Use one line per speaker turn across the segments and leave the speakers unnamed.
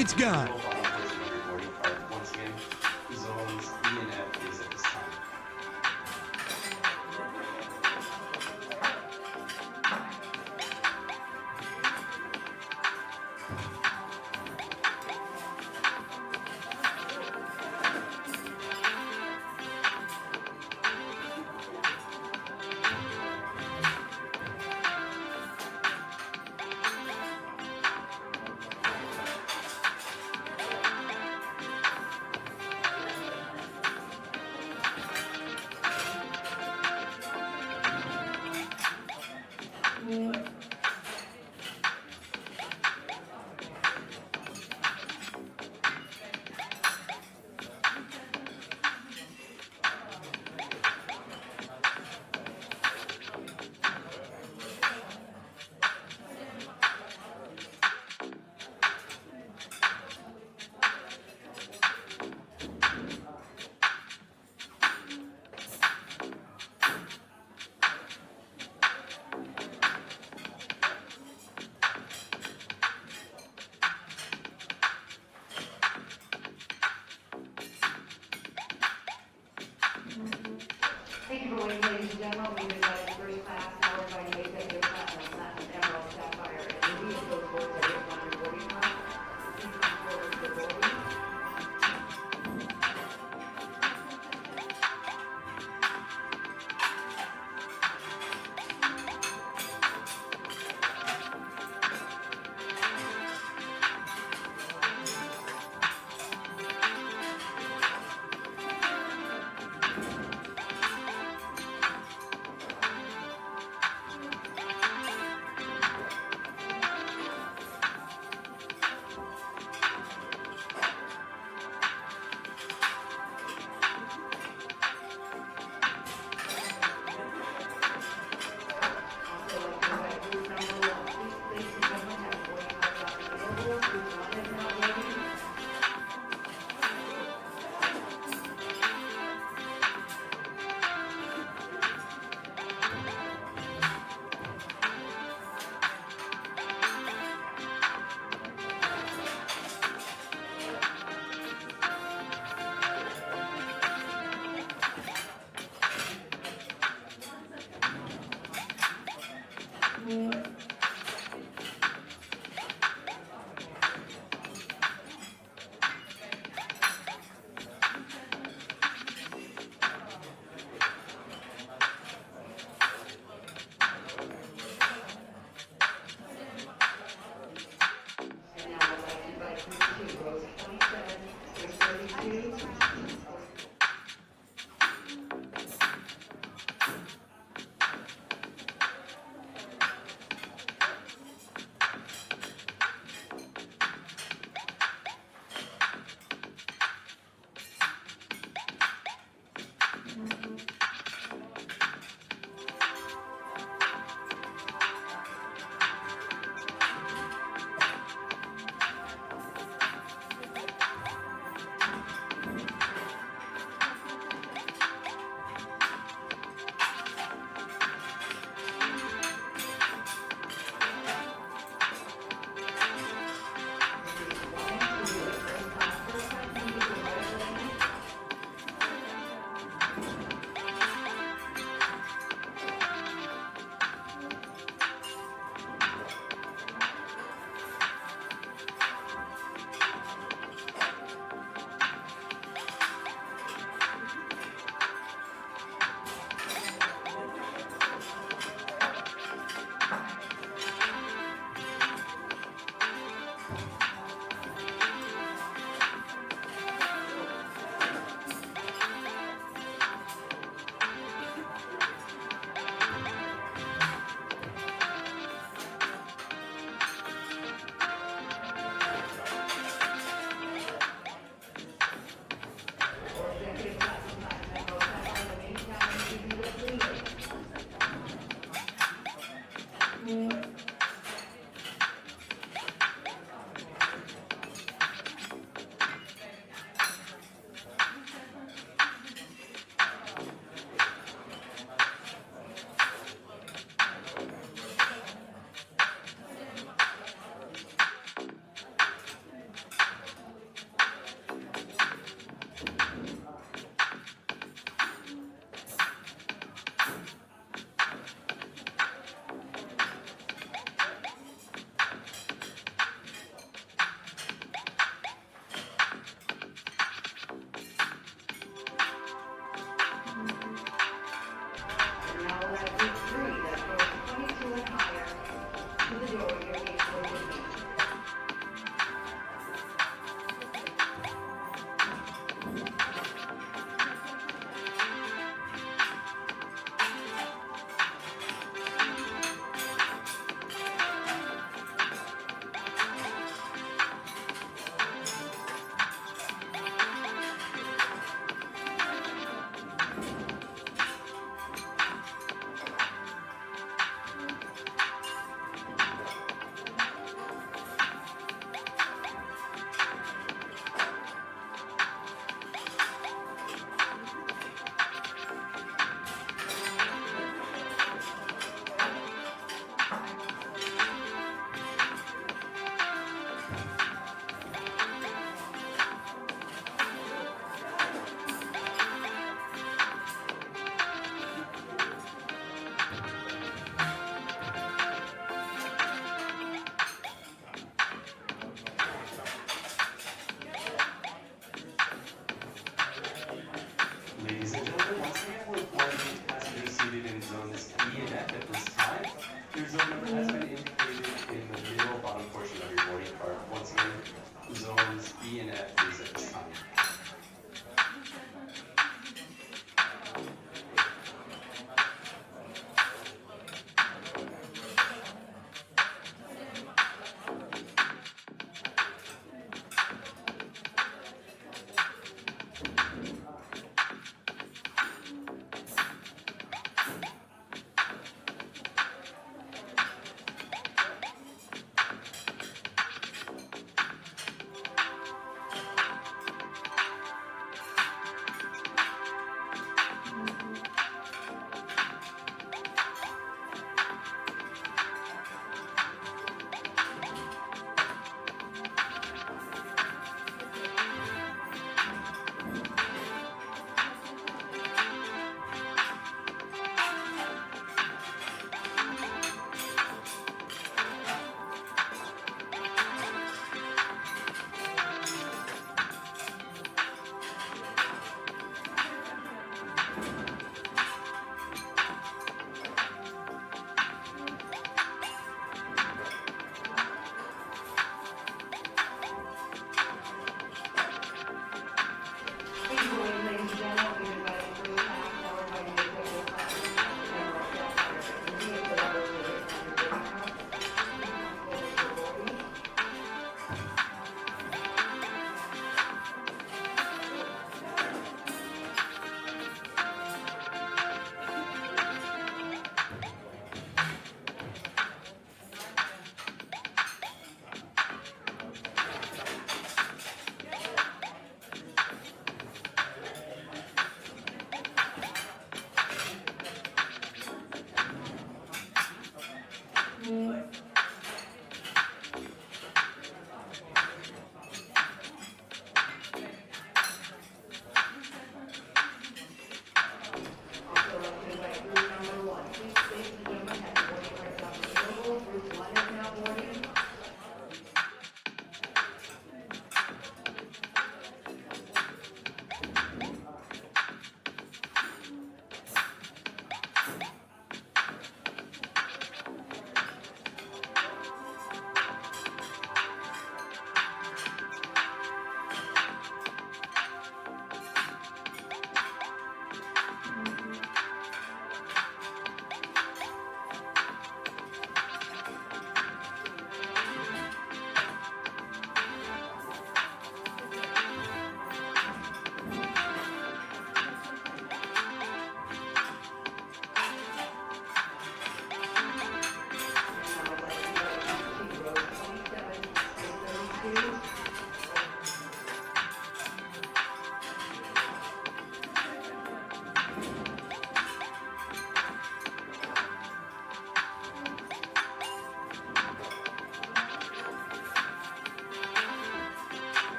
it's gone.
Once again, zones E and F is at this time.
Thank you for waiting, ladies and gentlemen. We've invited the first class, powered by the executive platinum, emerald, sapphire, and ruby. Those boards are just on your boarding card. Please come forward for boarding. And now I'd like to invite you to rows 27, there's 32.
zone number has been indicated in the middle bottom portion of your boarding card. Once again, zones E and F is at this time.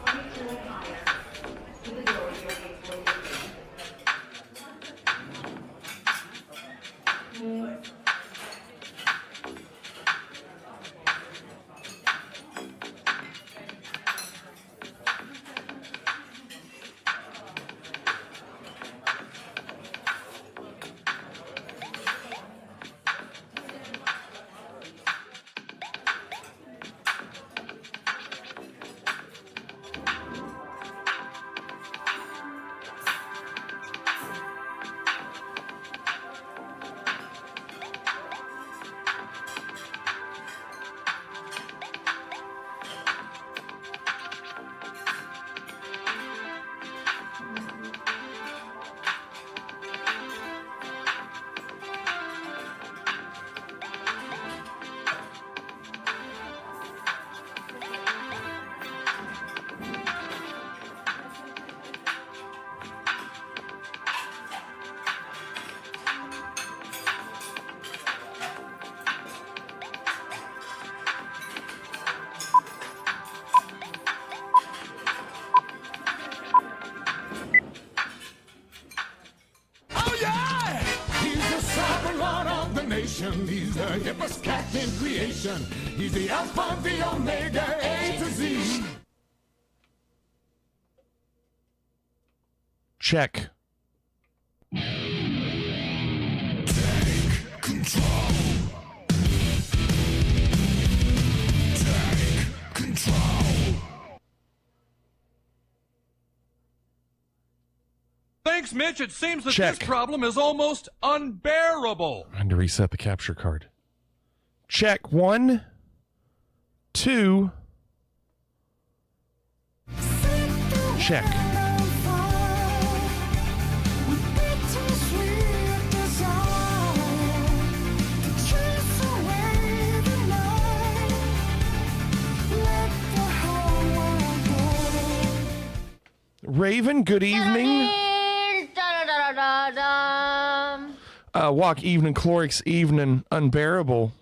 22 and higher to the door of your gate 42.
Oh yeah! He's the sovereign lord of the nation. He's the hippest cat in creation. He's the Alpha, the Omega, A to Z.
Check.
Take control. Take control.
Thanks, Mitch. It seems that
Check.
this problem is almost unbearable.
I had to reset the capture card. Check. 1, 2. Check. Raven, good evening. Walk evening, Clorix evening, unbearable.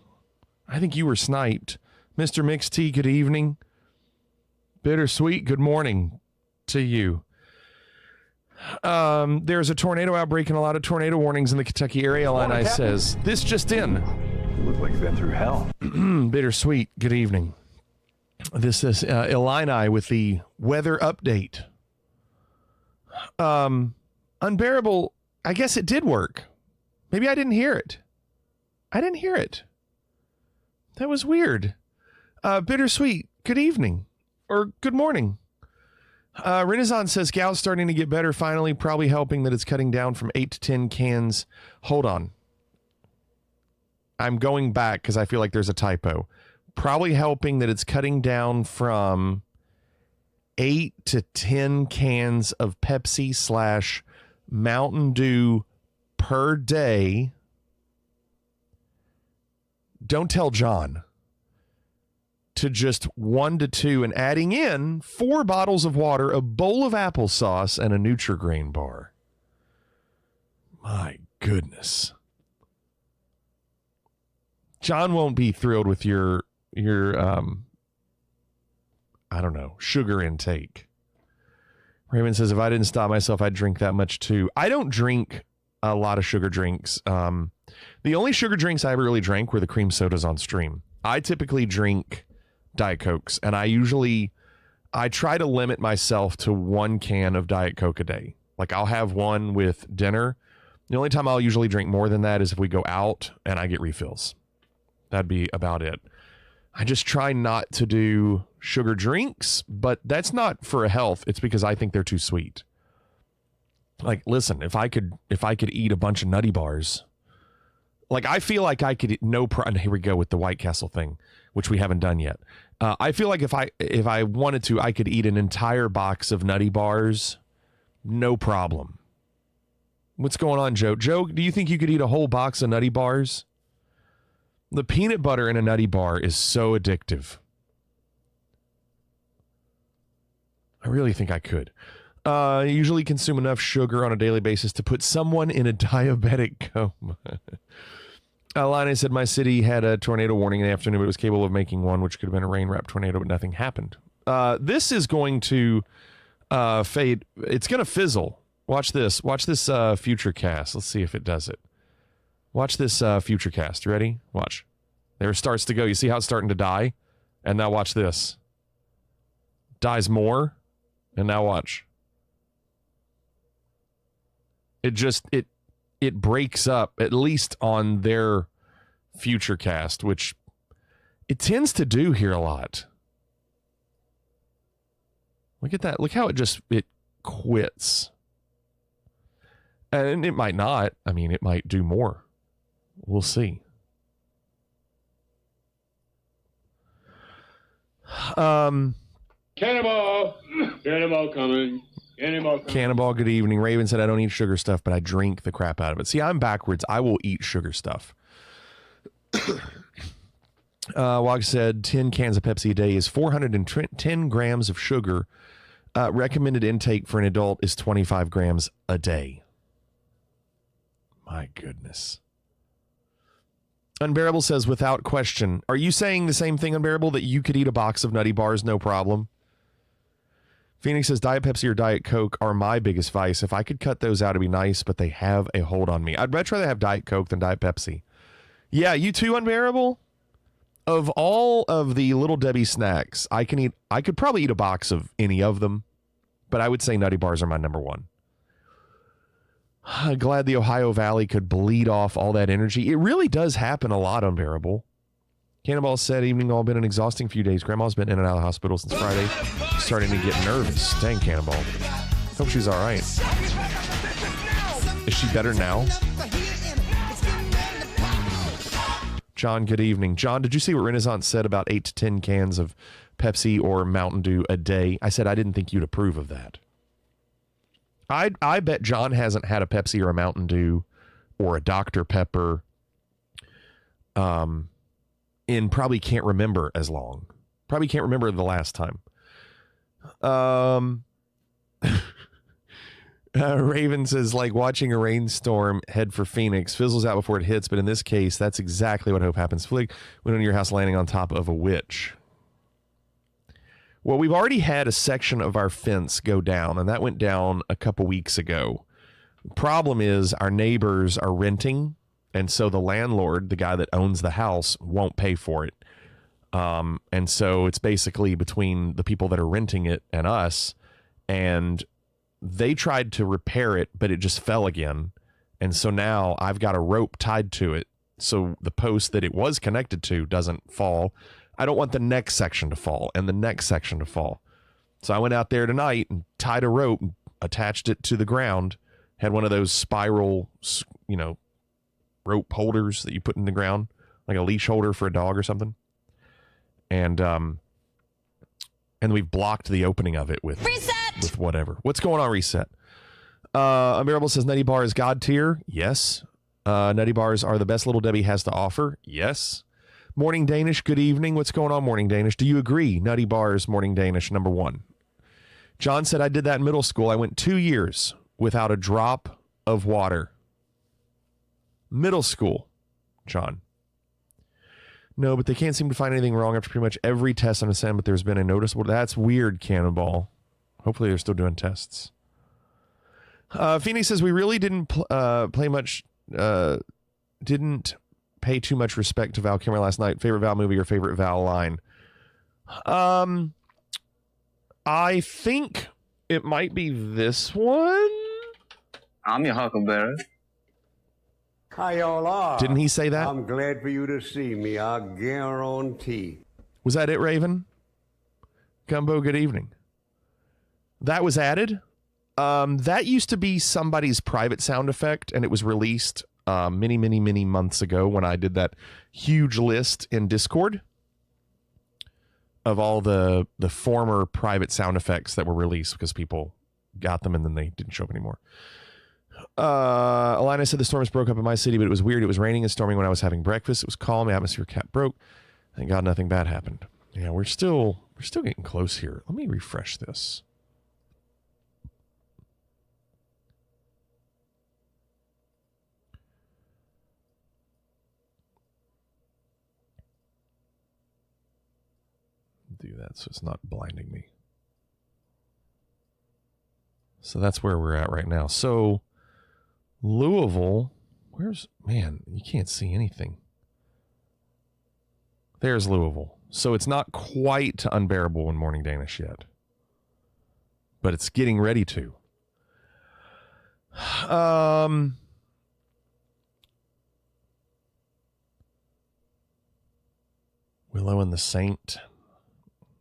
I think you were sniped. Mr. Mixed Tea, good evening. Bittersweet, good morning to you. There's a tornado outbreak and a lot of tornado warnings in the Kentucky area, Illini says. This just in.
You look like you've been through hell.
Bittersweet, good evening. This is Illini with the weather update. Unbearable, I guess it did work. Maybe I didn't hear it. I didn't hear it. That was weird. Bittersweet, good evening. Or good morning. Renaissance says gout's starting to get better finally, probably helping that it's cutting down from 8 to 10 cans. Hold on. I'm going back because I feel like there's a typo. Probably helping that it's cutting down from 8 to 10 cans of Pepsi / Mountain Dew per day. Don't tell John. To just 1 to 2 and adding in 4 bottles of water, a bowl of applesauce, and a Nutri-Grain bar. My goodness. John won't be thrilled with your I don't know, sugar intake. Raymond says, if I didn't stop myself, I'd drink that much too. I don't drink a lot of sugar drinks. The only sugar drinks I ever really drank were the cream sodas on stream. I typically drink Diet Cokes, and I try to limit myself to 1 can of Diet Coke a day. Like, I'll have one with dinner. The only time I'll usually drink more than that is if we go out and I get refills. That'd be about it. I just try not to do sugar drinks, but that's not for health. It's because I think they're too sweet. Like, listen, if I could eat a bunch of Nutty Bars, like, I feel like I could here we go with the White Castle thing, which we haven't done yet. I feel like if I wanted to, I could eat an entire box of Nutty Bars, no problem. What's going on, Joe? Joe, do you think you could eat a whole box of Nutty Bars? The peanut butter in a Nutty Bar is so addictive. I really think I could. I usually consume enough sugar on a daily basis to put someone in a diabetic coma. Alana said my city had a tornado warning in the afternoon, but it was capable of making one, which could have been a rain-wrapped tornado, but nothing happened. This is going to fade. It's going to fizzle. Watch this. Watch this future cast. Let's see if it does it. Watch this future cast. You ready? Watch. There it starts to go. You see how it's starting to die? And now watch this. Dies more. And now watch. It just, it breaks up, at least on their future cast, which it tends to do here a lot. Look at that. Look how it quits. And it might not. I mean, it might do more. We'll see.
Cannonball! Cannonball coming. Cannonball coming.
Cannonball, good evening. Raven said, I don't eat sugar stuff, but I drink the crap out of it. See, I'm backwards. I will eat sugar stuff. Wog said 10 cans of Pepsi a day is 410 grams of sugar. Recommended intake for an adult is 25 grams a day. My goodness. Unbearable says, without question. Are you saying the same thing, Unbearable, that you could eat a box of Nutty Bars, no problem? Phoenix says, Diet Pepsi or Diet Coke are my biggest vice. If I could cut those out, it'd be nice, but they have a hold on me. I'd much rather have Diet Coke than Diet Pepsi. Yeah, you too, Unbearable? Of all of the Little Debbie snacks, I could probably eat a box of any of them, but I would say Nutty Bars are my number one. Glad the Ohio Valley could bleed off all that energy. It really does happen a lot, Unbearable. Cannonball said, evening all been an exhausting few days. Grandma's been in and out of the hospital since Friday. Starting to get nervous. Dang, Cannonball. Hope she's all right. Is she better now? John, good evening. John, did you see what Renaissance said about 8 to 10 cans of Pepsi or Mountain Dew a day? I said I didn't think you'd approve of that. I bet John hasn't had a Pepsi or a Mountain Dew or a Dr. Pepper in probably can't remember as long. Probably can't remember the last time. Raven says, like watching a rainstorm head for Phoenix, fizzles out before it hits, but in this case, that's exactly what I hope happens. Flick went on your house landing on top of a witch. Well, we've already had a section of our fence go down, and that went down a couple weeks ago. Problem is, our neighbors are renting, and so the landlord, the guy that owns the house, won't pay for it. And so it's basically between the people that are renting it and us, and they tried to repair it, but it just fell again. And so now I've got a rope tied to it, so the post that it was connected to doesn't fall. I don't want the next section to fall and the next section to fall. So I went out there tonight and tied a rope and attached it to the ground. Had one of those spiral, rope holders that you put in the ground, like a leash holder for a dog or something. And we've blocked the opening of it with whatever. What's going on, Reset? Unbearable says Nutty Bar is God tier. Yes. Nutty Bars are the best Little Debbie has to offer. Yes. Morning Danish, good evening. What's going on, Morning Danish? Do you agree? Nutty Bars, Morning Danish, number one. John said, I did that in middle school. I went 2 years without a drop of water. Middle school, John. No, but they can't seem to find anything wrong after pretty much every test on a SEM, but there's been a noticeable... That's weird, Cannonball. Hopefully they're still doing tests. Phoenix says, we really didn't didn't pay too much respect to Val Kilmer last night. Favorite Val movie or favorite Val line? I think it might be this one.
I'm your huckleberry.
Hi, y'all are.
Didn't he say that?
I'm glad for you to see me. I guarantee.
Was that it, Raven? Gumbo, good evening. That was added. That used to be somebody's private sound effect, and it was released many months ago when I did that huge list in Discord of all the former private sound effects that were released because people got them and then they didn't show up anymore. Alina said the storms broke up in my city, but it was weird. It was raining and storming when I was having breakfast. It was calm. The atmosphere kept broke. Thank God nothing bad happened. Yeah, we're still getting close here. Let me refresh this. Do that so it's not blinding me. So that's where we're at right now. So Louisville, man, you can't see anything. There's Louisville. So it's not quite to unbearable in Morning Danish yet. But it's getting ready to. Willow and the Saint.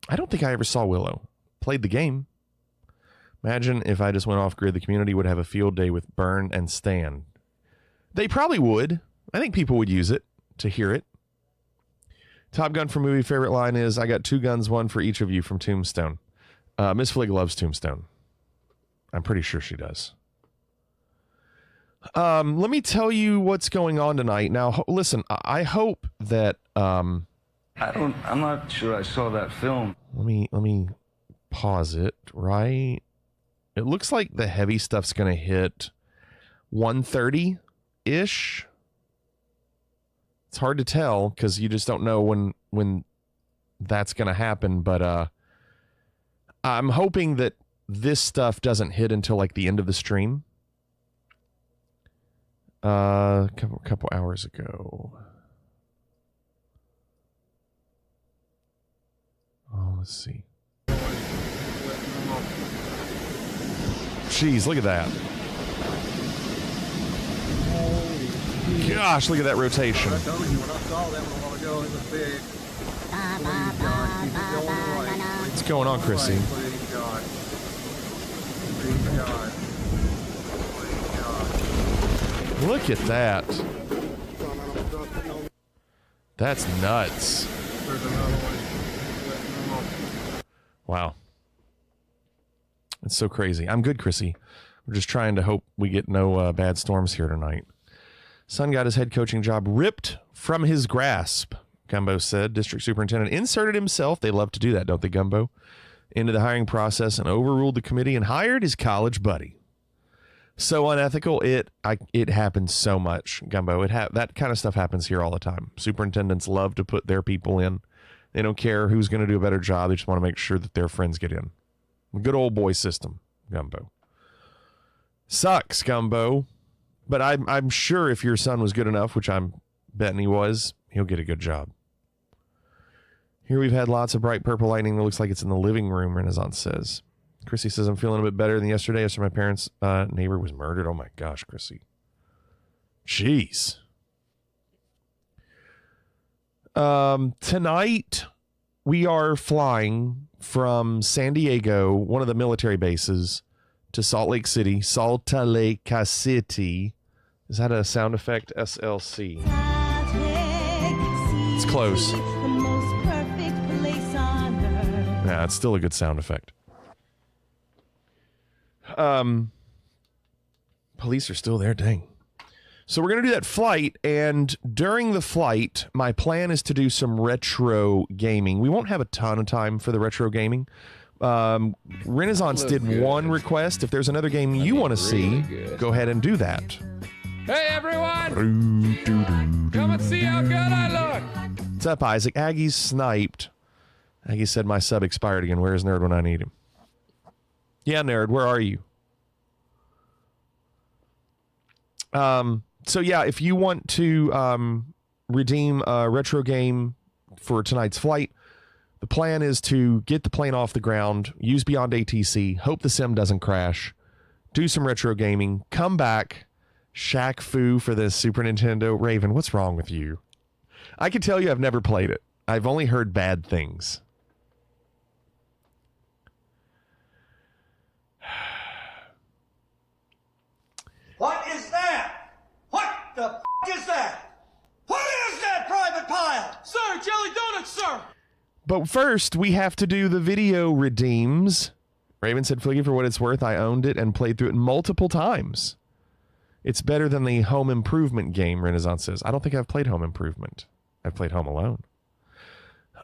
I don't think I ever saw Willow. Played the game. Imagine if I just went off grid, the community would have a field day with Burn and Stan. They probably would. I think people would use it to hear it. Top Gun for movie favorite line is, I got 2 guns, 1 for each of you from Tombstone. Miss Flig loves Tombstone. I'm pretty sure she does. Let me tell you what's going on tonight. Now, listen, I hope that... I'm
not sure I saw that film.
Let me pause it, right? It looks like the heavy stuff's going to hit 1:30-ish. It's hard to tell because you just don't know when that's going to happen. But I'm hoping that this stuff doesn't hit until like the end of the stream. A couple hours ago. Oh, let's see. Jeez, look at that. Gosh, look at that rotation.
I told you when I saw that one a while ago, it was big.
What's going on, Chrissy?
Please, God. Please, God. Please, God.
Look at that. That's nuts.
There's another one.
Wow. It's so crazy. I'm good, Chrissy. We're just trying to hope we get no bad storms here tonight. Son got his head coaching job ripped from his grasp, Gumbo said. District superintendent inserted himself, they love to do that, don't they, Gumbo, into the hiring process and overruled the committee and hired his college buddy. So unethical. It happens so much, Gumbo. That kind of stuff happens here all the time. Superintendents love to put their people in. They don't care who's going to do a better job. They just want to make sure that their friends get in. Good old boy system, Gumbo. Sucks, Gumbo. But I'm sure if your son was good enough, which I'm betting he was, he'll get a good job. Here we've had lots of bright purple lightning that looks like it's in the living room, Renaissance says. Chrissy says, I'm feeling a bit better than yesterday after my parents' neighbor was murdered. Oh my gosh, Chrissy. Jeez. Tonight, we are flying from San Diego, one of the military bases, to Salt Lake City. Is that a sound effect? SLC. It's close. Yeah, it's still a good sound effect. Police are still there, dang. So we're going to do that flight, and during the flight, my plan is to do some retro gaming. We won't have a ton of time for the retro gaming. Renaissance did one request. If there's another game you want to see, go ahead and do that.
Hey, everyone! Come and see how good I look!
What's up, Isaac? Aggie's sniped. Aggie said my sub expired again. Where's Nerd when I need him? Yeah, Nerd, where are you? So yeah, if you want to redeem a retro game for tonight's flight, the plan is to get the plane off the ground, use Beyond ATC, hope the sim doesn't crash, do some retro gaming, come back, Shaq Fu for the Super Nintendo. Raven, what's wrong with you? I can tell you I've never played it. I've only heard bad things.
What is that? What the f*** is that? What is that private pile?
Sir, jelly donuts, sir!
But first, we have to do the video redeems. Raven said, Fliggy, for what it's worth, I owned it and played through it multiple times. It's better than the Home Improvement game, Renaissance says. I don't think I've played Home Improvement. I've played Home Alone.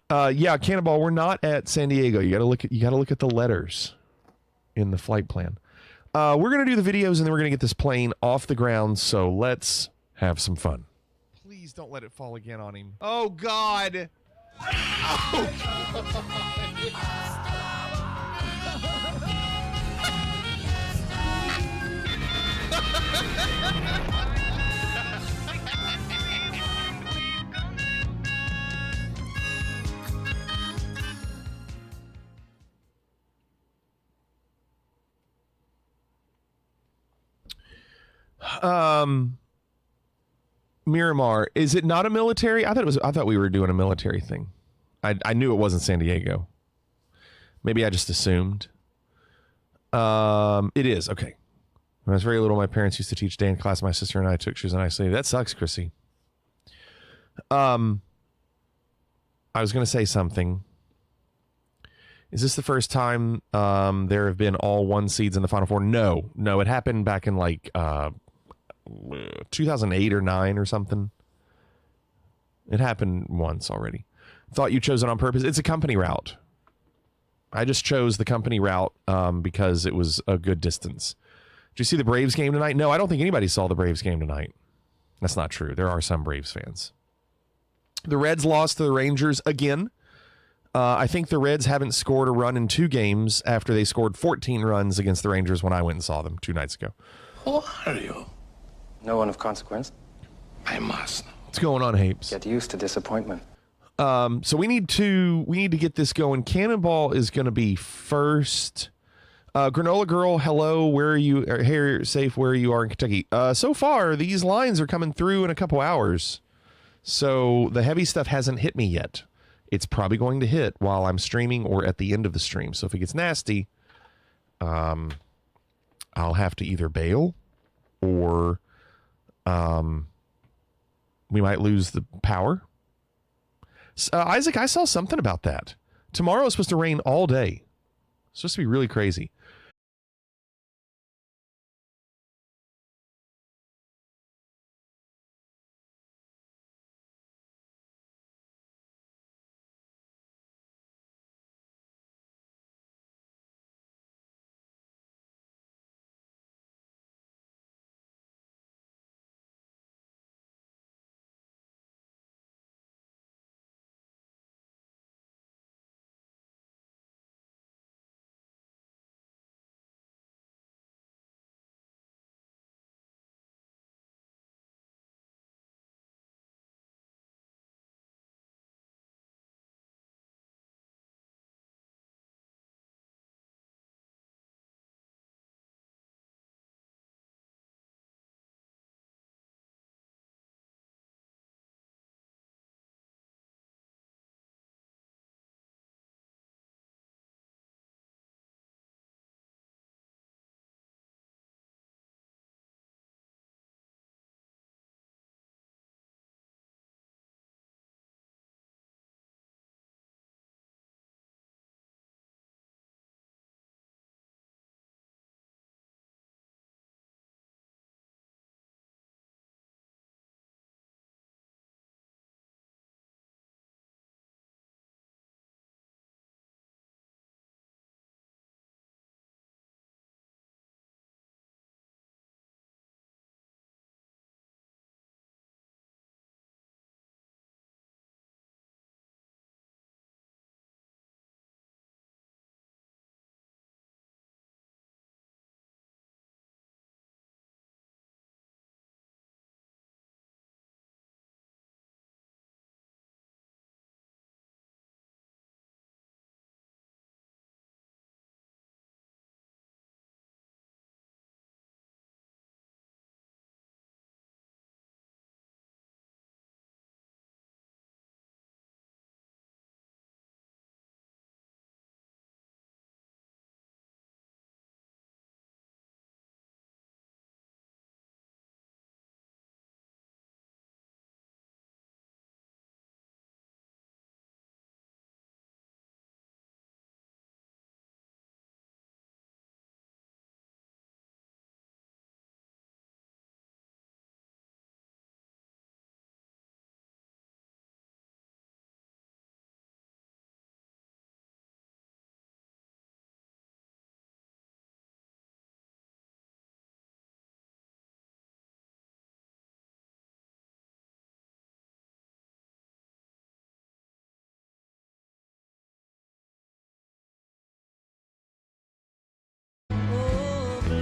Yeah, Cannonball, we're not at San Diego. You gotta look at the letters in the flight plan. We're gonna do the videos and then we're gonna get this plane off the ground, so let's have some fun. Please don't let it fall again on him. Oh God. Miramar, is it not a military? I thought we were doing a military thing. I knew it wasn't San Diego. Maybe I just assumed. It is. Okay. When I was very little, my parents used to teach dance class. My sister and I took shoes and I say, that sucks, Chrissy. I was going to say something. Is this the first time there have been all 1 seeds in the Final Four? No. It happened back in like 2008 or 9 or something. It happened once already. Thought you chose it on purpose. It's a company route. I just chose the company route because it was a good distance. Did you see the Braves game tonight? No, I don't think anybody saw the Braves game tonight. That's not true. There are some Braves fans. The Reds lost to the Rangers again. I think the Reds haven't scored a run in 2 games after they scored 14 runs against the Rangers when I went and saw them 2 nights ago.
Who are you?
No one of consequence.
I must.
What's going on, Hapes?
Get used to disappointment.
So we need to get this going. Cannonball is going to be first. Granola Girl, hello. Where are you? Here, safe where you are in Kentucky. So far, these lines are coming through in a couple hours. So the heavy stuff hasn't hit me yet. It's probably going to hit while I'm streaming or at the end of the stream. So if it gets nasty, I'll have to either bail or we might lose the power. Isaac, I saw something about that. Tomorrow is supposed to rain all day. It's supposed to be really crazy.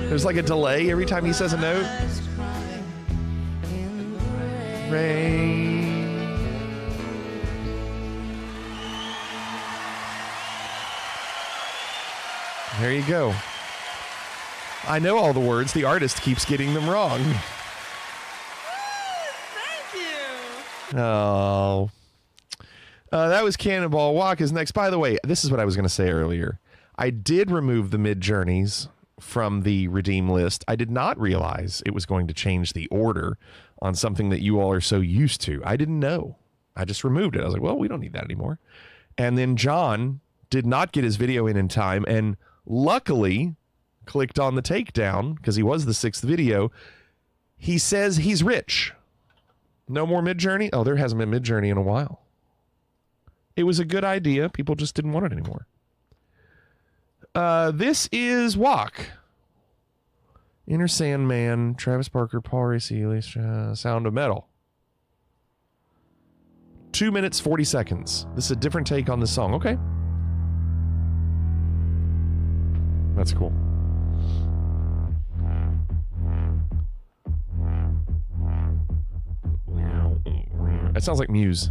There's like a delay every time he says a note. Rain. There you go. I know all the words. The artist keeps getting them wrong.
Thank you.
Oh. That was Cannonball Walk is next. By the way, this is what I was going to say earlier. I did remove the mid-journeys from the redeem list. I did not realize it was going to change the order on something that you all are so used to. I didn't know. I just removed it. I was like, well, we don't need that anymore. And then John did not get his video in time and luckily clicked on the takedown because he was the 6th video. He says he's rich. No more mid-journey? Oh, there hasn't been mid-journey in a while. It was a good idea. People just didn't want it anymore. This is Walk. Inner Sandman, Travis Barker, Paul Racy, Sound of Metal. 2 minutes, 40 seconds. This is a different take on the song. Okay. That's cool. That sounds like Muse.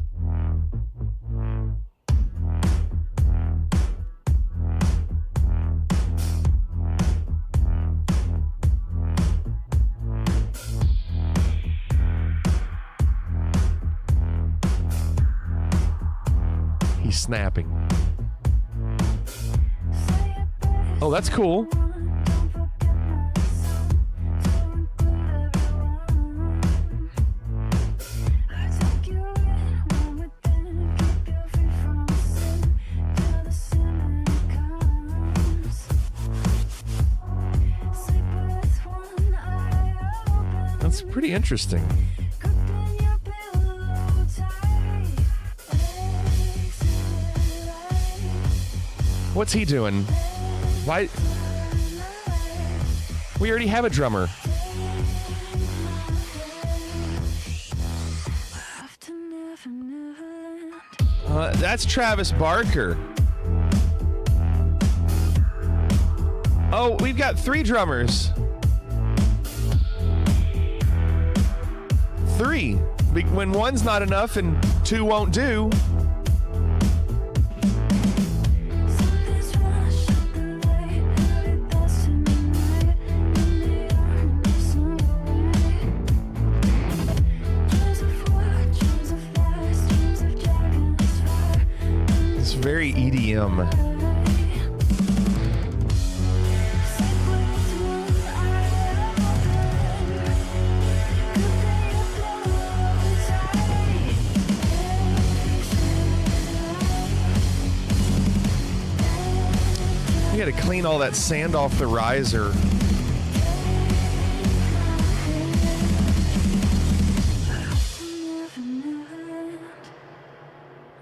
He's snapping. Oh, that's cool. That's pretty interesting. What's he doing? Why? We already have a drummer. That's Travis Barker. Oh, we've got 3 drummers. 3. When one's not enough and 2 won't do. It's very EDM. You got to clean all that sand off the riser.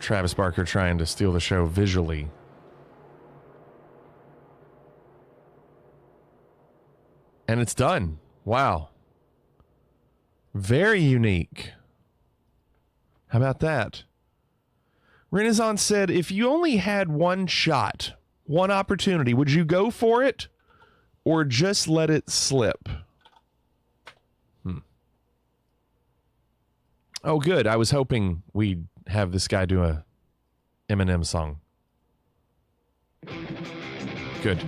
Travis Barker trying to steal the show visually. And it's done. Wow. Very unique. How about that? Renaissance said, if you only had one shot, one opportunity, would you go for it or just let it slip? Oh, good. I was hoping we'd have this guy do a Eminem song. Good.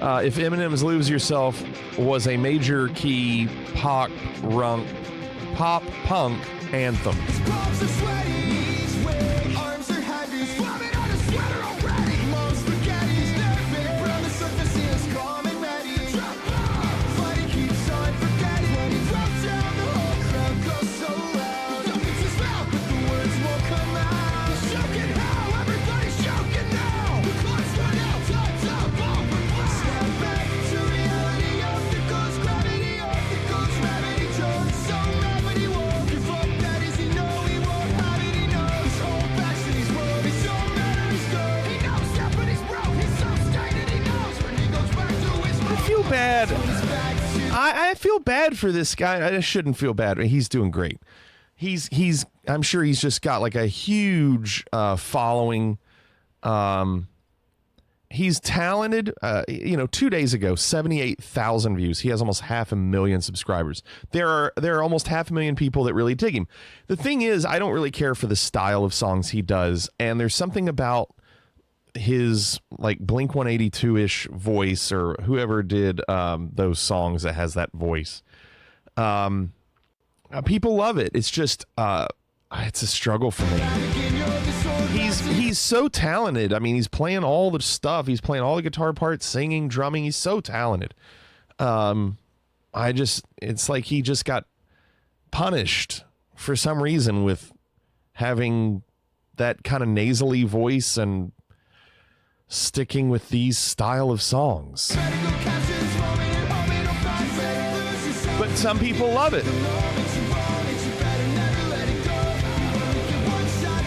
If Eminem's Lose Yourself was a major key pop punk anthem. Bad. I feel bad for this guy. I shouldn't feel bad. He's doing great. I'm sure he's just got like a huge following. He's talented. 2 days ago, 78,000 views. He has almost 500,000 subscribers. There are almost 500,000 people that really dig him. The thing is, I don't really care for the style of songs he does, and there's something about his like Blink 182-ish voice, or whoever did those songs that has that voice. People love it. It's just it's a struggle for me. He's so talented. I mean, he's playing all the stuff. He's playing all the guitar parts, singing, drumming. He's so talented. It's like he just got punished for some reason with having that kind of nasally voice and sticking with these style of songs. But some people love it.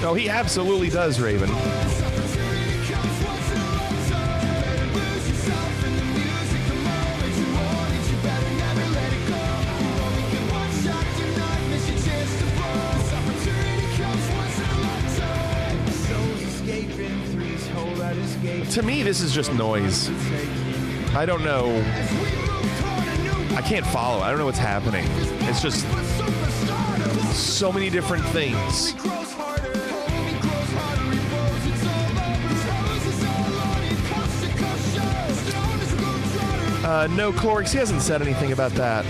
No, he absolutely does, Raven. To me, this is just noise. I don't know. I can't follow. I don't know what's happening. It's just so many different things. No, Clorix, he hasn't said anything about that.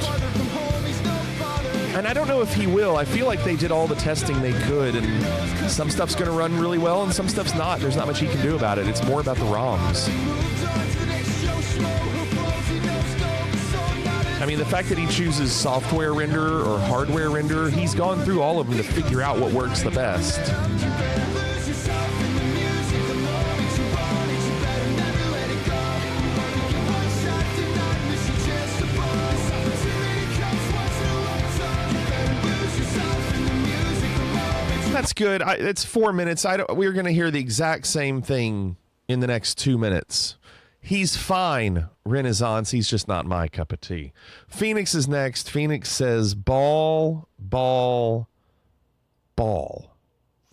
And I don't know if he will. I feel like they did all the testing they could, and some stuff's going to run really well, and some stuff's not. There's not much he can do about it. It's more about the ROMs. I mean, the fact that he chooses software renderer or hardware renderer, he's gone through all of them to figure out what works the best. That's good. It's 4 minutes. We're going to hear the exact same thing in the next 2 minutes. He's fine, Renaissance. He's just not my cup of tea. Phoenix is next. Phoenix says ball, ball, ball.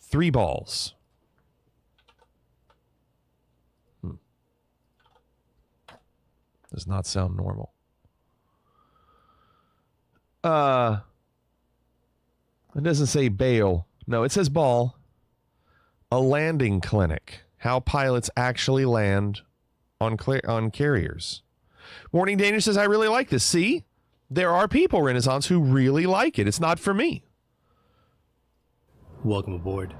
3 balls. Does not sound normal. It doesn't say bail. No, it says ball. A landing clinic. How pilots actually land on carriers. Morning Danger says, I really like this. See? There are people, Renaissance, who really like it. It's not for me.
Welcome aboard.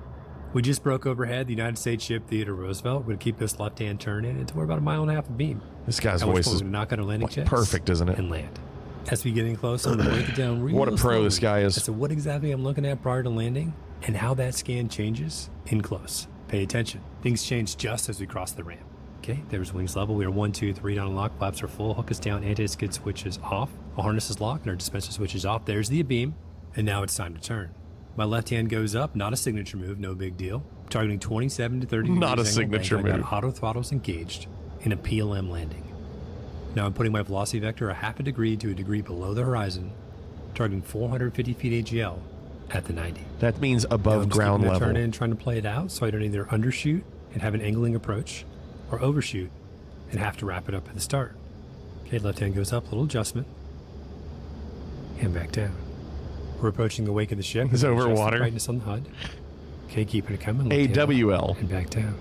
We just broke overhead the United States ship Theodore Roosevelt. We're going to keep this left-hand turn in until we're about 1.5 miles of beam.
This guy's voice is
knock on our landing checks
perfect, isn't it?
And land. As we getting close, I'm going to break it down real
What a pro
slowly
this guy is.
as to what exactly I'm looking at prior to landing and how that scan changes in close. Pay attention. Things change just as we cross the ramp. Okay, there's wings level. We are 1, 2, 3 down lock. Flaps are full. Hook is down. Anti-skid switch is off. Our harness is locked and our dispenser switch is off. There's the beam. And now it's time to turn. My left hand goes up. Not a signature move. No big deal. Targeting 27 to 30 degrees.
Not a signature move.
I got auto throttles engaged in a PLM landing. Now I'm putting my velocity vector 1/2 degree to a degree below the horizon, targeting 450 feet AGL at the 90.
That means above ground level.
Turn in, trying to play it out, so I don't either undershoot and have an angling approach, or overshoot and have to wrap it up at the start. Okay, left hand goes up, little adjustment, and back down. We're approaching the wake of the ship.
It's over water.
Brightness on the HUD. Okay, keeping it coming.
AWL.
And back down.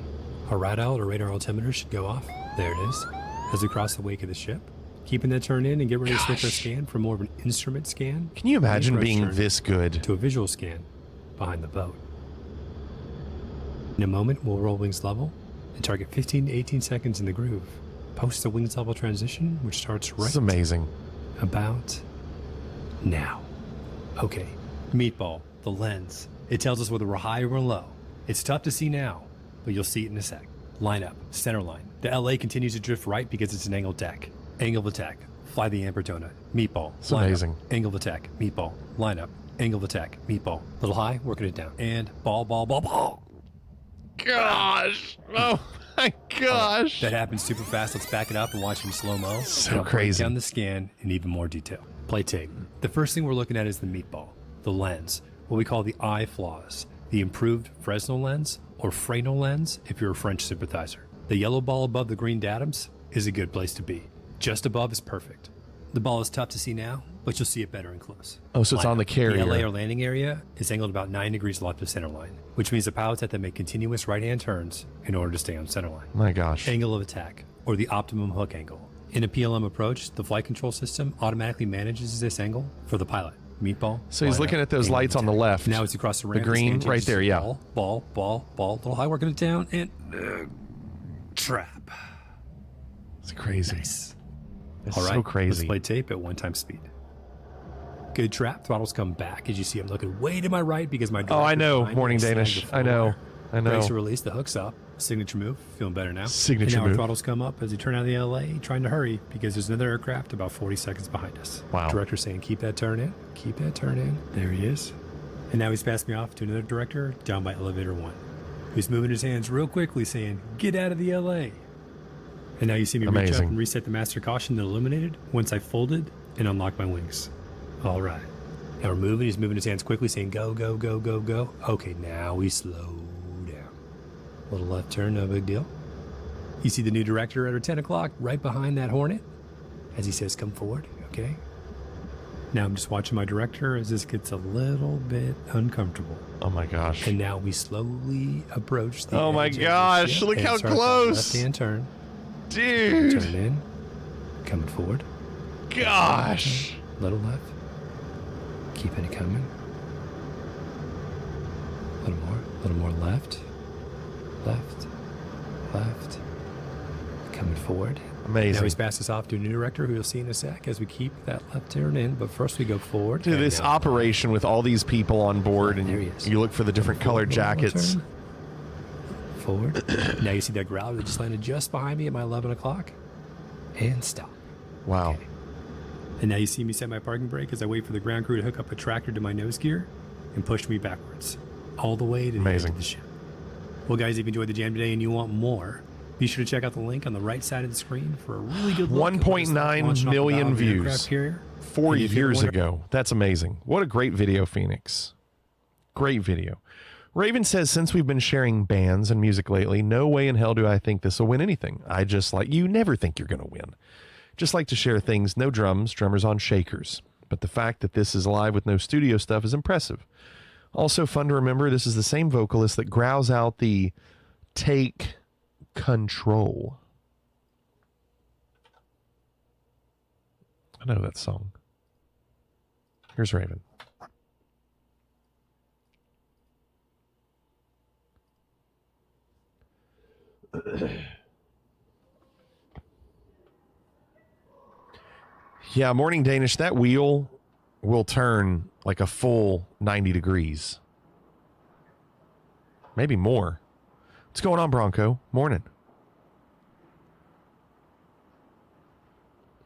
Our radar or radar altimeter should go off. There it is. As we cross the wake of the ship, keeping that turn in and get ready to switch our scan from more of an instrument scan.
Can you imagine being this good?
To a visual scan behind the boat. In a moment, we'll roll wings level and target 15 to 18 seconds in the groove. Post the wings level transition, which starts right.
It's amazing.
About now. Okay, meatball, the lens. It tells us whether we're high or we're low. It's tough to see now, but you'll see it in a sec. Line up, center line. The LA continues to drift right because it's an angled deck. Angle of attack, fly the Ampertona. Meatball,
it's
line
amazing.
Up. Angle of attack, meatball, line up. Angle of attack, meatball. Little high, working it down. And ball, ball, ball, ball.
Gosh. Oh my gosh.
That happens super fast. Let's back it up and watch in slow-mo.
So crazy.
Break down the scan in even more detail. Play tape. The first thing we're looking at is the meatball, the lens, what we call the eye flaws, the improved Fresnel lens or Fresnel lens if you're a French sympathizer. The yellow ball above the green datums is a good place to be. Just above is perfect. The ball is tough to see now, but you'll see it better in close.
Oh, so it's on the carrier.
The LA or landing area is angled about 9 degrees left of center line, which means the pilots have to make continuous right-hand turns in order to stay on center line.
My gosh.
Angle of attack, or the optimum hook angle. In a PLM approach, the flight control system automatically manages this angle for the pilot. Meatball.
So he's looking at those lights on the left.
Now it's across the ramp.
The green right there, yeah.
Ball, little high, working it down, and trap.
It's crazy.
Nice.
It's
All right,
so crazy.
let's play tape at 1 times speed. Good trap. Throttles come back as you see I'm looking way to my right because my
Oh, I know.
behind me
Morning
is snagged
Danish.
before
I know. I know.
Brakes are released. The hook's up. Signature move. Feeling better now.
Signature
and now
move.
our throttles come up as we turn out of the LA, trying to hurry because there's another aircraft about 40 seconds behind us.
Wow.
Director saying, keep that turn in. Keep that turn in. There he is. And now he's passed me off to another director down by elevator 1, who's moving his hands real quickly saying, get out of the LA. And now you see me reach up and reset the master caution that illuminated once I folded and unlocked my wings. All right. Now we're moving. He's moving his hands quickly, saying, go, go, go, go, go. Okay, now we slow down. Little left turn, no big deal. You see the new director at our 10 o'clock right behind that Hornet as he says, come forward, okay? Now I'm just watching my director as this gets a little bit uncomfortable.
Oh my gosh.
And now we slowly approach the
Oh my
edge of the
gosh,
ship
look
and
how
start that
close.
Left-hand turn.
Dude.
Turn in. Coming forward.
Gosh.
Little left. Keeping it coming. A little more left. Left. Left. Coming forward.
Amazing.
Now he's passed us off to a new director who you'll see in a sec as we keep that left turn in. But first we go forward.
Dude, this operation with all these people on board and you look for the different colored jackets.
Forward. Now you see that growler that just landed just behind me at my 11 o'clock. And stop.
Wow.
Okay. And now you see me set my parking brake as I wait for the ground crew to hook up a tractor to my nose gear and push me backwards. All the way to the edge of the ship. Well, guys, if you enjoyed the jam today and you want more, be sure to check out the link on the right side of the screen for a really good look.
1.9 million views 4 years ago. That's amazing. What a great video, Phoenix. Great video. Raven says, since we've been sharing bands and music lately, no way in hell do I think this will win anything. I just like, you never think you're going to win. Just like to share things, no drums, drummers on shakers. But the fact that this is live with no studio stuff is impressive. Also fun to remember, this is the same vocalist that growls out the take control. I know that song. Here's Raven. Yeah, Morning Danish, that wheel will turn like a full 90 degrees. Maybe more. What's going on, Bronco? Morning.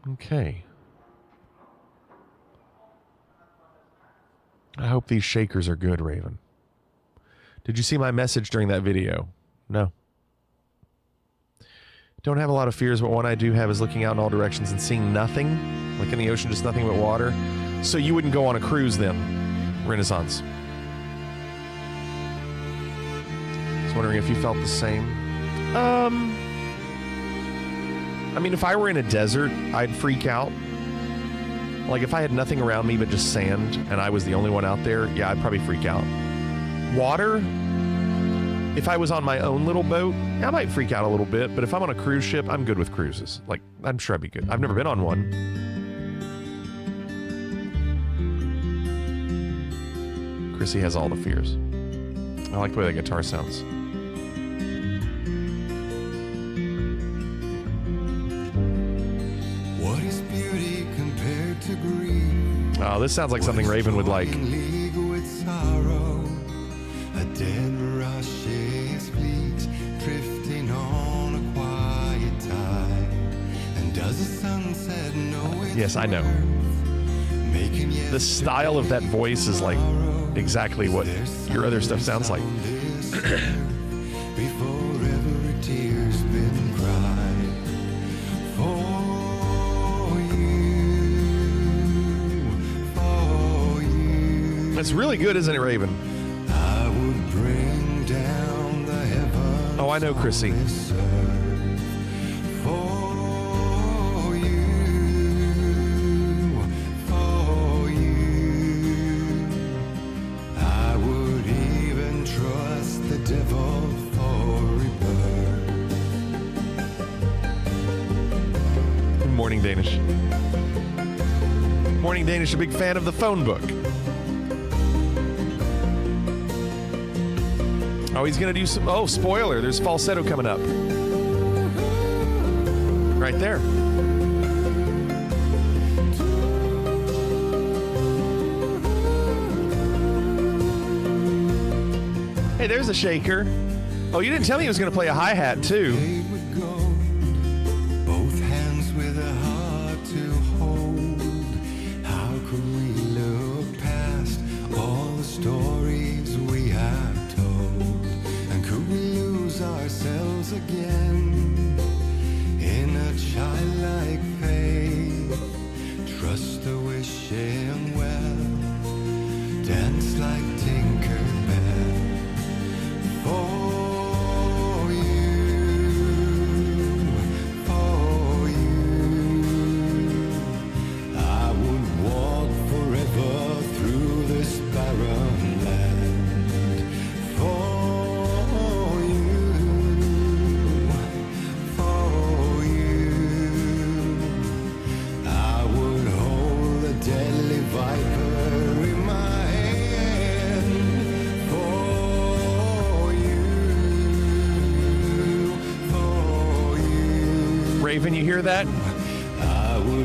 Okay. I hope these shakers are good, Raven. Did you see my message during that video? No. Don't have a lot of fears, but one I do have is looking out in all directions and seeing nothing. Like in the ocean, just nothing but water. So you wouldn't go on a cruise then, Renaissance. I was wondering if you felt the same. I mean, if I were in a desert, I'd freak out. Like if I had nothing around me but just sand and I was the only one out there, yeah, I'd probably freak out. Water, if I was on my own little boat, I might freak out a little bit, but if I'm on a cruise ship, I'm good with cruises. Like, I'm sure I'd be good. I've never been on one. Chrissy has all the fears. I like the way that guitar sounds.
What is beauty compared to grief?
Oh, this sounds like something Raven would like.
League with sorrow, a dead rushes fleet drifting on a quiet tide. And does the sunset know its
Yes, I know. The style of that voice is like exactly what your other stuff sounds like.
before every tear's been cried for you.
It's really good, isn't it, Raven?
I would bring down the heavens.
Oh, I know, Chrissy. Morning Danish. Morning Danish, a big fan of the phone book. Oh, he's going to do some... Oh, spoiler. There's falsetto coming up. Right there. Hey, there's a shaker. Oh, you didn't tell me he was going to play a hi-hat, too.
Both hands with a heart to hold. How could we look past all the stories we have told? And could we lose ourselves again in a childlike faith? Trust the wishing well, dance like Tinkerbell. For you, I would walk forever through this barren land. For you, I would hold the deadly viper in my hand.
Raven, you hear that?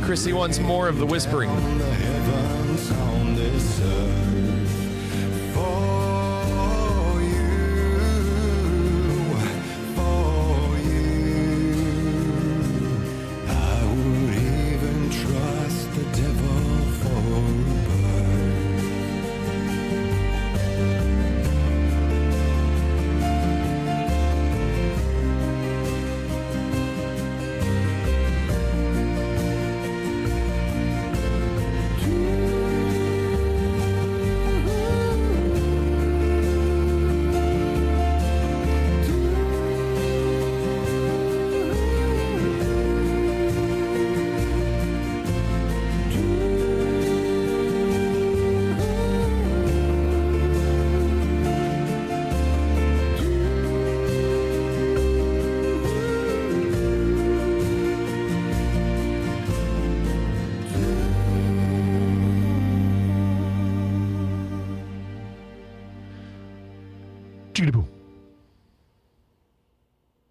Chrissy wants more of the whispering.
On the heavens, on this earth. For you, I would even trust the devil for a bird.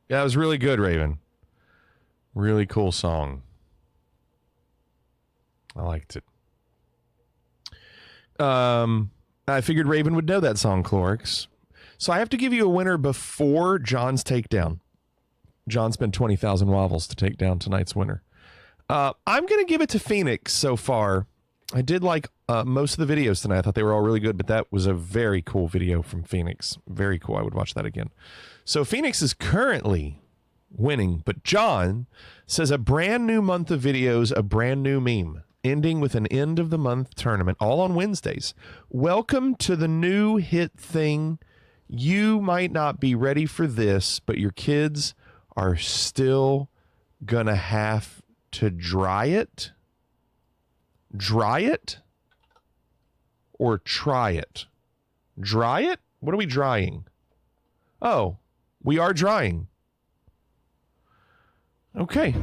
Yeah, it was really good, Raven. Really cool song. I liked it. I figured Raven would know that song, Clorix. So I have to give you a winner before John's takedown. John spent 20,000 wobbles to take down tonight's winner. I'm going to give it to Phoenix so far. I did like most of the videos tonight. I thought they were all really good, but that was a very cool video from Phoenix. Very cool. I would watch that again. So Phoenix is currently winning, but John says a brand new month of videos, a brand new meme, ending with an end of the month tournament, all on Wednesdays. Welcome to the new hit thing. You might not be ready for this, but your kids are still gonna have to dry it. Dry it or try it? Dry it? What are we drying? Oh, we are drying. Okay.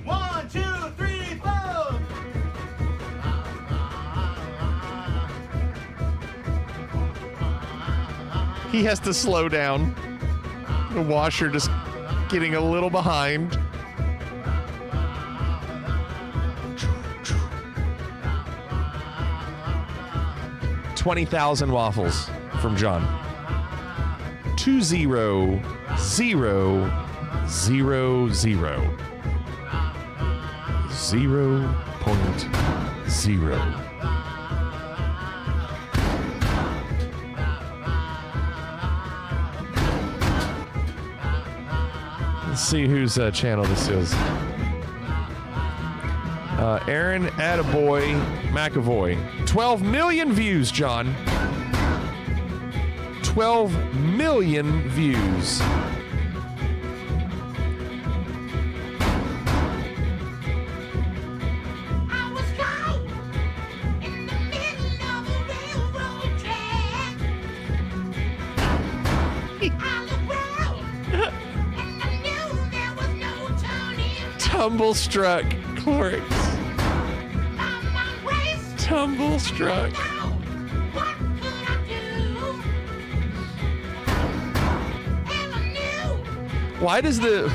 One, two, three, four.
He has to slow down. The washer just getting a little behind. $20,000 waffles from John. 200000. 0.0. Let's see whose channel this is. Aaron Attaboy McAvoy. 12 million views, John. 12 million views. Tumble-struck clerks. Tumble-struck. Why does the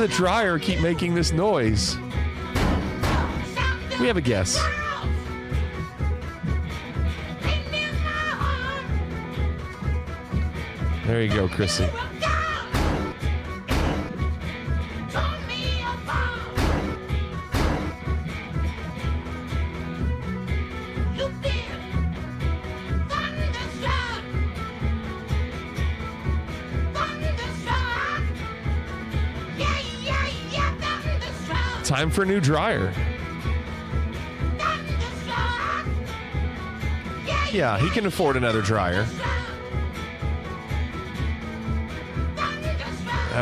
dryer keep making this noise? We have a guess. There you go, Chrissy. Time for a new dryer. Yeah, he can afford another dryer.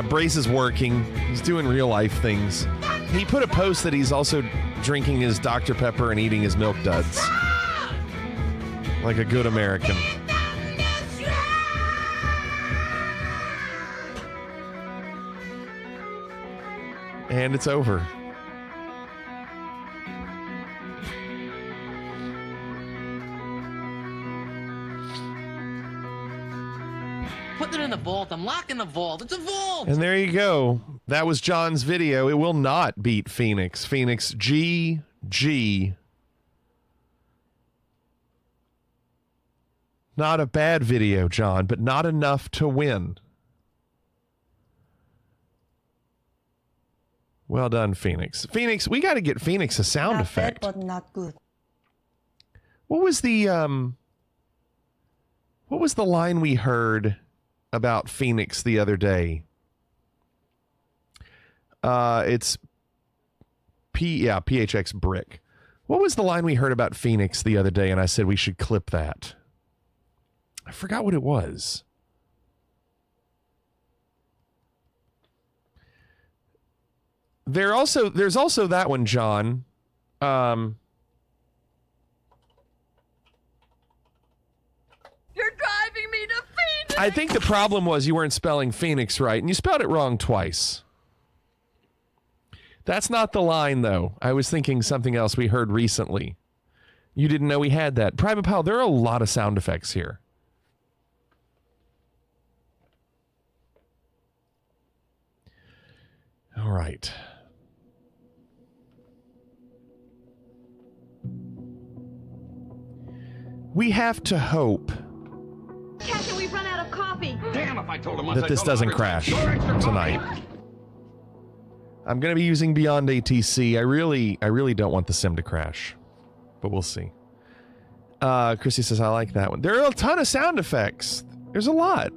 Brace is working. He's doing real life things. He put a post that he's also drinking his Dr. Pepper and eating his Milk Duds. Like a good American. And it's over.
Put it in the vault. I'm locking the vault. It's a vault.
And there you go. That was John's video. It will not beat Phoenix. Phoenix GG. Not a bad video, John, but not enough to win. Well done, Phoenix. Phoenix, we got to get Phoenix a sound effect.
Bad, but not good.
What was the line we heard about Phoenix the other day? It's PHX Brick. What was the line we heard about Phoenix the other day and I said we should clip that? I forgot what it was. There's also that one, John.
You're driving me to Phoenix.
I think the problem was you weren't spelling Phoenix right, and you spelled it wrong twice. That's not the line, though. I was thinking something else we heard recently. You didn't know we had that. Private Pal, there are a lot of sound effects here. All right. We have to hope
Captain, we've run out of coffee.
Damn if I told him
that this doesn't crash tonight. I'm going to be using Beyond ATC. I really don't want the sim to crash, but we'll see. Chrissy says, I like that one. There are a ton of sound effects. There's a lot.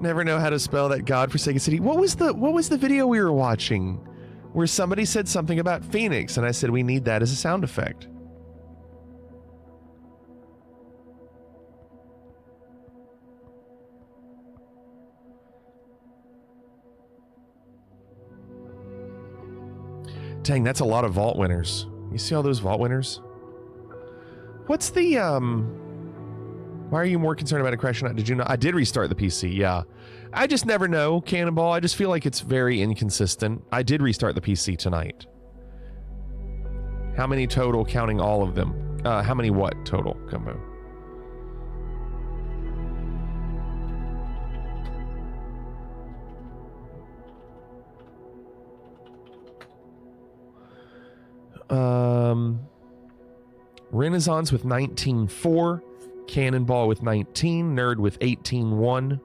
Never know how to spell that godforsaken city. What was the video we were watching where somebody said something about Phoenix and I said we need that as a sound effect? Dang, that's a lot of vault winners. You see all those vault winners? What's the why are you more concerned about a crash or not? Did you know I did restart the PC? Yeah. I just never know, Cannonball. I just feel like it's very inconsistent. I did restart the PC tonight. How many total, counting all of them? How many what total, Combo? Renaissance with 19.4, Cannonball with 19, Nerd with 18.1.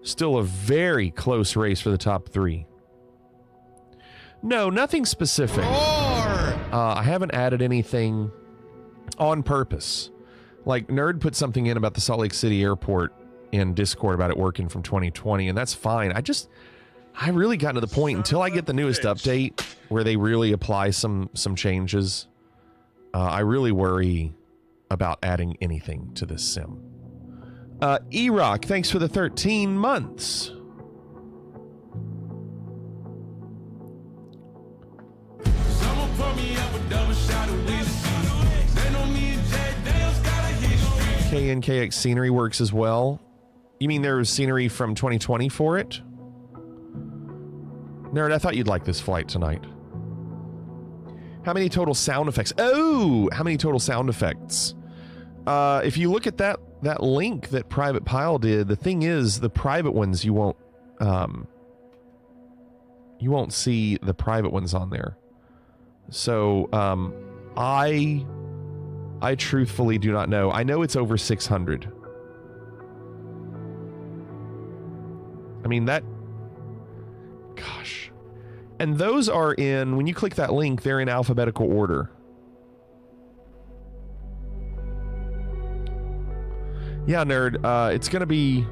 Still a very close race for the top three. No, nothing specific. I haven't added anything on purpose. Like, Nerd put something in about the Salt Lake City airport in Discord about it working from 2020, and that's fine. I really got to the point until I get the newest update where they really apply some changes. I really worry about adding anything to this sim. E-Rock, thanks for the 13 months. KNKX scenery works as well. You mean there was scenery from 2020 for it? Nerd, I thought you'd like this flight tonight. How many total sound effects? Oh, how many total sound effects? If you look at that link that Private Pile did, the thing is, the private ones you won't see the private ones on there. So I truthfully do not know. I know it's over 600. I mean that. Gosh. And those are in, when you click that link, they're in alphabetical order. Yeah, Nerd, it's going to be...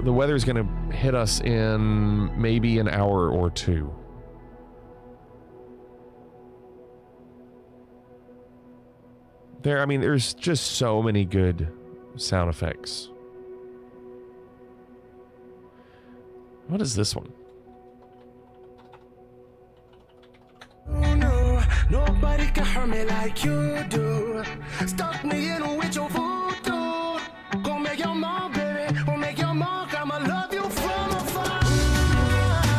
The weather's going to hit us in maybe an hour or two. I mean, there's just so many good sound effects. What is this one?
Oh no, nobody can hurt me like you do. Stuck me in with your voodoo. Go make your mark, baby. Go make your mark. I'ma love you from afar.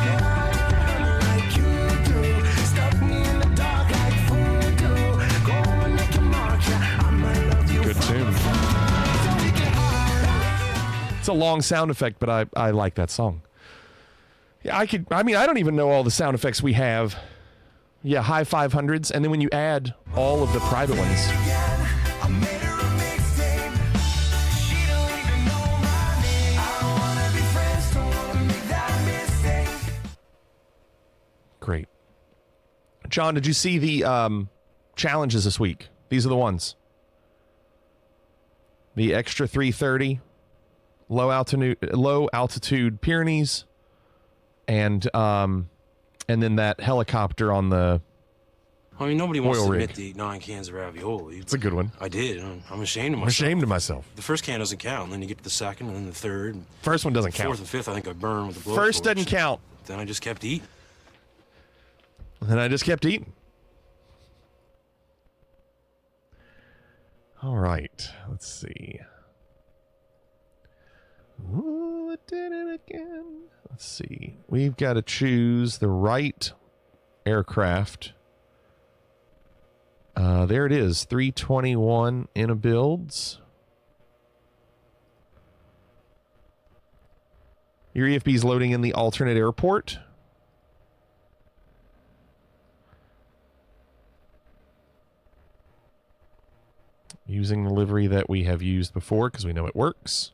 Nobody can hurt me like you do. Stuck me in the dark like voodoo. Go and make your mark. Yeah, I'ma love you
Good
from
tune.
afar.
It's a long sound effect, but I like that song. Yeah, I don't even know all the sound effects we have. Yeah, high 500s, and then when you add all of the private ones. Great. John, did you see the challenges this week? These are the ones. The extra 330, low altitude Pyrenees, and then that helicopter on the
I mean, nobody wants
oil
to
rig.
admit to eat 9 cans of ravioli.
It's a good one.
I did. I'm ashamed of myself.
I'm ashamed of myself.
The first can doesn't count, and then you get to the second, and then the third.
First one doesn't count.
Fourth and fifth, I think I burned with the blow
First
torch.
doesn't count.
Then I just kept eating.
And then I just kept eating. All right. Let's see. Ooh, I did it again. Let's see. We've got to choose the right aircraft. There it is. 321 in a builds. Your EFB is loading in the alternate airport. Using the livery that we have used before because we know it works.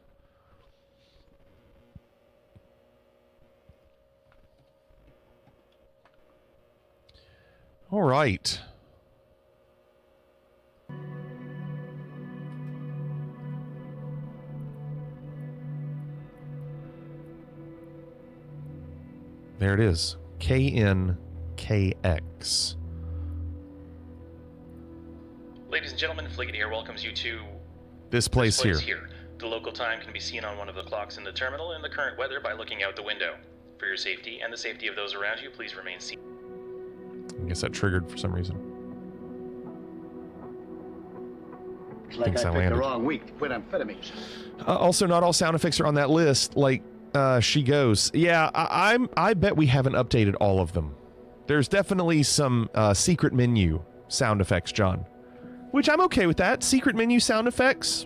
All right. There it is. KNKX.
Ladies and gentlemen, Fliganeer welcomes you to
This place here.
The local time can be seen on one of the clocks in the terminal and the current weather by looking out the window. For your safety and the safety of those around you, please remain seated.
I guess that triggered for some reason.
It's like
Thinks
I
I
picked the
landed.
wrong week to quit amphetamines.
Also, not all sound effects are on that list. Like she goes. Yeah, I bet we haven't updated all of them. There's definitely some secret menu sound effects, John. Which I'm okay with that. Secret menu sound effects,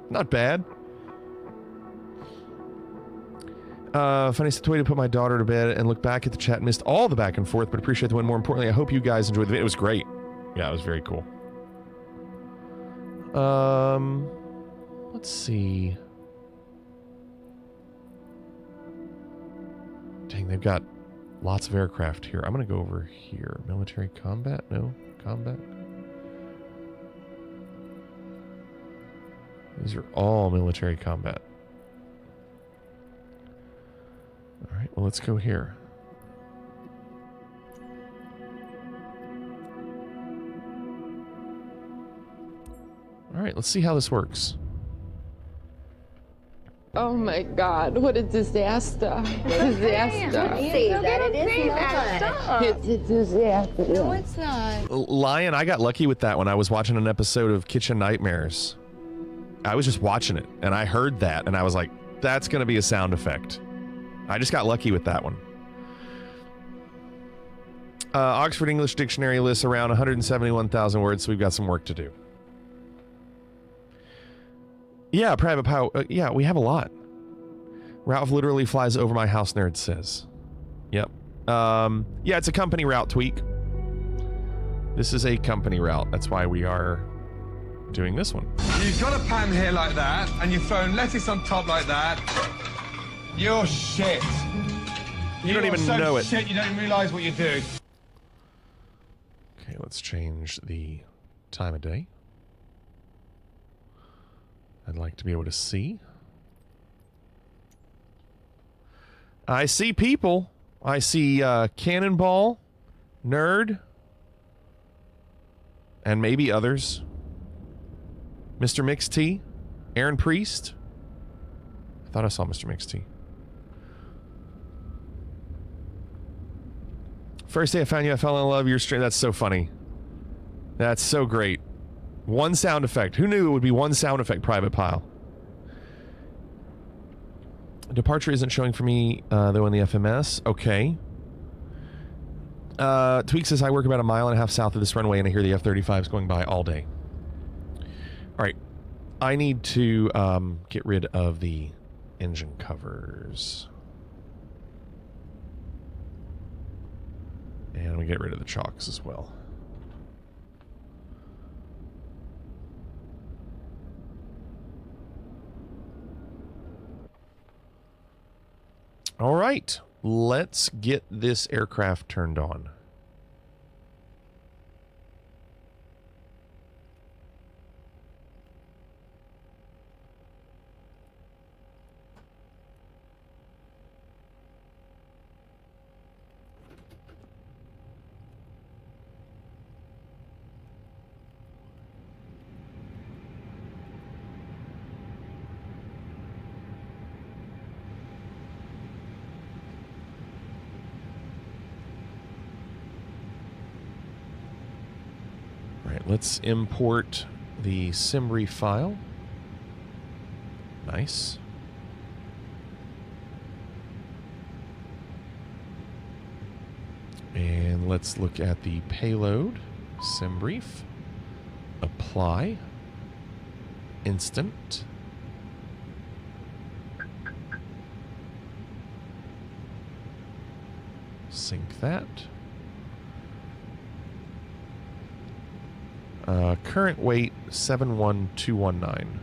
not bad. Funniest way to put my daughter to bed and look back at the chat. Missed all the back and forth, but appreciate the win. More importantly, I hope you guys enjoyed the video. It was great. Yeah, it was very cool. Let's see. Dang, they've got lots of aircraft here. I'm going to go over here. Military combat? No. Combat? These are all military combat. All right, well, let's go here. All right, let's see how this works.
Oh my God, what a disaster. Disaster.
Say that, it is not.
It's a disaster.
No, it's not.
Lion, I got lucky with that when I was watching an episode of Kitchen Nightmares. I was just watching it, and I heard that, and I was like, that's going to be a sound effect. I just got lucky with that one. Oxford English Dictionary lists around 171,000 words, so we've got some work to do. Yeah, private pilot. Yeah, we have a lot. Ralph literally flies over my house, nerd says. Yep. Yeah, it's a company route, Tweak. This is a company route. That's why we are doing this one.
You've got a pan here like that, and you've thrown lettuce on top like that. You're shit.
You don't even
so
know it.
Shit, you don't realize what you're doing.
Okay, let's change the time of day. I'd like to be able to see. I see people. I see Cannonball, Nerd, and maybe others. Mr. Mix T, Aaron Priest. I thought I saw Mr. Mix T. First day I found you, I fell in love with your stream. That's so funny. That's so great. One sound effect. Who knew it would be one sound effect, Private Pile? Departure isn't showing for me, though, in the FMS. Okay. Tweak says, I work about a mile and a half south of this runway, and I hear the F-35s going by all day. All right. I need to get rid of the engine covers. And we get rid of the chocks as well. All right, let's get this aircraft turned on. Let's import the Simri file. Nice. And let's look at the payload. Simbrief. Apply. Instant. Sync that. Current weight 71219.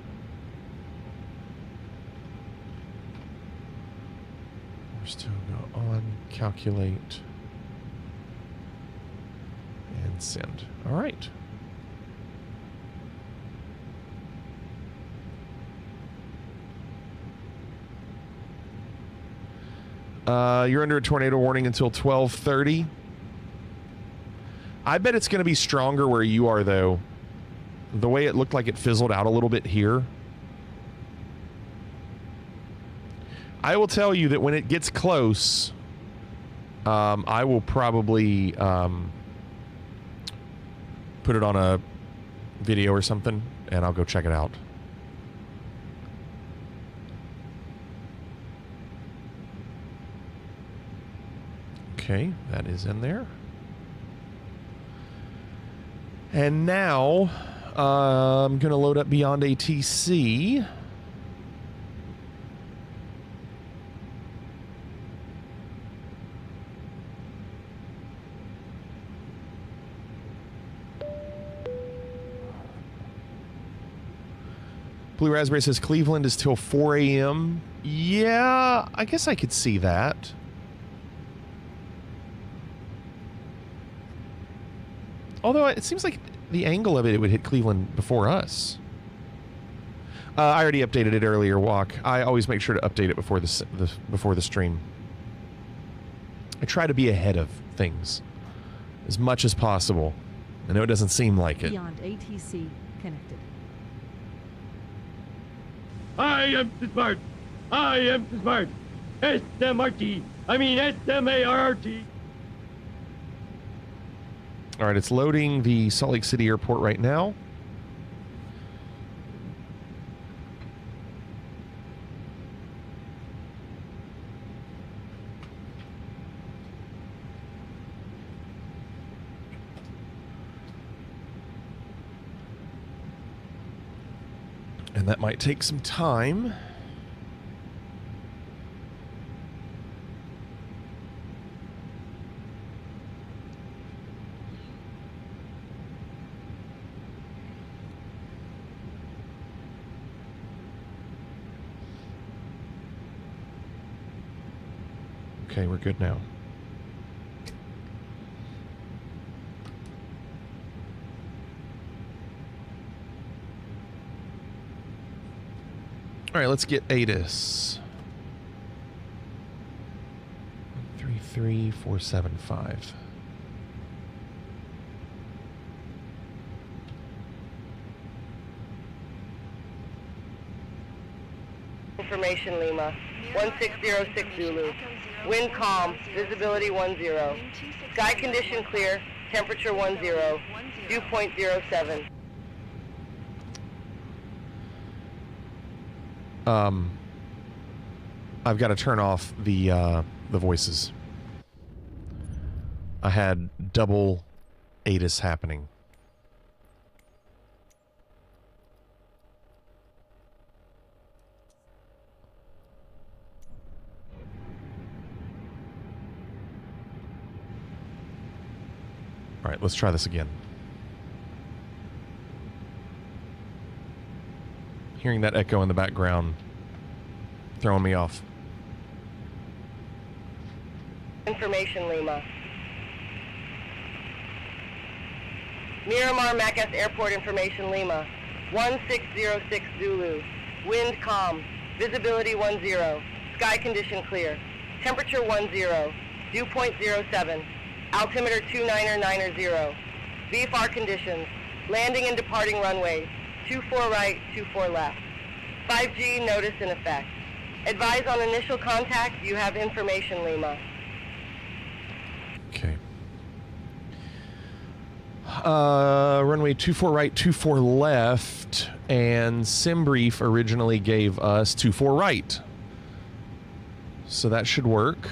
We're still go on, calculate, and send. All right. You're under a tornado warning until 12:30. I bet it's going to be stronger where you are, though. The way it looked like it fizzled out a little bit here. I will tell you that when it gets close, I will probably put it on a video or something, and I'll go check it out. Okay, that is in there. And now, I'm going to load up Beyond ATC. Blue Raspberry says Cleveland is till 4 a.m. Yeah, I guess I could see that. Although it seems like the angle of it would hit Cleveland before us. I already updated it earlier, Walk. I always make sure to update it before the stream. I try to be ahead of things as much as possible. I know it doesn't seem like it.
Beyond ATC connected.
I am smart. I am smart. SMRT. I mean SMART.
All right, it's loading the Salt Lake City airport right now. And that might take some time. Okay, we're good now. All right, let's get ATIS. 133475.
Information Lima, 1606 Zulu. Wind calm, visibility 10. Sky condition clear, temperature 10. Dew point 07.
I've got to turn off the voices. I had double ATIS happening. All right, let's try this again. Hearing that echo in the background, throwing me off.
Information Lima. Miramar Macas Airport Information Lima, 1606 Zulu. Wind calm, visibility 10. Sky condition clear, temperature 10. Dew point 07. Altimeter 2990. VFR conditions, landing and departing runways, 24 right, 24 left. 5G notice in effect. Advise on initial contact, you have information Lima.
Okay. Runway 24 right, 24 left, and SimBrief originally gave us 24 right. So that should work.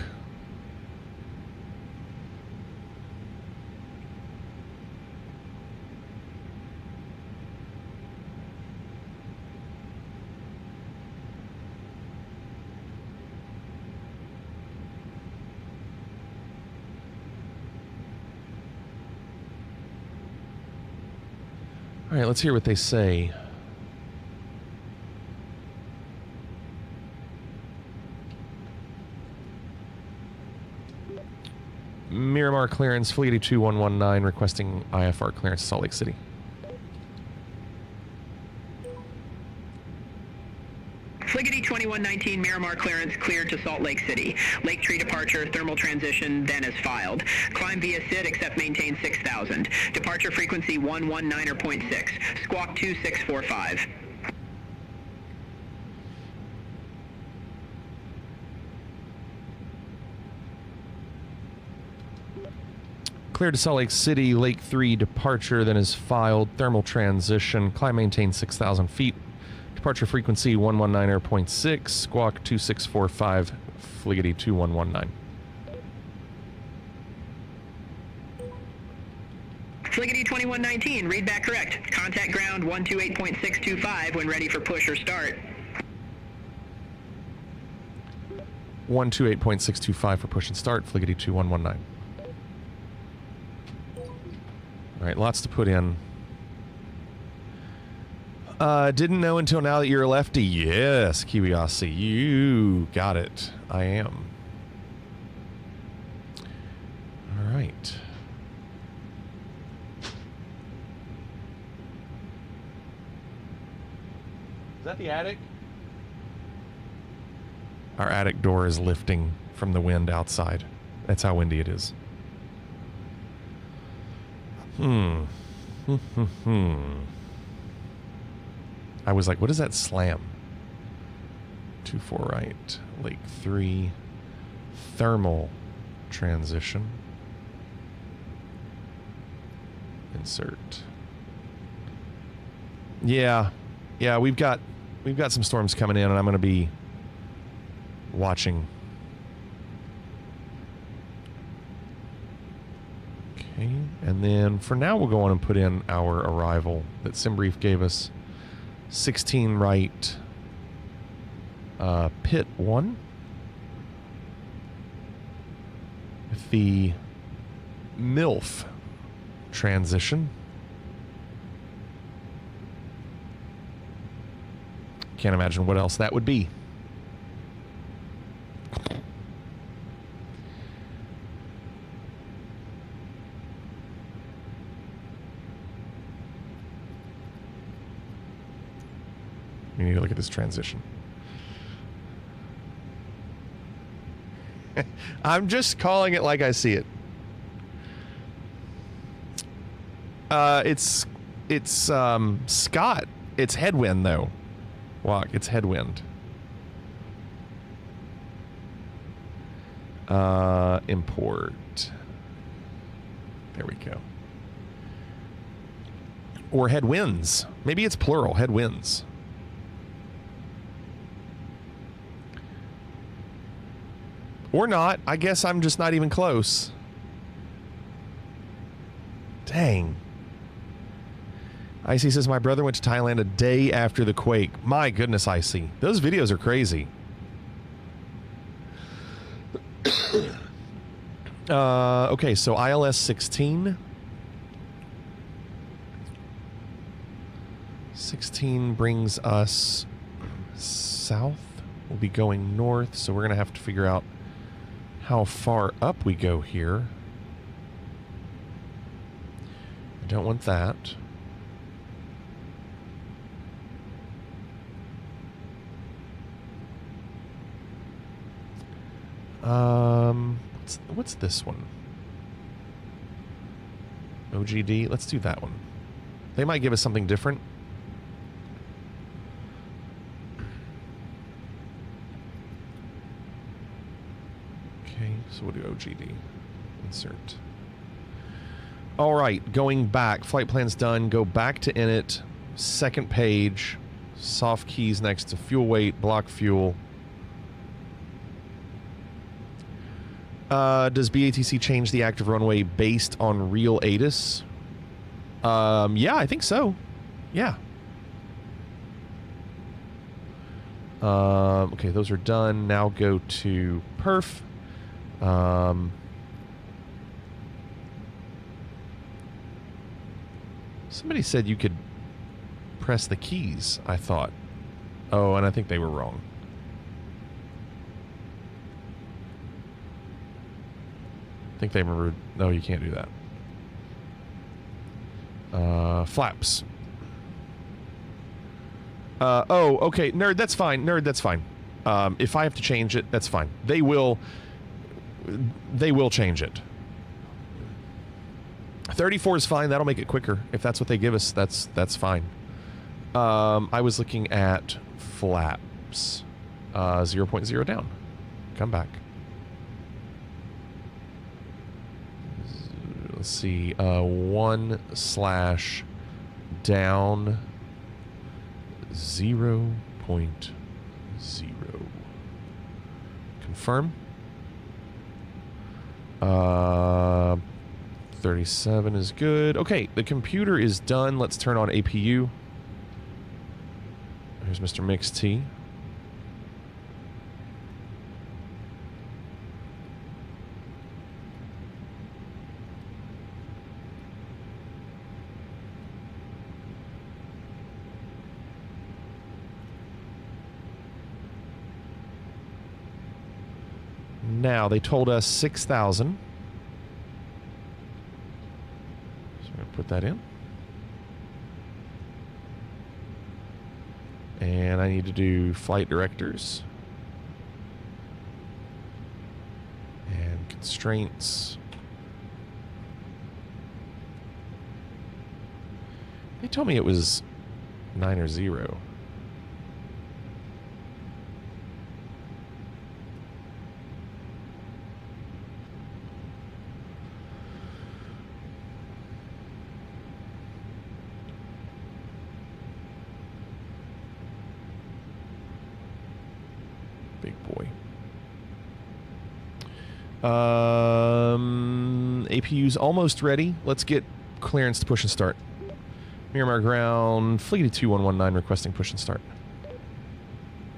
All right, let's hear what they say. Miramar clearance, Fleet 2119 requesting IFR clearance to Salt Lake City.
Fliggity 2119 Miramar clearance cleared to Salt Lake City. Lake Tree departure, thermal transition, then as filed. Climb via SID except maintain 6000. Departure frequency 119.6. Squawk 2645.
Cleared to Salt Lake City, Lake 3 departure, then is filed. Thermal transition, climb maintain 6,000 feet. Departure frequency 119.6, squawk 2645, Fliggity 2119.
Fliggity 2119, read back correct. Contact ground 128.625 when ready for push or start.
128.625 for push and start, Fliggity 2119. All right, lots to put in. Didn't know until now that you're a lefty. Yes, Kiwiasi, you got it. I am. All right. Is that the attic? Our attic door is lifting from the wind outside. That's how windy it is. I was like, what is that slam? 24 right, Lake 3, thermal transition. Insert. Yeah, we've got some storms coming in, and I'm going to be watching. Okay, and then for now we'll go on and put in our arrival that SimBrief gave us. 16 right. Pit 1. With the MILF transition. Can't imagine what else that would be. You need to look at this transition. I'm just calling it like I see it. It's Scott. It's headwind though. Walk. It's headwind. Import. There we go. Or headwinds. Maybe it's plural. Headwinds. Or not. I guess I'm just not even close. Dang. Icy says, my brother went to Thailand a day after the quake. My goodness, Icy. Those videos are crazy. Okay, so ILS 16. 16 brings us south. We'll be going north, so we're going to have to figure out how far up we go here. I don't want that. What's this one? OGD. Let's do that one. They might give us something different. Okay, so we'll do OGD. Insert. All right, going back. Flight plan's done. Go back to init. Second page. Soft keys next to fuel weight, block fuel. Does BATC change the active runway based on real ATIS? Yeah, I think so. Yeah. Okay, those are done. Now go to perf. Somebody said you could press the keys, I thought. Oh, and I think they were wrong. I think they remembered. No, you can't do that. Flaps. Oh, okay. Nerd, that's fine. Nerd, that's fine. If I have to change it, that's fine. They will change it. 34 is fine. That'll make it quicker. If that's what they give us, that's fine. I was looking at flaps. 0.0 down. Come back. Let's see. 1/down 0.0. Confirm. 37 is good. Okay, the computer is done. Let's turn on APU. Here's Mr. Mix T. Now, they told us 6,000. So I'm going to put that in. And I need to do flight directors. And constraints. They told me it was 9 or 0. Big boy. APU's almost ready. Let's get clearance to push and start. Miramar ground, Fliggity 2119 requesting push and start.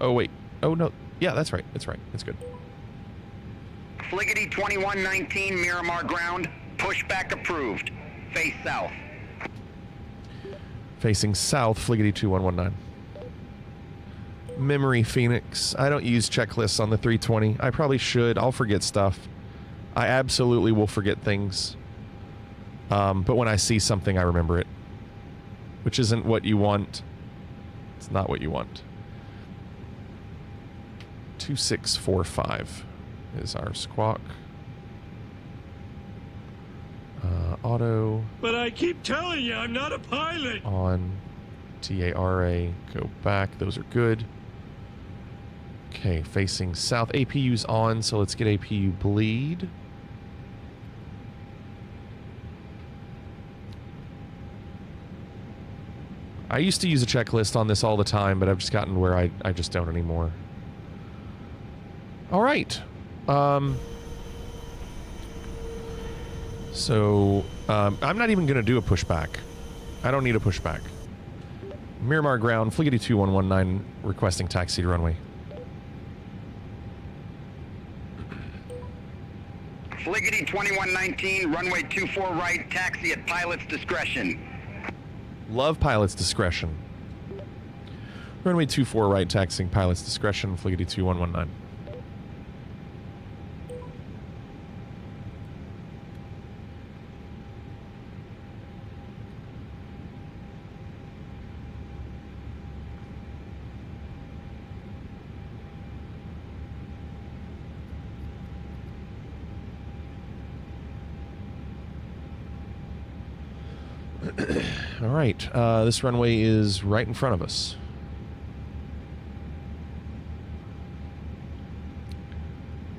Oh, wait. Oh, no. Yeah, that's right. It's right. It's good.
Fliggity 2119 Miramar ground, pushback approved. Face south.
Facing south, Fliggity 2119. Memory Phoenix. I don't use checklists on the 320. I probably should. I'll forget stuff. I absolutely will forget things. But when I see something, I remember it. Which isn't what you want. It's not what you want. 2645 is our squawk. Auto.
But I keep telling you, I'm not a pilot.
On. TARA. Go back. Those are good. Okay, facing south. APU's on, so let's get APU bleed. I used to use a checklist on this all the time, but I've just gotten where I just don't anymore. All right. So, I'm not even going to do a pushback. I don't need a pushback. Miramar ground, Fliggity 2119 requesting taxi to runway.
Fliggity 2119, runway 24 right, taxi at pilot's discretion.
Love pilot's discretion. Runway 24 right, taxiing pilot's discretion, Fliggity 2119. All right, this runway is right in front of us.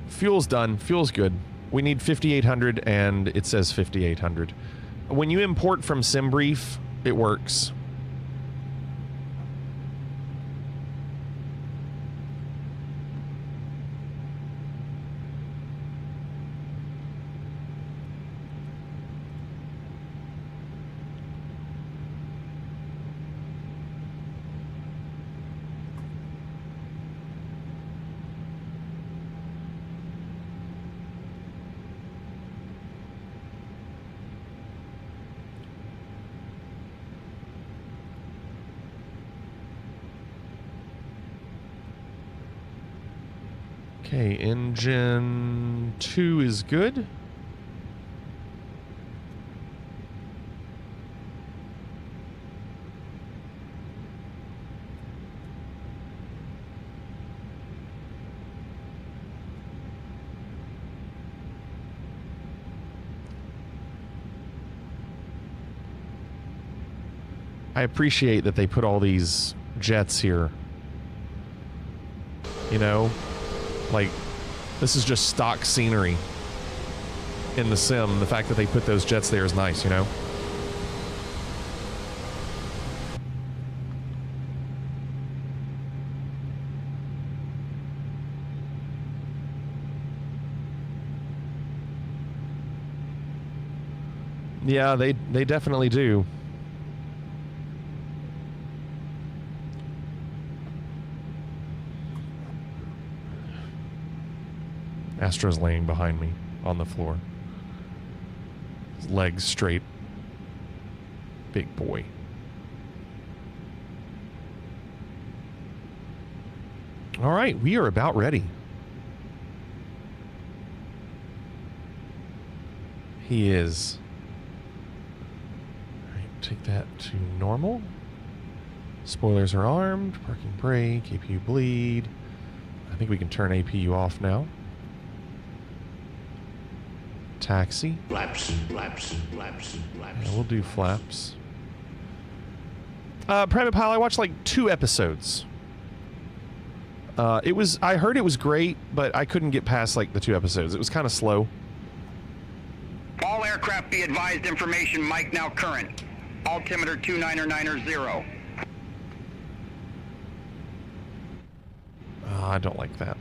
Fuel's done. Fuel's good. We need 5,800, and it says 5,800. When you import from SimBrief, it works. Okay, engine 2 is good. I appreciate that they put all these jets here. You know? Like, this is just stock scenery in the sim. The fact that they put those jets there is nice, you know? Yeah, they definitely do. Astro's laying behind me on the floor. His legs straight. Big boy. All right, we are about ready. He is. All right, take that to normal. Spoilers are armed. Parking brake. APU bleed. I think we can turn APU off now. Taxi.
Flaps, flaps, flaps, flaps.
Yeah, we'll do flaps. Private Pile, I watched like 2 episodes. I heard it was great, but I couldn't get past like the 2 episodes. It was kind of slow.
All aircraft be advised information mic now current. Altimeter 299er0.
I don't like that.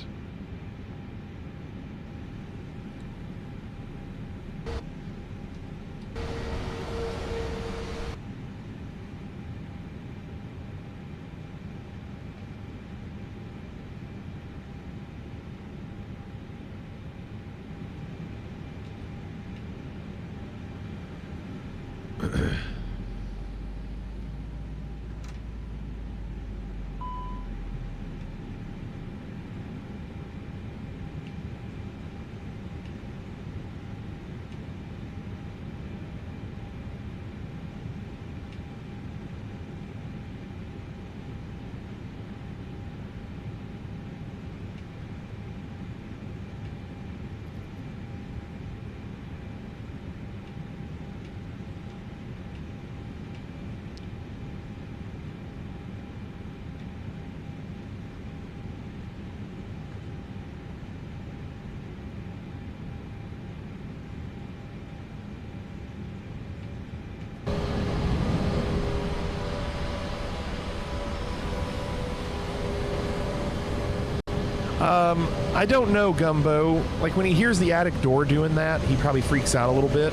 I don't know, Gumbo. Like, when he hears the attic door doing that, he probably freaks out a little bit.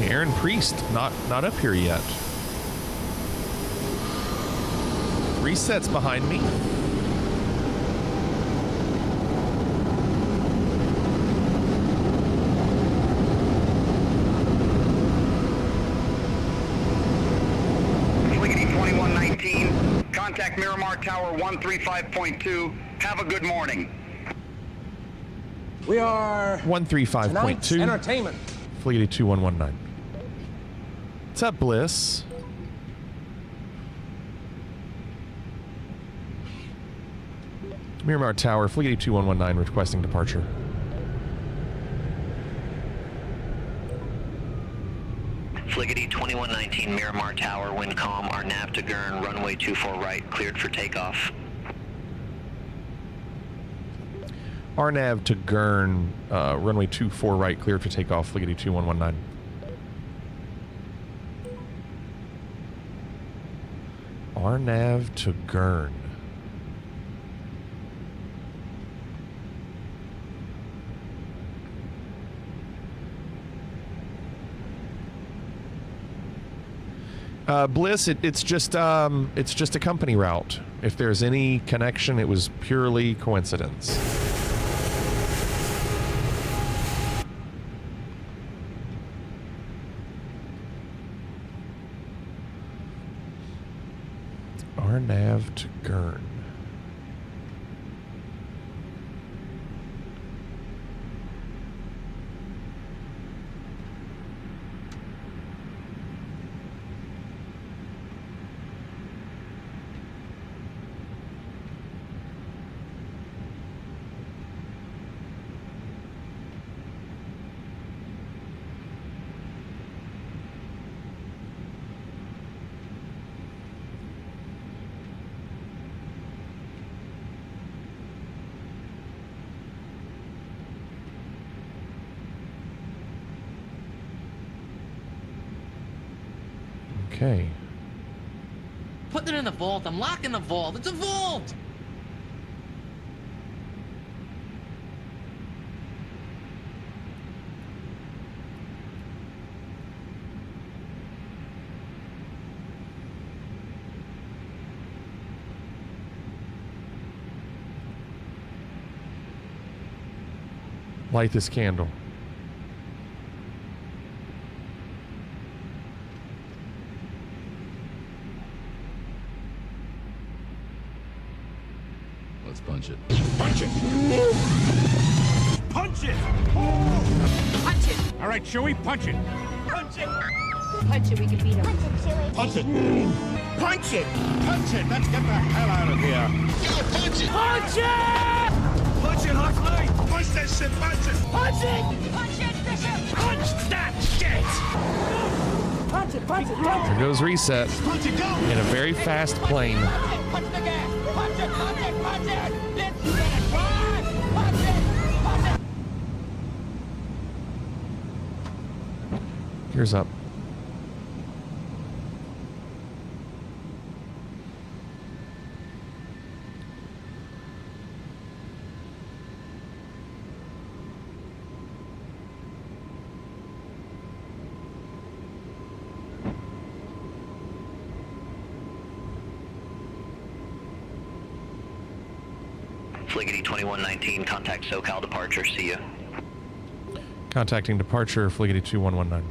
Aaron Priest, not up here yet. Reset's behind me.
Fliggity 2119, contact Miramar Tower 135.2. Have a good morning.
We are
135.2.
Entertainment.
Fliggity 2119. What's up, Bliss? Miramar Tower, Fliggity 2119 requesting departure.
Fliggity 2119, Miramar Tower, wind calm, our nav to Gurn, runway 24 right, cleared for takeoff.
RNAV to Gurn, runway 24 right, cleared for takeoff, Fliggity 2119. RNAV to Gurn. Bliss, it's just a company route. If there's any connection, it was purely coincidence. RNAV to Gurn. Okay.
Putting it in the vault. I'm locking the vault. It's a vault!
Light this candle.
Let's punch it.
Punch it! Punch it!
Punch it!
All right, Chewie, punch it.
Punch it! Punch it, we can beat him. Punch it, Chewie.
Punch it! Punch it! Punch it! Let's get the hell out of here.
Yeah, punch it! Punch it!
Punch it, Huxley! Punch that shit! Punch it!
Punch it! Punch it, Bishop! Punch that shit! Punch it, punch it, punch it!
There goes Reset.
Punch it, go!
In a very fast plane.
Punch the gas! Punch it, punch it, punch it! Let's get it! Punch it! Punch it!
Gears up.
Fliggity 2119, contact SoCal departure, see you.
Contacting departure, Fliggity 2119.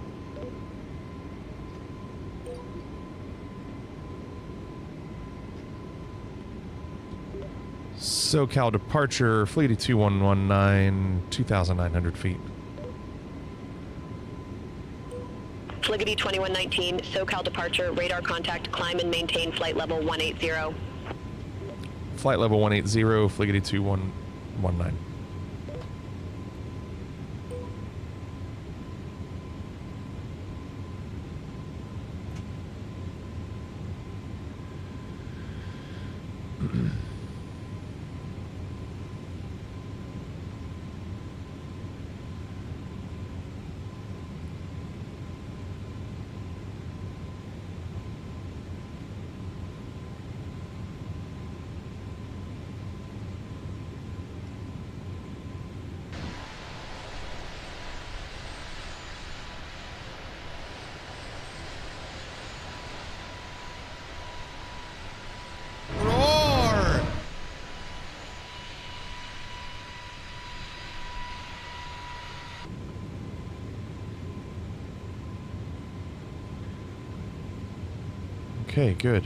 SoCal departure, Fliggity 2119, 2,900 feet.
Fliggity 2119, SoCal departure, radar contact, climb and maintain flight level 180.
Flight level 180, Fliggity 2119. Okay, good.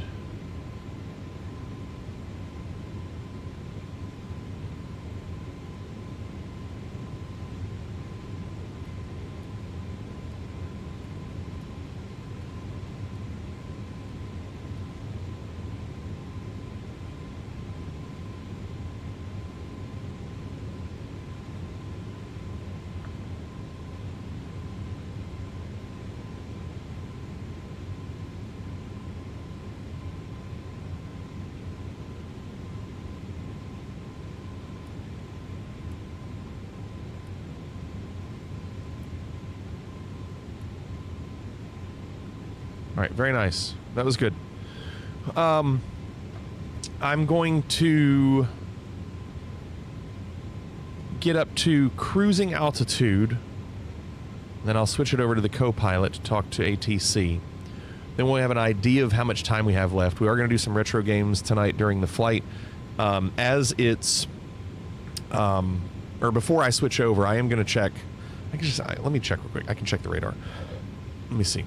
All right, very nice. That was good. I'm going to get up to cruising altitude. Then I'll switch it over to the co-pilot to talk to ATC. Then we'll have an idea of how much time we have left. We are going to do some retro games tonight during the flight. As it's... or before I switch over, I am going to check... let me check real quick. I can check the radar. Let me see.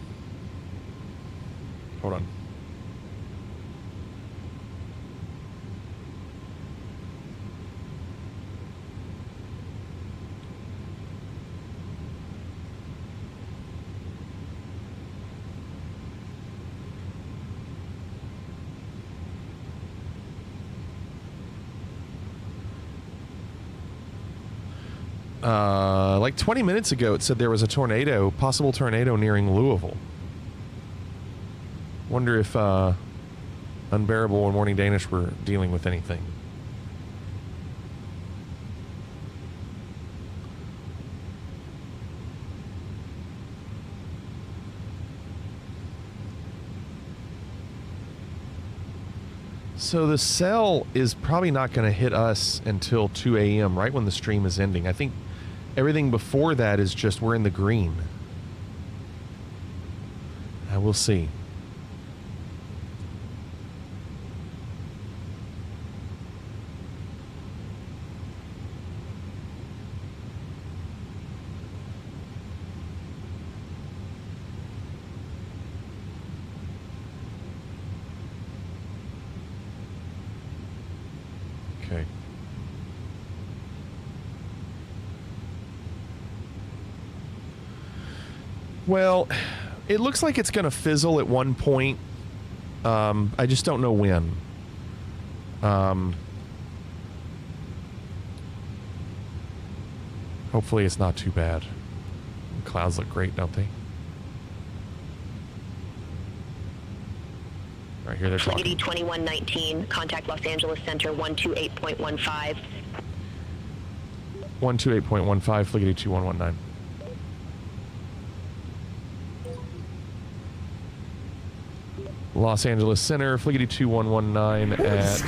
Hold on. Like 20 minutes ago, it said there was a tornado, possible tornado nearing Louisville. Wonder if Unbearable and Morning Danish were dealing with anything. So the cell is probably not going to hit us until 2 a.m., right when the stream is ending. I think everything before that is just we're in the green. We'll see. Okay. Well, it looks like it's going to fizzle at one point. I just don't know when. Hopefully it's not too bad. The clouds look great, don't they? Right here they're talking.
Flighty 2119, contact Los Angeles Center 128.15.
128.15, Fliggity 2119. Los Angeles Center, Fliggity 2119 at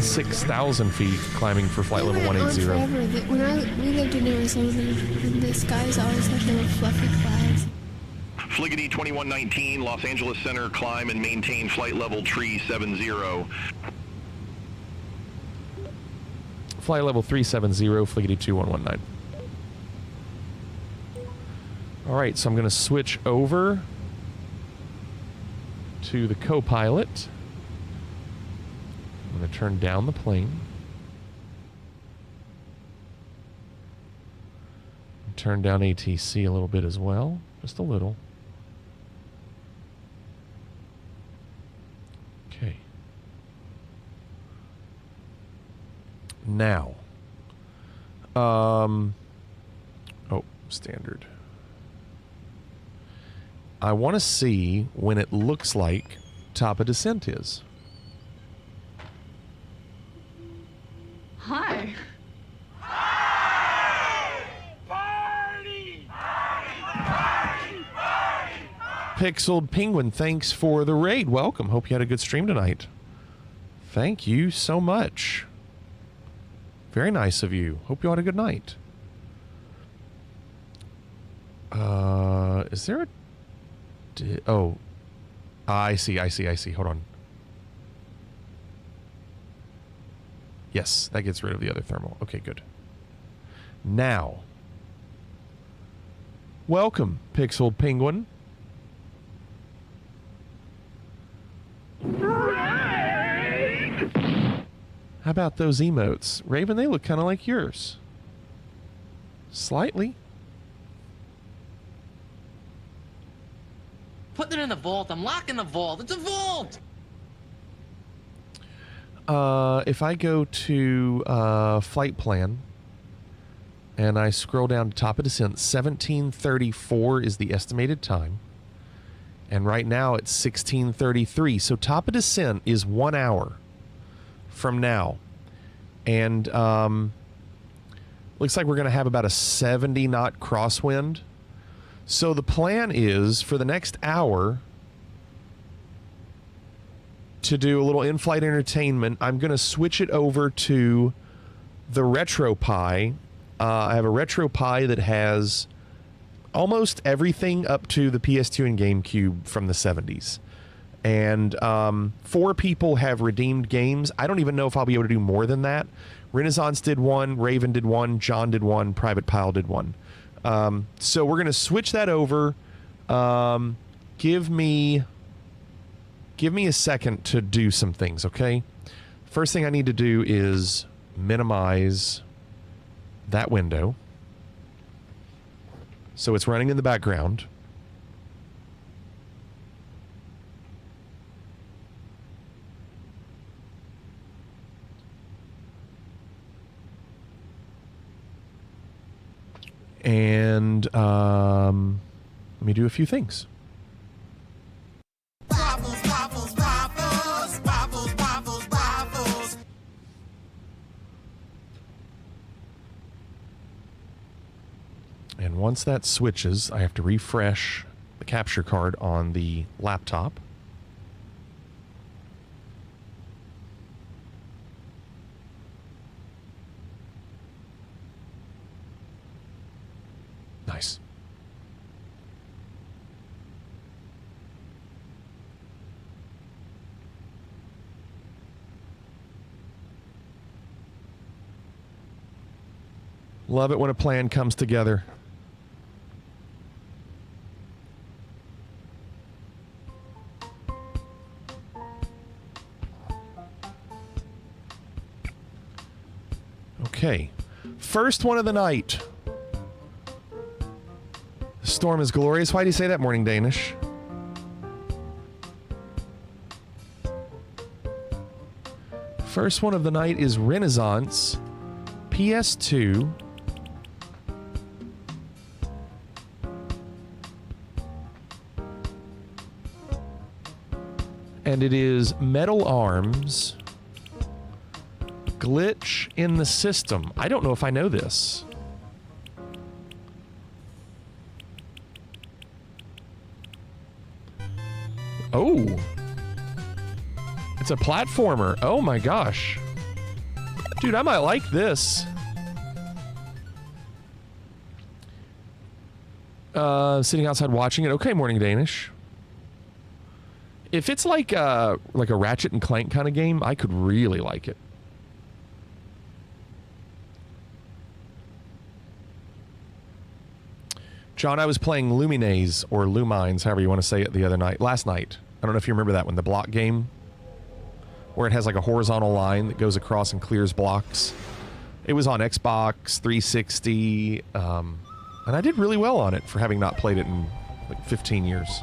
16,000 feet, climbing for flight level 180.
When we lived in Arizona, and the skies always had little fluffy clouds.
Fliggity 2119, Los Angeles Center, climb and maintain flight level 370.
Flight level 370, Fliggity 2119. All right, so I'm going to switch over to the co-pilot. I'm going to turn down the plane. Turn down ATC a little bit as well, just a little. Okay. Now. Oh, standard. I want to see when it looks like top of descent is.
Hi.
Pixeled Penguin, thanks for the raid. Welcome. Hope you had a good stream tonight. Thank you so much. Very nice of you. Hope you had a good night. Is there a... Oh. I see. Hold on. Yes, that gets rid of the other thermal. Okay, good. Now. Welcome, Pixeled Penguin. How about those emotes? Raven, they look kind of like yours. Slightly.
Putting it in the vault. I'm locking the vault. It's a vault!
If I go to flight plan and I scroll down to top of descent, 17:34 is the estimated time. And right now it's 16:33. So top of descent is 1 hour from now. And looks like we're going to have about a 70 knot crosswind. So the plan is for the next hour to do a little in-flight entertainment. I'm going to switch it over to the RetroPie. I have a RetroPie that has almost everything up to the PS2 and GameCube from the 70s. And 4 people have redeemed games. I don't even know if I'll be able to do more than that. Renaissance did one, Raven did one, John did one, Private Pile did one. So we're going to switch that over. Give me a second to do some things, okay? First thing I need to do is minimize that window. So it's running in the background. And let me do a few things. And once that switches, I have to refresh the capture card on the laptop. Nice. Love it when a plan comes together. Okay. First one of the night. The storm is glorious. Why do you say that, Morning Danish? First one of the night is Renaissance, PS2. And it is Metal Arms, Glitch in the System. I don't know if I know this. Oh. It's a platformer. Oh my gosh. Dude, I might like this. Sitting outside watching it. Okay, Morning Danish. If it's like a Ratchet and Clank kind of game, I could really like it. John, I was playing Lumines, or Lumines, however you want to say it, last night. I don't know if you remember that one, the block game, where it has like a horizontal line that goes across and clears blocks. It was on Xbox 360, and I did really well on it for having not played it in like 15 years.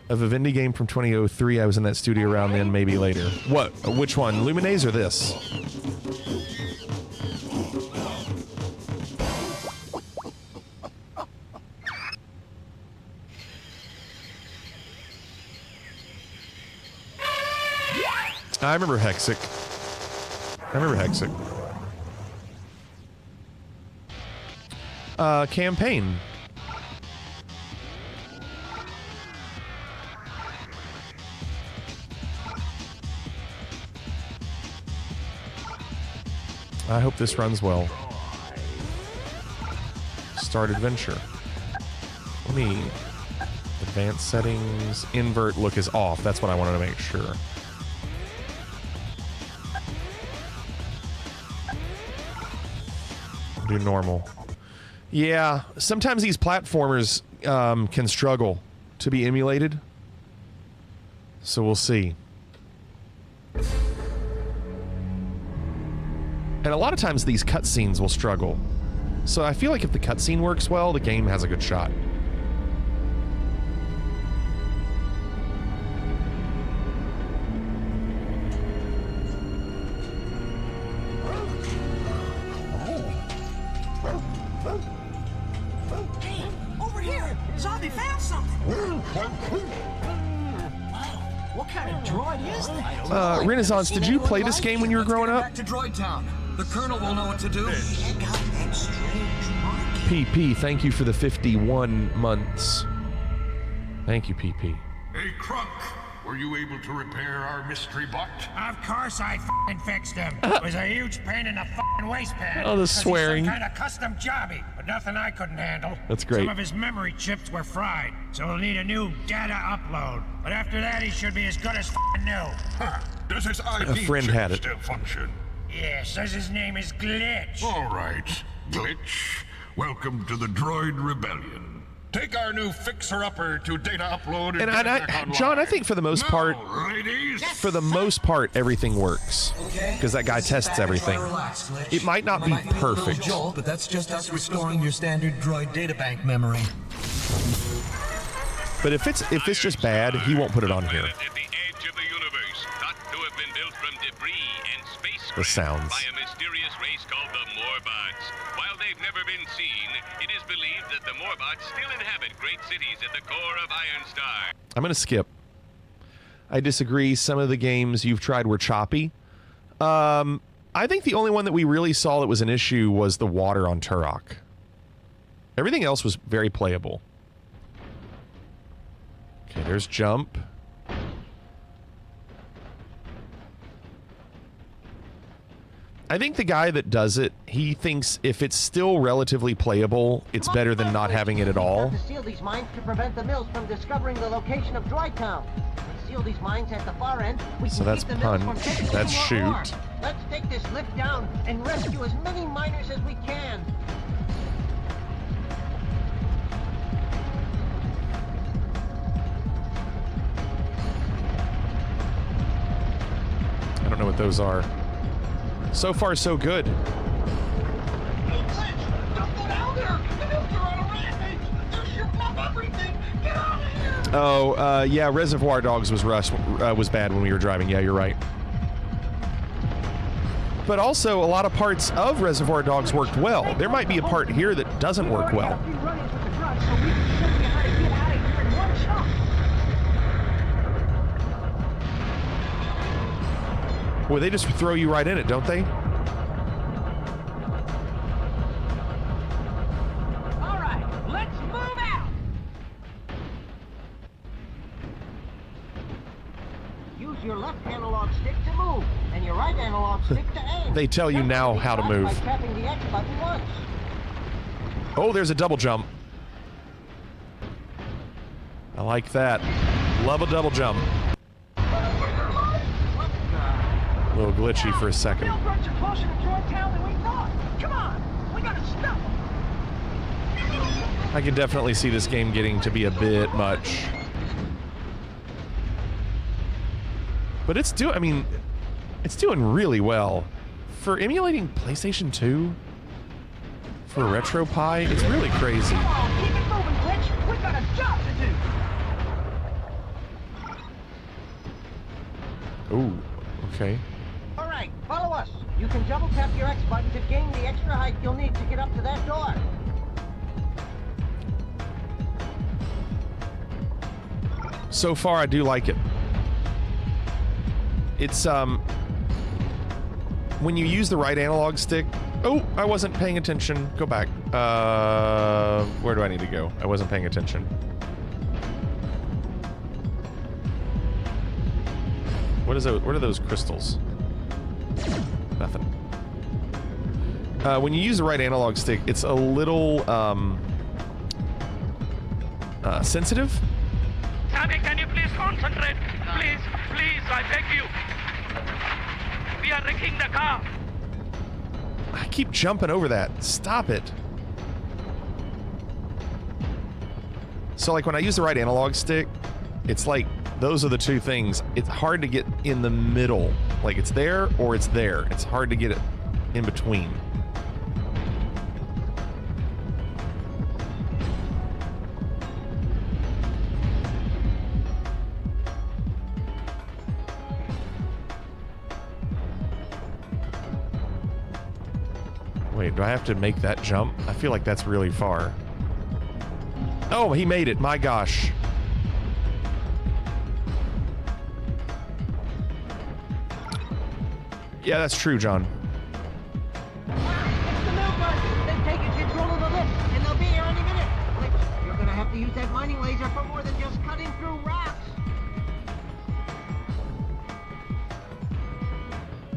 A Vivendi game from 2003. I was in that studio around then, maybe later. What? Which one? Lumines or this? I remember Hexic. Campaign. I hope this runs well. Start adventure. Let me... Advanced settings. Invert look is off. That's what I wanted to make sure. Do normal. Yeah, sometimes these platformers can struggle to be emulated. So we'll see. And a lot of times these cutscenes will struggle. So I feel like if the cutscene works well, the game has a good shot.
Hey, over here! Zombie found something! What kind of droid is that?
Renaissance, did you play this game when you were growing up?
Back to Droid Town. The Colonel will know what to do.
PP, thank you for the 51 months. Thank you, PP.
Hey, Crunk, were you able to repair our mystery bot?
Of course I f***ing fixed him. It was a huge pain in the f***ing waistband.
Oh, the swearing.
He's some kind of custom jobby, but nothing I couldn't handle.
That's great.
Some of his memory chips were fried, so he'll need a new data upload. But after that, he should be as good as f***ing new.
Huh. Does his ID
A friend
chip
had it.
still function?
Yeah, says his name is Glitch.
All right, Glitch. Welcome to the Droid Rebellion. Take our new fixer-upper to data upload and,
And
get back online.
John, I think for the most part,
ladies.
everything works. Because that guy tests everything.
Relax, Glitch.
It might not be
a little
perfect.
jolt, but that's just us restoring your standard droid databank memory.
But if it's just bad, he won't put it on here. The sounds.
By a mysterious race called the Morbots. While they've never been seen, it is believed that the Morbots still inhabit great cities at the core of Ironstar.
I'm going to skip. I disagree. Some of the games you've tried were choppy. I think the only one that we really saw that was an issue was the water on Turok. Everything else was very playable. Okay, there's jump. I think the guy that does it, he thinks if it's still relatively playable, it's better than not having it at all.
To seal these mines to prevent the mills from discovering the location of Droid Town. Seal these mines at the far end. We
So
can
that's
keep the mills from
punch.
taking
That's
any more ore.
shoot.
Let's take this lift down and rescue as many miners as we can.
I don't know what those are. So far, so good. Oh, yeah, Reservoir Dogs was bad when we were driving. Yeah, you're right. But also, a lot of parts of Reservoir Dogs worked well. There might be a part here that doesn't work well. Well, they just throw you right in it, don't they?
All right, let's move out.
Use your left analog stick to move and your right analog stick to aim.
They tell you now how to move.
By tapping the X button once.
Oh, there's a double jump. I like that. Love a double jump. A little glitchy for a second.
Railroads are closer to Droid Town than we thought. Come on, we gotta stop them.
I can definitely see this game getting to be a bit much. But it's doing really well. For emulating PlayStation 2, for RetroPie, it's really crazy.
Come on, keep it moving, Glitch. We got a job to do.
Ooh, okay.
All right, follow us. You can double tap your X button to gain the extra height you'll need to get up to that door.
So far, I do like it. It's, when you use the right analog stick... Oh, I wasn't paying attention. Go back. Where do I need to go? I wasn't paying attention. What are those crystals? Nothing. When you use the right analog stick, it's a little, sensitive.
Sammy, can you please concentrate? Please, I beg you. We are wrecking the car.
I keep jumping over that. Stop it. So, like, when I use the right analog stick, it's like those are the two things. It's hard to get in the middle. Like, it's there or it's there. It's hard to get it in between. Wait, do I have to make that jump? I feel like that's really far. Oh, he made it. My gosh. Yeah, that's true, John.
It's the mill guns. They've taken control of the lift, and they'll be here any minute. Glitch, you're gonna have to use that mining laser for more than just cutting through rocks.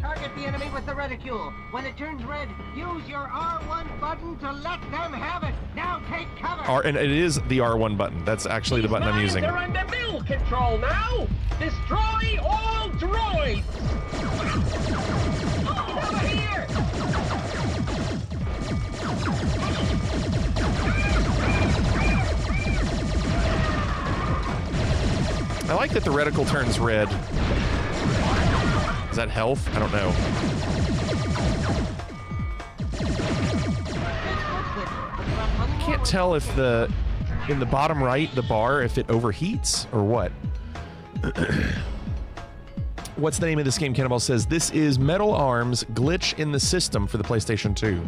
Target the enemy with the reticule. When it turns red, use your R1 button to let them have it. Now take cover.
And it is the R1 button. That's actually the button I'm using.
They're under mill control now. Destroy all droids. Over here.
I like that the reticle turns red. Is that health? I don't know. I can't tell if in the bottom right, the bar, if it overheats or what. What's the name of this game? Cannonball says, this is Metal Arms Glitch in the System for the PlayStation 2.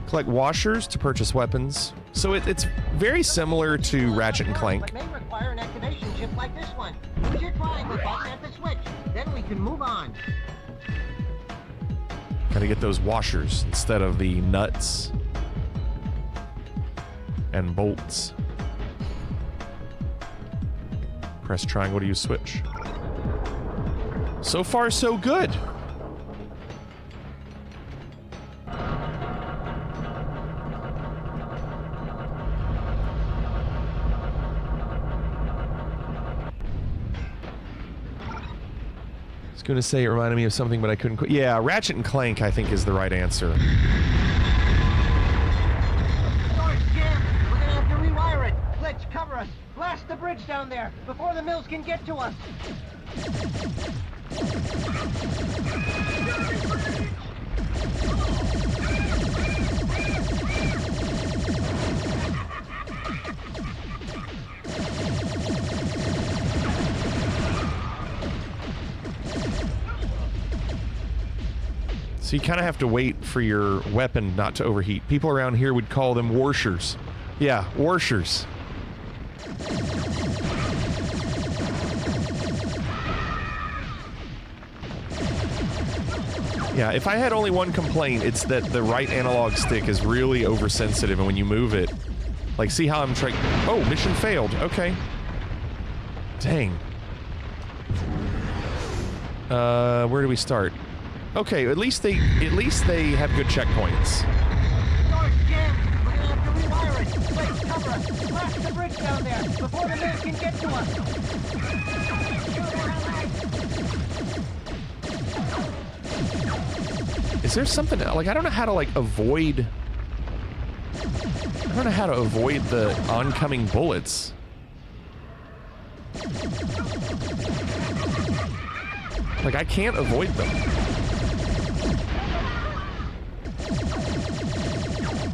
Collect washers to purchase weapons. So it's very similar to Ratchet and Clank.
But may require an activation chip like this one. Use your triangle button at the switch. Then we can move on.
Gotta get those washers instead of the nuts and bolts. Press triangle to use switch. So far, so good. I was going to say it reminded me of something, but I couldn't quit. Yeah, Ratchet and Clank, I think, is the right answer.
Door's jammed. We're gonna have to rewire it. Glitch, cover us. Blast the bridge down there before the mills can get to us.
So you kind of have to wait for your weapon not to overheat. People around here would call them washers. Yeah, washers. Yeah, if I had only one complaint, it's that the right analog stick is really oversensitive, and when you move it, like, see how I'm trying. Oh, mission failed. Okay. Dang. Where do we start? Okay, at least they have good checkpoints.
Door's jammed. We're gonna have to rewire it. Glitch, cover us. Blast the bridge down there before the mills can get to us.
Is there something, like, I don't know how to, like, avoid... I don't know how to avoid the oncoming bullets. Like, I can't avoid them.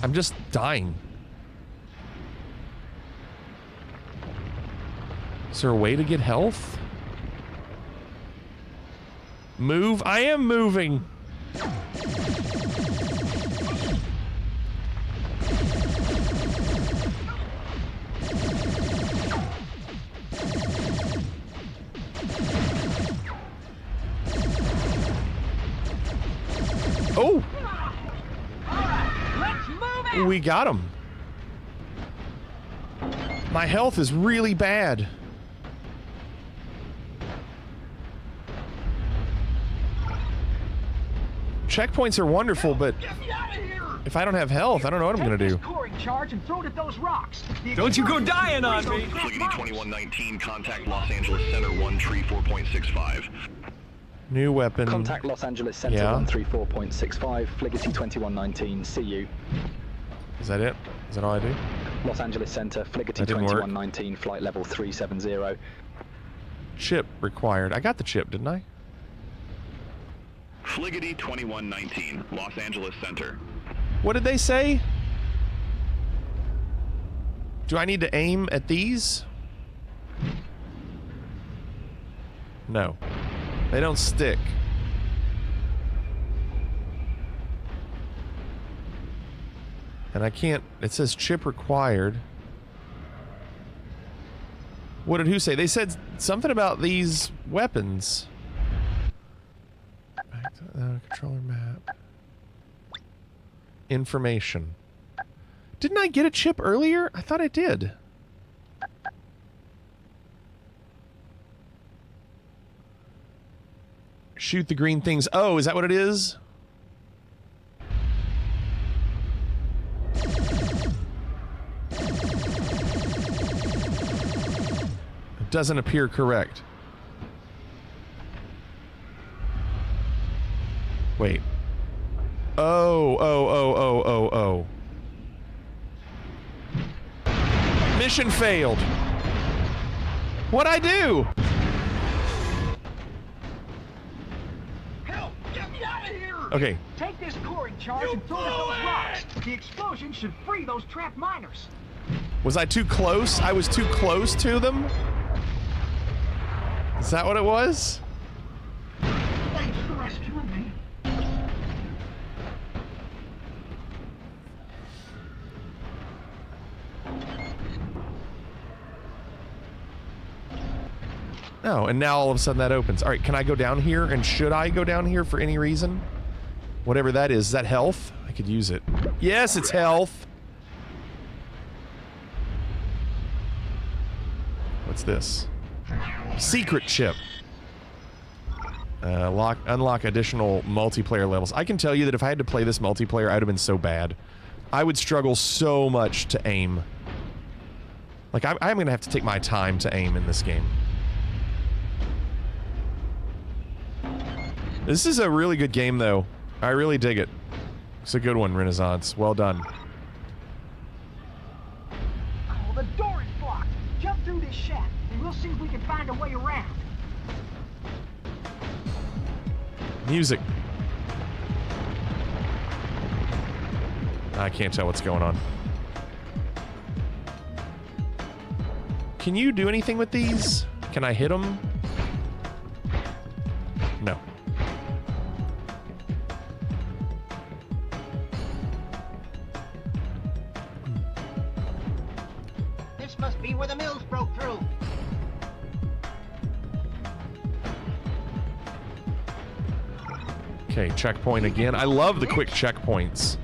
I'm just dying. Is there a way to get health? Move? I am moving. Oh! We got him. My health is really bad. Checkpoints are wonderful, but if I don't have health, I don't know what I'm gonna do.
Charge and throw it at those rocks.
Don't you go dying on me.
Fliggity 2119, contact Los Angeles Center 134.65.
New weapon.
Contact Los Angeles Center 134.65, Fliggity 2119, see you.
Is that it? Is that all I do?
Los Angeles Center, Fliggity 2119, flight level 370.
chip required. I got the chip, didn't I?
Fliggity 2119, Los Angeles Center.
What did they say? Do I need to aim at these? No. They don't stick. And I can't... It says chip required. What did who say? They said something about these weapons. Back to, controller map. Information. Didn't I get a chip earlier? I thought I did. Shoot the green things. Oh, is that what it is? It doesn't appear correct. Wait. Oh. Mission failed. What'd I do?
Help! Get me out of here!
Okay.
Take this coring charge and throw it at those rocks. The explosion should free those trapped miners.
Was I too close? I was too close to them? Is that what it was?
Thanks for rescuing me.
Oh, and now all of a sudden that opens. All right, can I go down here? And should I go down here for any reason? Whatever that is that health? I could use it. Yes, it's health. What's this? Secret chip. Unlock additional multiplayer levels. I can tell you that if I had to play this multiplayer, I would have been so bad. I would struggle so much to aim. Like, I'm going to have to take my time to aim in this game. This is a really good game, though. I really dig it. It's a good one, Renaissance. Well done.
Oh, the door is blocked. Jump through this shaft, and we'll see if we can find a way around.
Music. I can't tell what's going on. Can you do anything with these? Can I hit them? No.
This must be where the mills broke through.
Okay, checkpoint again. I love the quick checkpoints.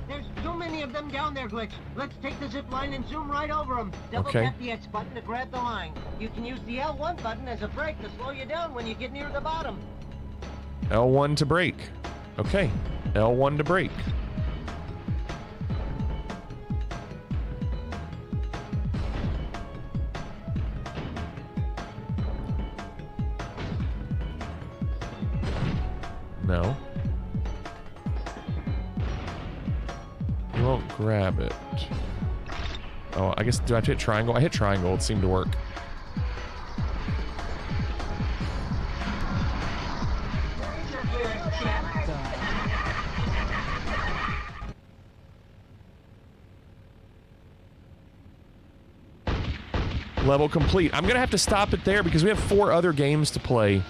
There's so many of them down there, Glitch. Let's take the zip line and zoom right over them. Double
Okay.
tap the X button to grab the line. You can use the L1 button as a brake to slow you down when you get near the bottom.
L1 to brake. Okay. L1 to brake. No. You won't grab it. Oh, I guess, do I have to hit triangle? I hit triangle, it seemed to work. Level complete. I'm gonna have to stop it there because we have 4 other games to play.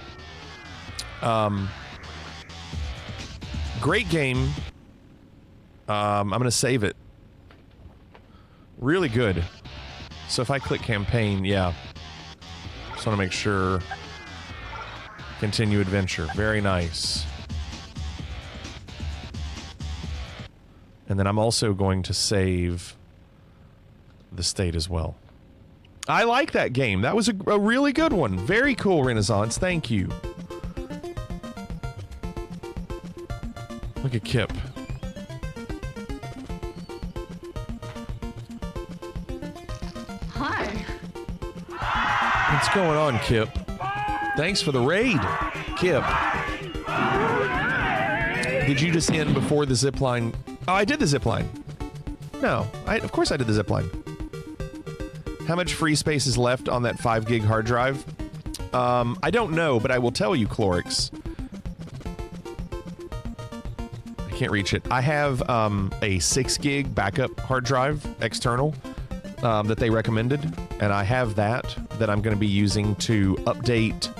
Great game. I'm gonna save it. Really good. So if I click campaign, yeah. Just want to make sure. Continue adventure. Very nice. And then I'm also going to save the state as well. I like that game. That was a really good one. Very cool, Renaissance. Thank you. Look at Kip.
Hi.
What's going on, Kip? Thanks for the raid, Kip. Did you just end before the zipline? Oh, I did the zipline. No, of course I did the zipline. How much free space is left on that 5 gig hard drive? I don't know, but I will tell you, Clorix. I can't reach it. I have a 6 gig backup hard drive, external, that they recommended, and I have that I'm going to be using to update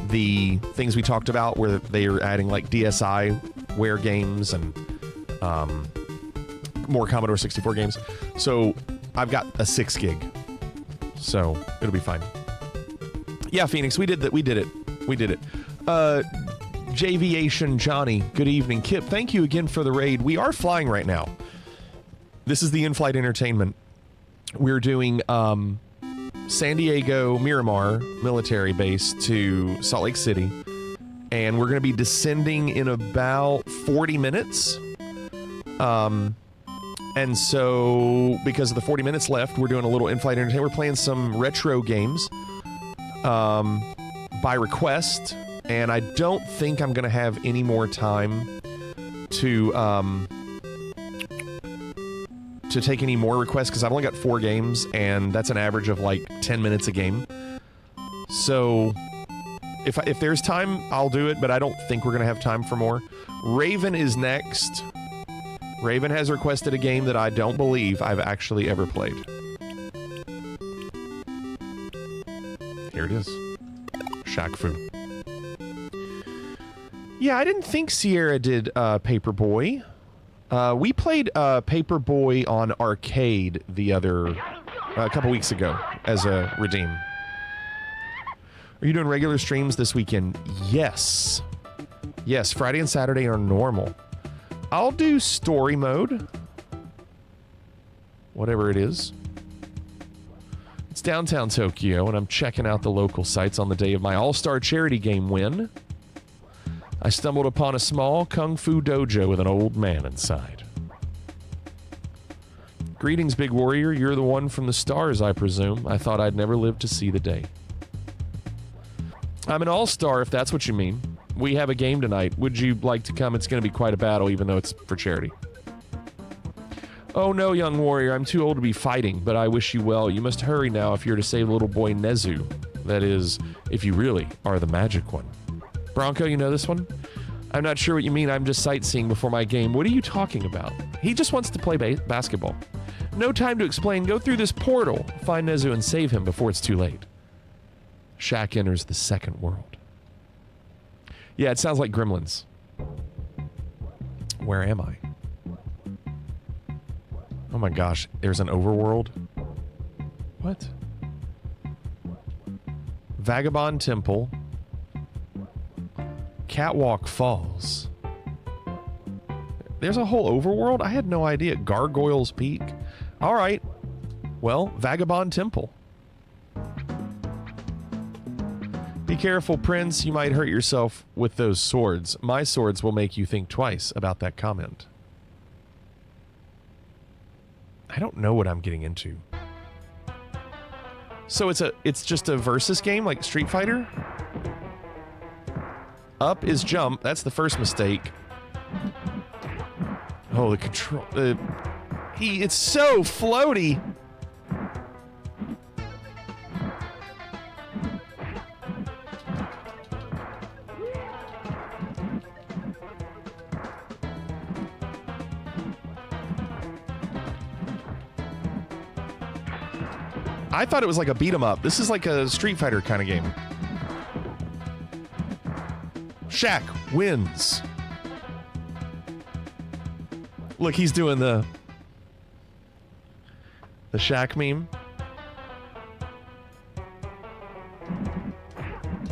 the things we talked about, where they are adding like DSiWare games and more Commodore 64 games. So I've got a 6 gig, so it'll be fine. Yeah, Phoenix, we did that. We did it. Javiation Johnny, good evening. Kip, thank you again for the raid. We are flying right now. This is the in-flight entertainment. We're doing San Diego Miramar military base to Salt Lake City, and we're going to be descending in about 40 minutes. And so because of the 40 minutes left, we're doing a little in-flight entertainment. We're playing some retro games by request, and I don't think I'm going to have any more time to take any more requests, because I've only got 4 games, and that's an average of like 10 minutes a game. So if there's time, I'll do it, but I don't think we're going to have time for more. Raven is next. Raven has requested a game that I don't believe I've actually ever played. Here it is. Shaq Fu. Yeah, I didn't think Sierra did Paperboy. We played Paperboy on arcade a couple weeks ago as a redeem. Are you doing regular streams this weekend? Yes. Yes, Friday and Saturday are normal. I'll do story mode. Whatever it is. It's downtown Tokyo, and I'm checking out the local sites on the day of my all-star charity game win. I stumbled upon a small kung fu dojo with an old man inside. Greetings, big warrior. You're the one from the stars, I presume. I thought I'd never live to see the day. I'm an all-star, if that's what you mean. We have a game tonight. Would you like to come? It's going to be quite a battle, even though it's for charity. Oh no, young warrior. I'm too old to be fighting, but I wish you well. You must hurry now if you're to save little boy Nezu. That is, if you really are the magic one. Bronco, you know this one? I'm not sure what you mean. I'm just sightseeing before my game. What are you talking about? He just wants to play basketball. No time to explain. Go through this portal. Find Nezu and save him before it's too late. Shaq enters the second world. Yeah, it sounds like Gremlins. Where am I? Oh my gosh, there's an overworld? What? Vagabond Temple. Catwalk Falls. There's a whole overworld? I had no idea. Gargoyles Peak. All right. Well, Vagabond Temple. Be careful, Prince. You might hurt yourself with those swords. My swords will make you think twice about that comment. I don't know what I'm getting into. So it's just a versus game like Street Fighter? Up is jump. That's the first mistake. Oh, the control. It's so floaty. I thought it was like a beat 'em up. This is like a Street Fighter kind of game. Shaq wins. Look, he's doing the Shaq meme.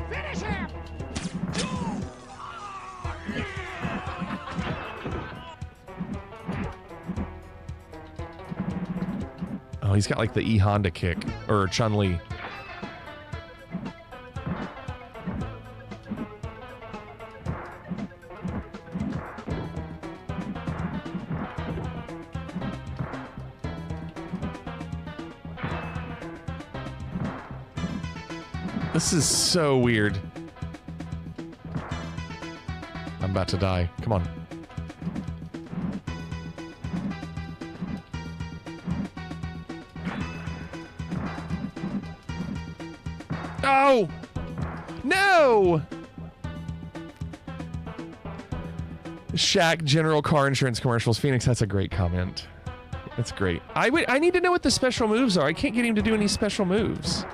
Finish him!
Oh, he's got like the E Honda kick or Chun-Li. This is so weird. I'm about to die. Come on. Oh! No! Shaq General Car Insurance Commercials. Phoenix, that's a great comment. That's great. I need to know what the special moves are. I can't get him to do any special moves.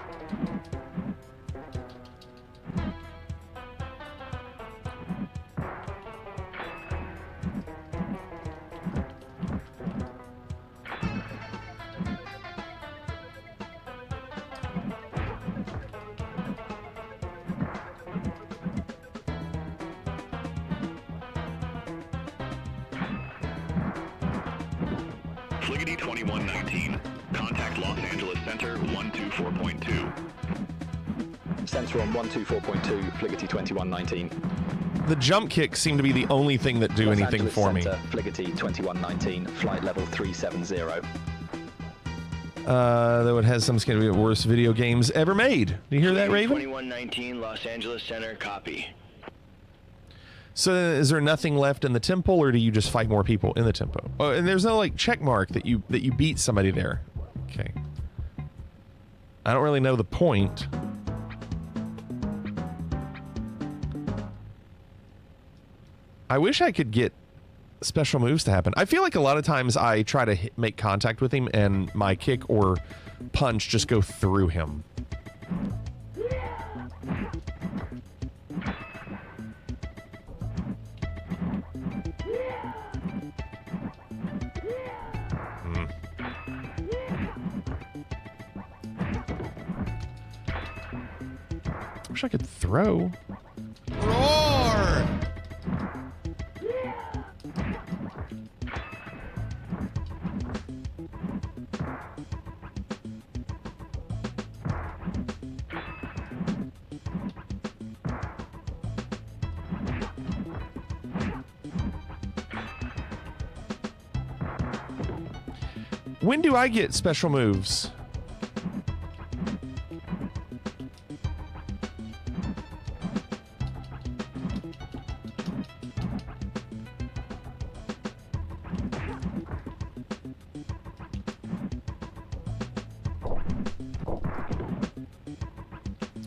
Fliggity 2119. Contact Los Angeles Center 124.2.
Center on 124.2, Fliggity 2119.
The jump kicks seem to be the only thing that do
Los
anything
Angeles
for
Center,
me.
Fliggity 2119, flight level 370.
Though it has some skin to be the worst video games ever made. Do you hear that, Raven?
2119 Los Angeles Center, copy.
So is there nothing left in the temple, or do you just fight more people in the temple? Oh, and there's no like check mark that you beat somebody there. Okay. I don't really know the point. I wish I could get special moves to happen. I feel like a lot of times I try to make contact with him and my kick or punch just go through him. Wish I could throw. Roar! When do I get special moves?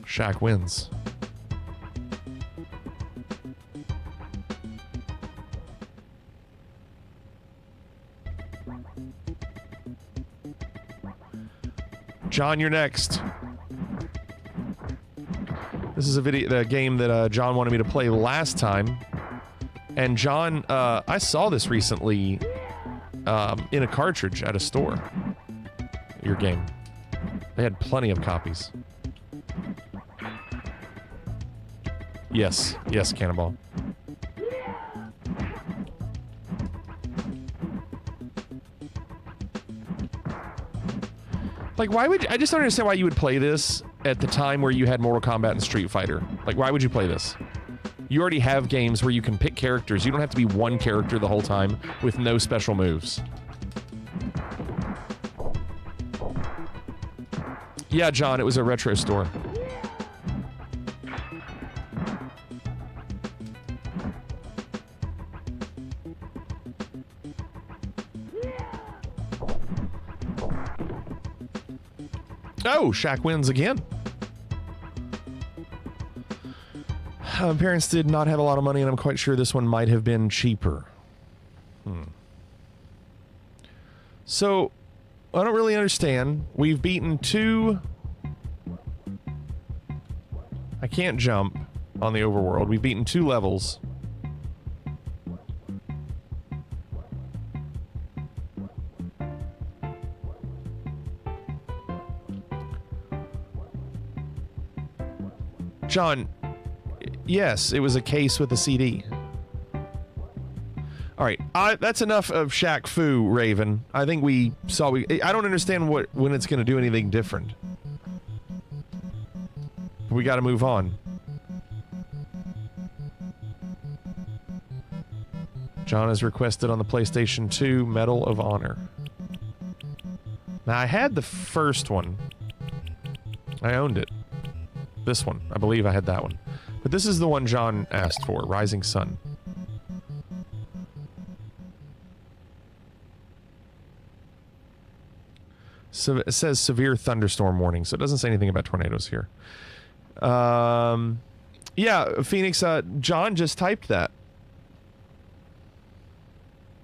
Shaq wins. John, you're next. This is the game that John wanted me to play last time. And John, I saw this recently in a cartridge at a store. Your game. They had plenty of copies. Yes, yes, Cannonball. Like, why would I just don't understand why you would play this at the time where you had Mortal Kombat and Street Fighter. Like, why would you play this? You already have games where you can pick characters. You don't have to be one character the whole time with no special moves. Yeah, John, it was a retro store. Oh, Shaq wins again. Parents did not have a lot of money, and I'm quite sure this one might have been cheaper. So, I don't really understand. We've beaten two... I can't jump on the overworld. We've beaten two levels. John, yes, it was a case with a CD. All right, that's enough of Shaq Fu, Raven. I think we saw... I don't understand when it's going to do anything different. We got to move on. John has requested on the PlayStation 2 Medal of Honor. Now, I had the first one. I owned it. This one. I believe I had that one. But this is the one John asked for, Rising Sun. So it says severe thunderstorm warning, so it doesn't say anything about tornadoes here. Yeah, Phoenix, John just typed that.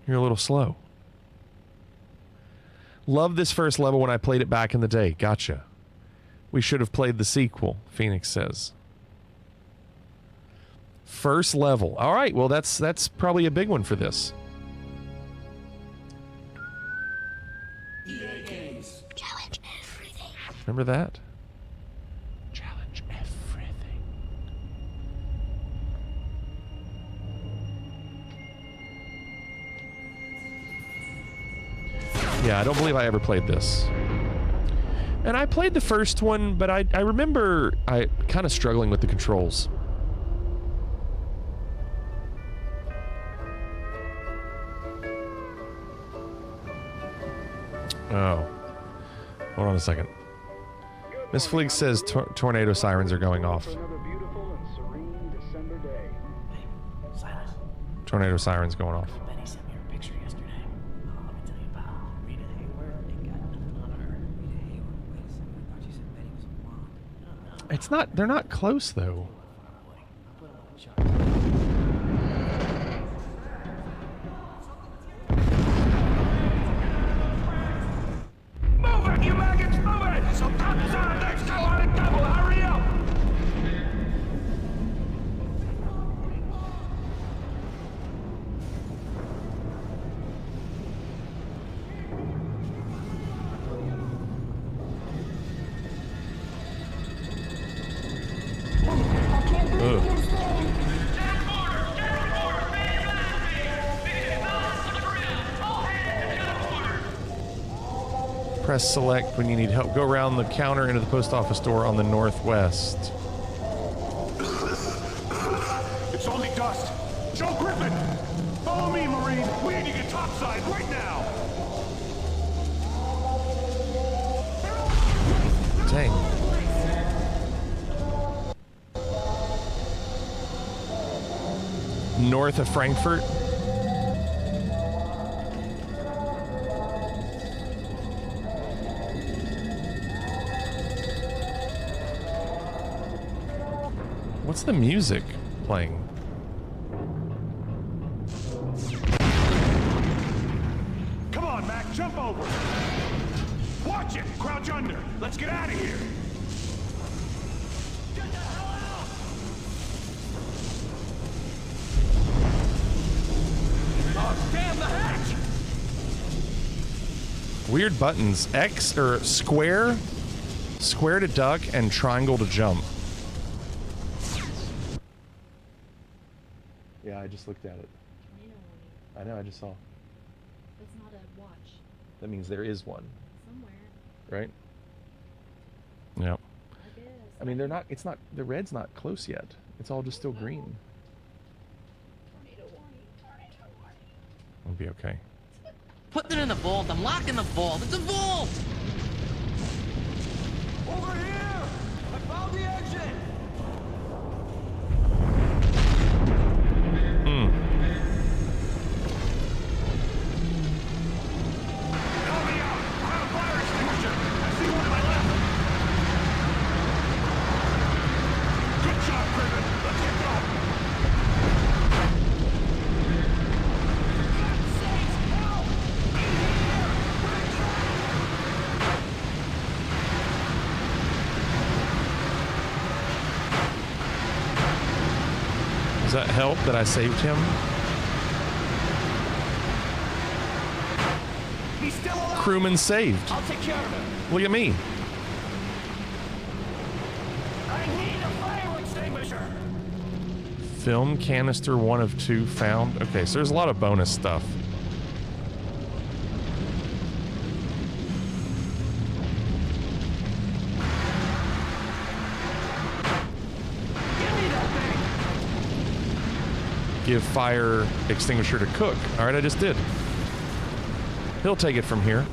You're a little slow. Love this first level when I played it back in the day. Gotcha. We should have played the sequel, Phoenix says. First level. All right, well, that's probably a big one for this.
EA Games. Challenge everything.
Remember that? Challenge everything. Yeah, I don't believe I ever played this. And I played the first one, but I remember I kind of struggling with the controls. Oh. Hold on a second. Miss Fleek says tornado sirens are going off. Tornado sirens going off.
Benny sent me her picture yesterday. Oh, let me tell you about Rita Hayworth. Ain't got nothing on her. Rita Hayworth. Wait a second. I thought you said Betty was a blonde.
It's not, they're not close though.
Move it, you maggots! Move it! So top on next go on a double. Hurry up!
Press select when you need help. Go around the counter into the post office door on the northwest.
It's only dust. Joe Griffin! Follow me, Marine. We need to get topside right now.
Dang. North of Frankfurt. What's the music playing?
Come on, Mac, jump over. Watch it. Crouch under. Let's get out of here. Get the hell out! Oh, damn the hatch!
Weird buttons. X or square to duck, and triangle to jump. Yeah, I just looked at it. I know, I just saw.
That's not a watch.
That means there is one.
Somewhere.
Right? Yep.
I guess.
I mean, they're not, it's not, the red's not close yet. It's all just still green. It'll be okay.
Put it in the vault. I'm locking the vault. It's a vault!
Over here! I found the exit! Help me out! I have a fire extinguisher! I see one to my left! Good job, Griffin! Let's get going! God sakes, help! In here!
Does that help that I saved him?
He's still alive!
Crewman saved.
I'll take care of him!
Look at me.
I need a fire extinguisher!
Film canister 1 of 2 found. Okay, so there's a lot of bonus stuff. Give fire extinguisher to Cook. All right, I just did. He'll take it from here.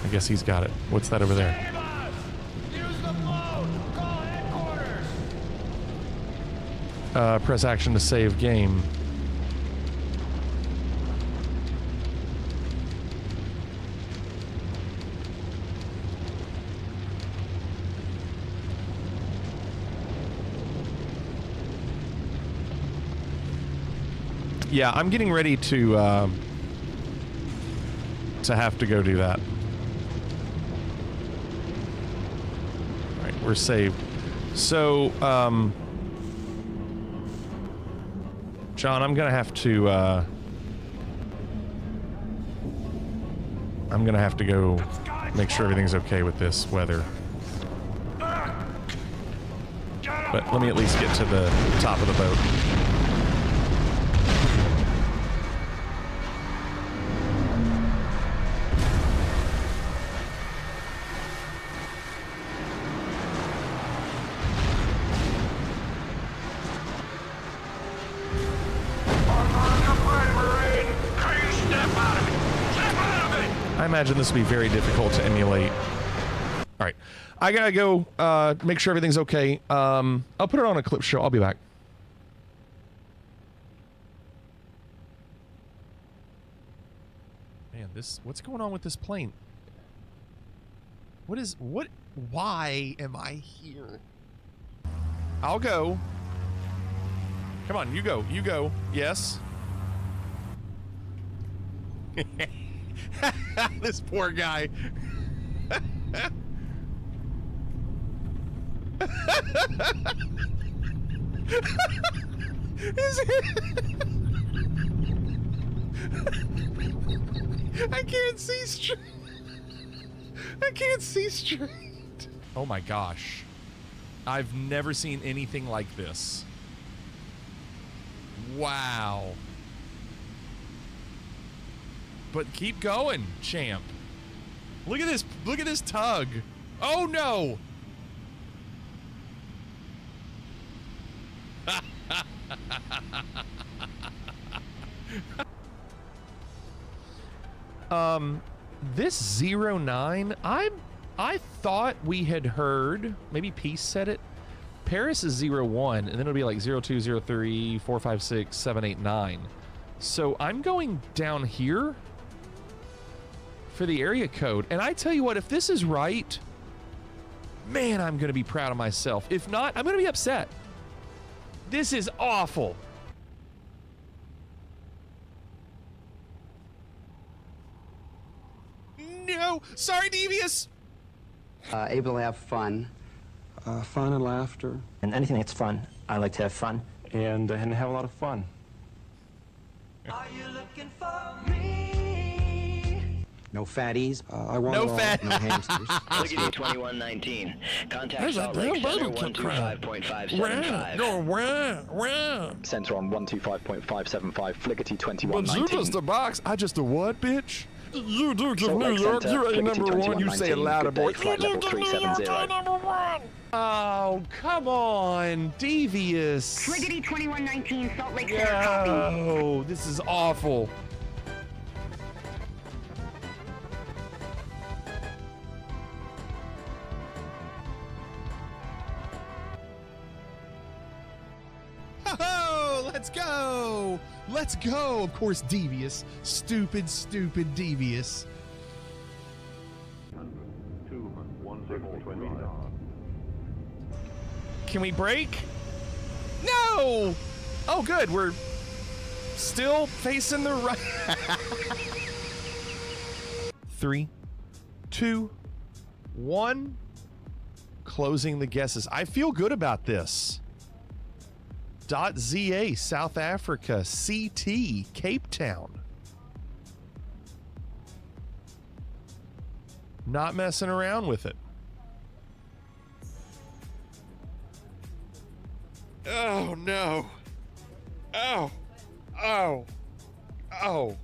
I guess he's got it. What's that over there?
Use the phone! Call headquarters!
press action to save game. Yeah, I'm getting ready to have to go do that. All right, we're saved. So, John, I'm gonna have to go make sure everything's okay with this weather. But let me at least get to the top of the boat. I imagine this will be very difficult to emulate. All right, I gotta go make sure everything's okay. I'll put it on a clip show. I'll be back. Man, what's going on with this plane? Why am I here? I'll go. Come on, you go. Yes. This poor guy. I can't see straight. I can't see straight. Oh my gosh. I've never seen anything like this. Wow. But keep going, champ. Look at this tug. Oh no. This 09, I thought we had heard, maybe Peace said it. Paris is 01, and then it'll be like 02, 03, 4, 5, 6, 7, 8, 9. So I'm going down here for the area code. And I tell you what, if this is right, man, I'm going to be proud of myself. If not, I'm going to be upset. This is awful. No, sorry, Devious.
Able to have fun.
Fun and laughter.
And anything that's fun, I like to have fun.
And have a lot of fun.
Are you looking for me?
No fatties.
I want
no fat.
No hamsters.
Fliggity 2119. Contact Salt Lake Center 125.575.
No,
Center on 125.575, Fliggity
But
2119.
you just a box. I just a what, bitch? You Duke of
Salt
New
Lake
York.
Center,
You ain't
Fliggity
number one. You say it
2119.
louder,
Good day,
boy.
flight level 370.
Number one. Oh, come on, Devious.
Fliggity 2119, Salt Lake Center copy.
Oh, this is awful. Oh, let's go. Let's go. Of course, Devious. Stupid Devious. Can we break? No! Oh, good. We're still facing the right. 3, 2, 1. Closing the guesses. I feel good about this. .za, South Africa, CT, Cape Town. Not messing around with it. Oh no. Oh. Oh. Oh.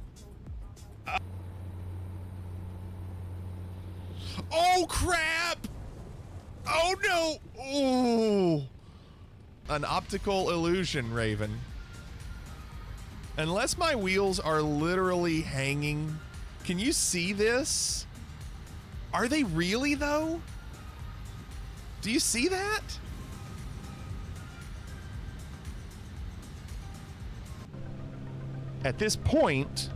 Oh crap. Oh no. Ooh. An optical illusion, Raven. Unless my wheels are literally hanging. Can you see this? Are they really though? Do you see that? At this point,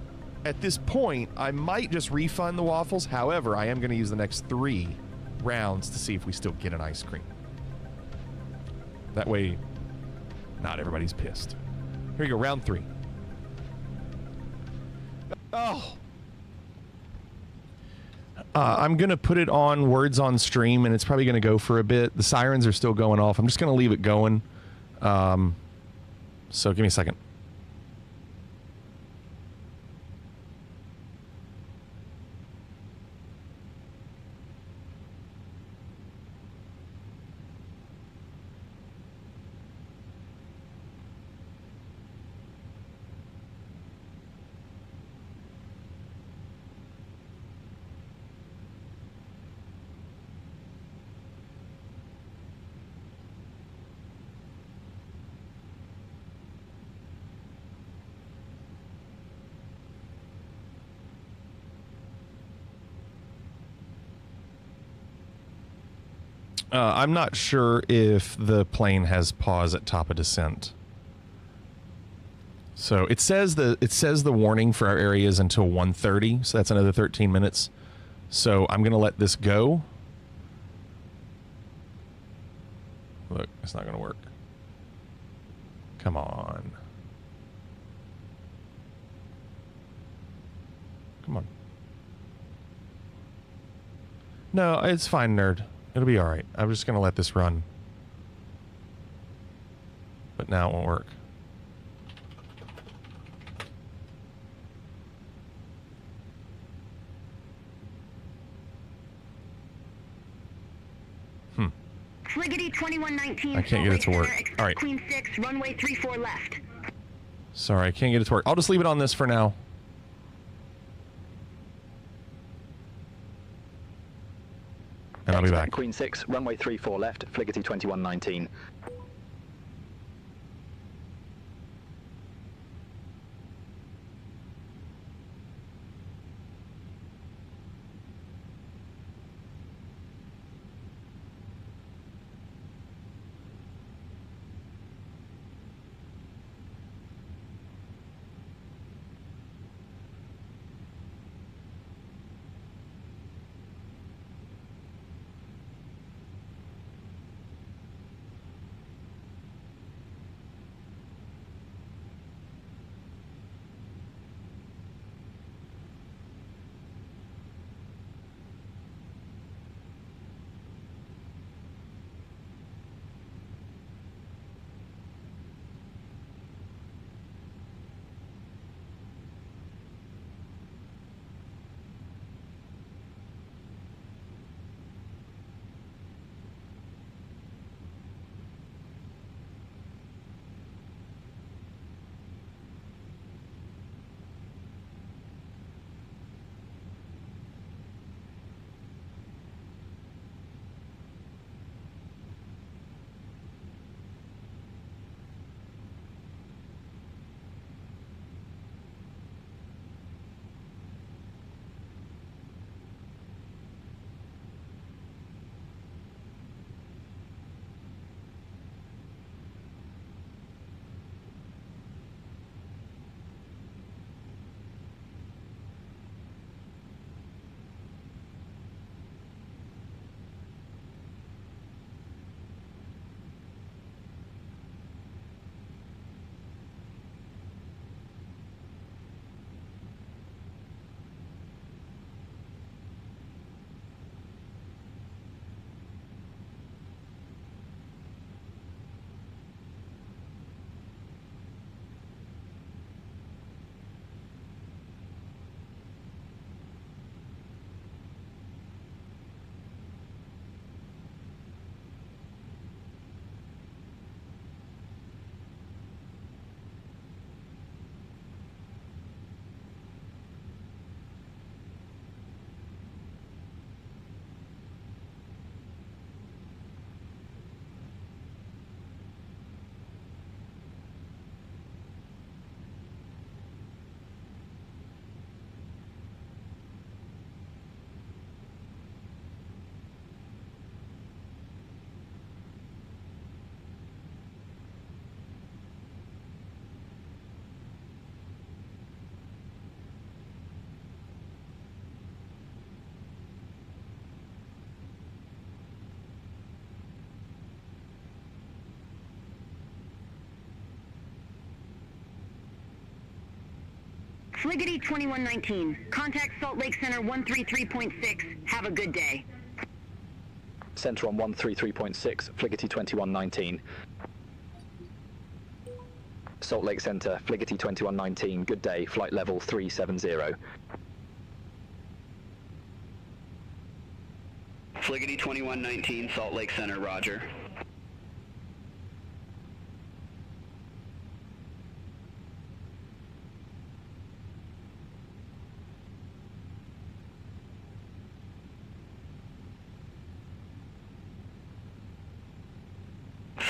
I might just refund the waffles. However, I am going to use the next 3 rounds to see if we still get an ice cream. That way, not everybody's pissed. Here you go, round 3. Oh! I'm going to put it on words on stream, and it's probably going to go for a bit. The sirens are still going off. I'm just going to leave it going. So give me a second. I'm not sure if the plane has pause at top of descent. So it says the warning for our area is until 1:30, so that's another 13 minutes. So I'm gonna let this go. Look, it's not gonna work. Come on. Come on. No, it's fine, nerd. It'll be alright. I'm just going to let this run. But now it won't work.
Fliggity 2119.
I can't get it to work. Alright.
Queen 6, runway 34 left.
Sorry, I can't get it to work. I'll just leave it on this for now. And I'll be back.
Queen 6, runway 34 left, Fliggity 2119.
Fliggity 2119. Contact Salt Lake Center 133.6. Have a good day.
Center on 133.6, Fliggity 2119. Salt Lake Center, Fliggity 2119. Good day. Flight level 370.
Fliggity 2119, Salt Lake Center, roger.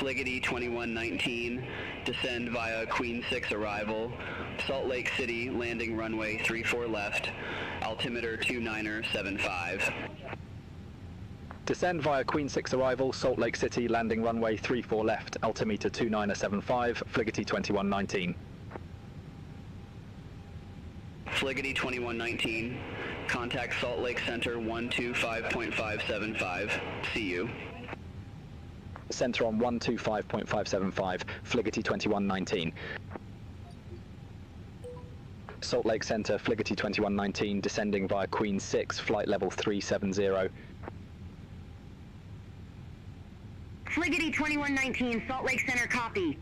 Fliggity 2119, descend via Queen 6 arrival, Salt Lake City, landing runway 34 left, altimeter 29er75.
Descend via Queen 6 arrival, Salt Lake City, landing runway 34 left, altimeter 29er75, Fliggity 2119.
Fliggity 2119, contact Salt Lake Center 125.575, see you.
Center on 125.575, Fliggity 2119. Salt Lake Center, Fliggity 2119, descending via Queen 6, flight level 370.
Fliggity 2119, Salt Lake Center, copy.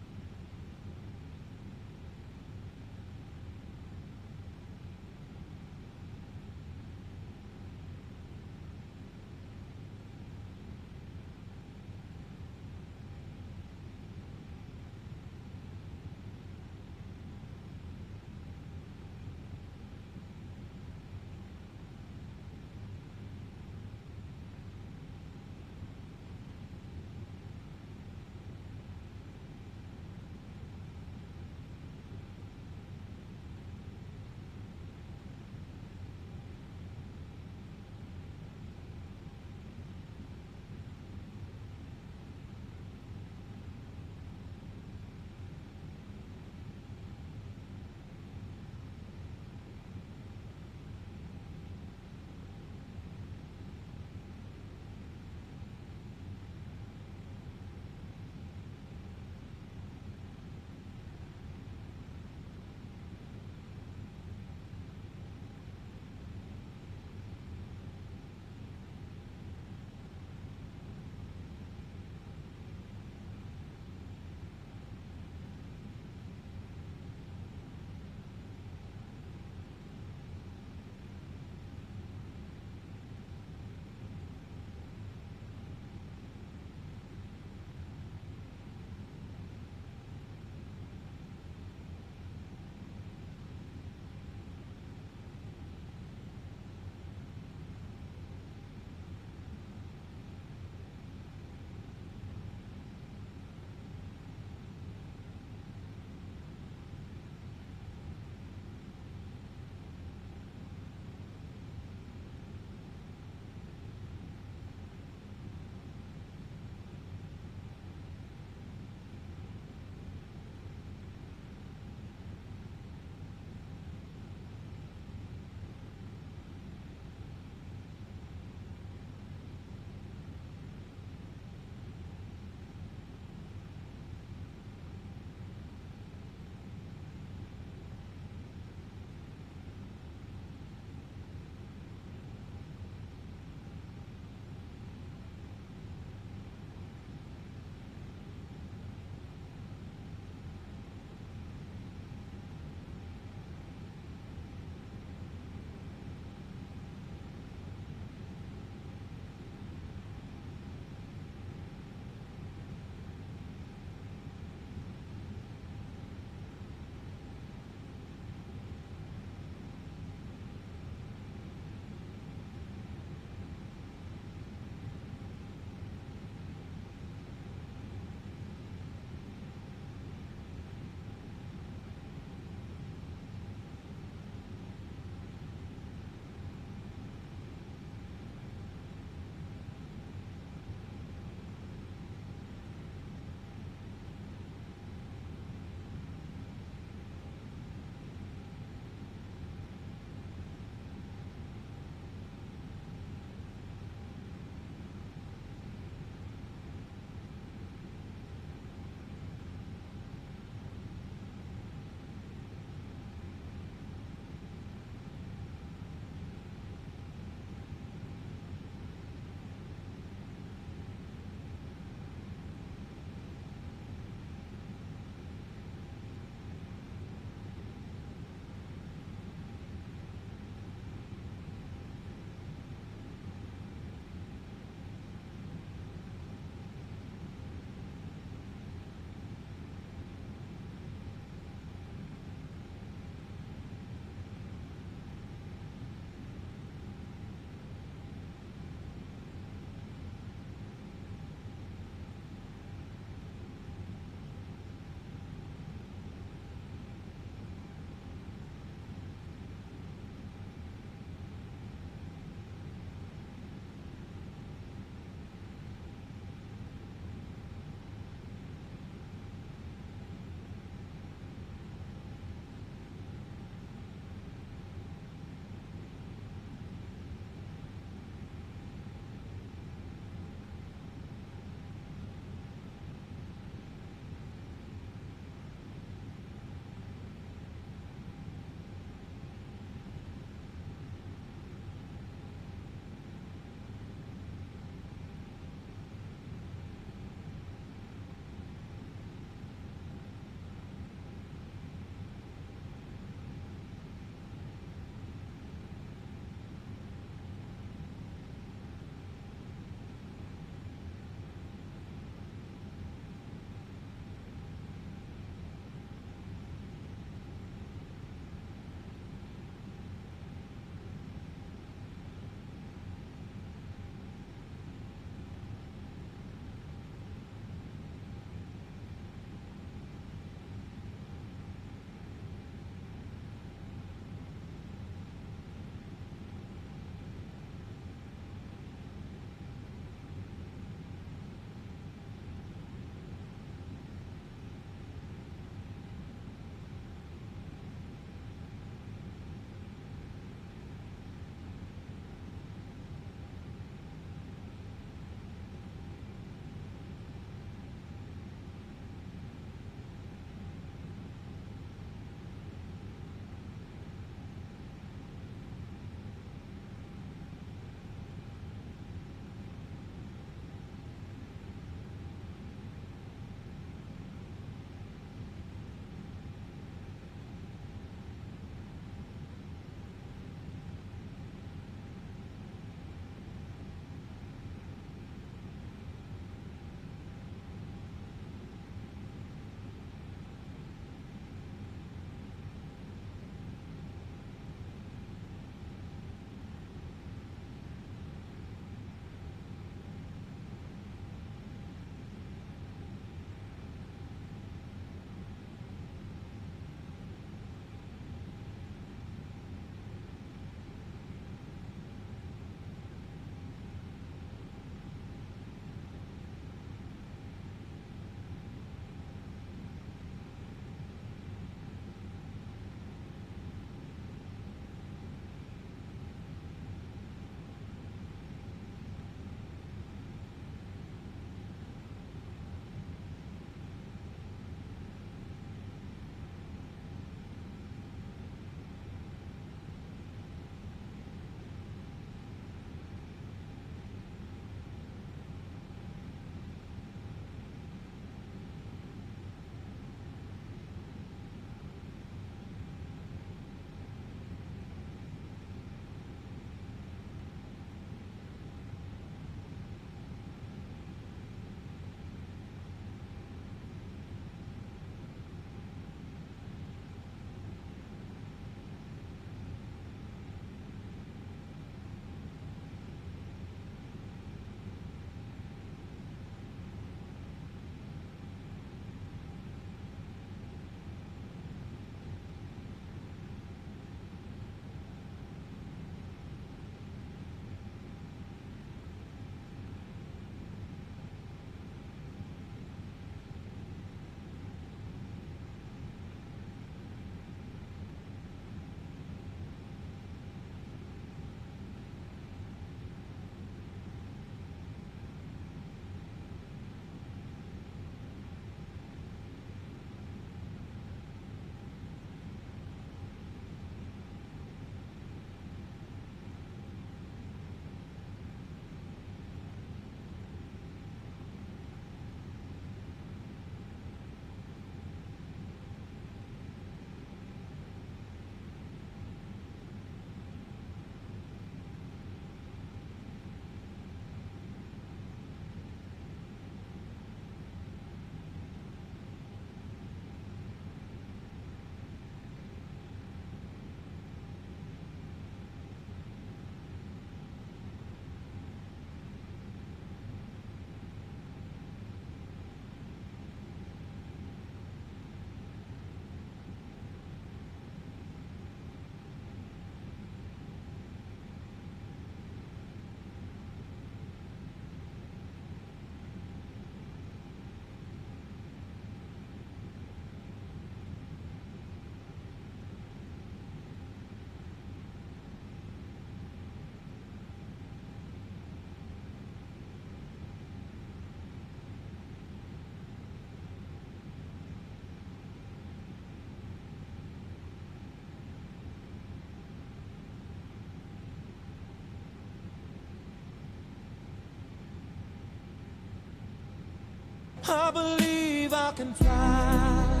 I believe I can fly.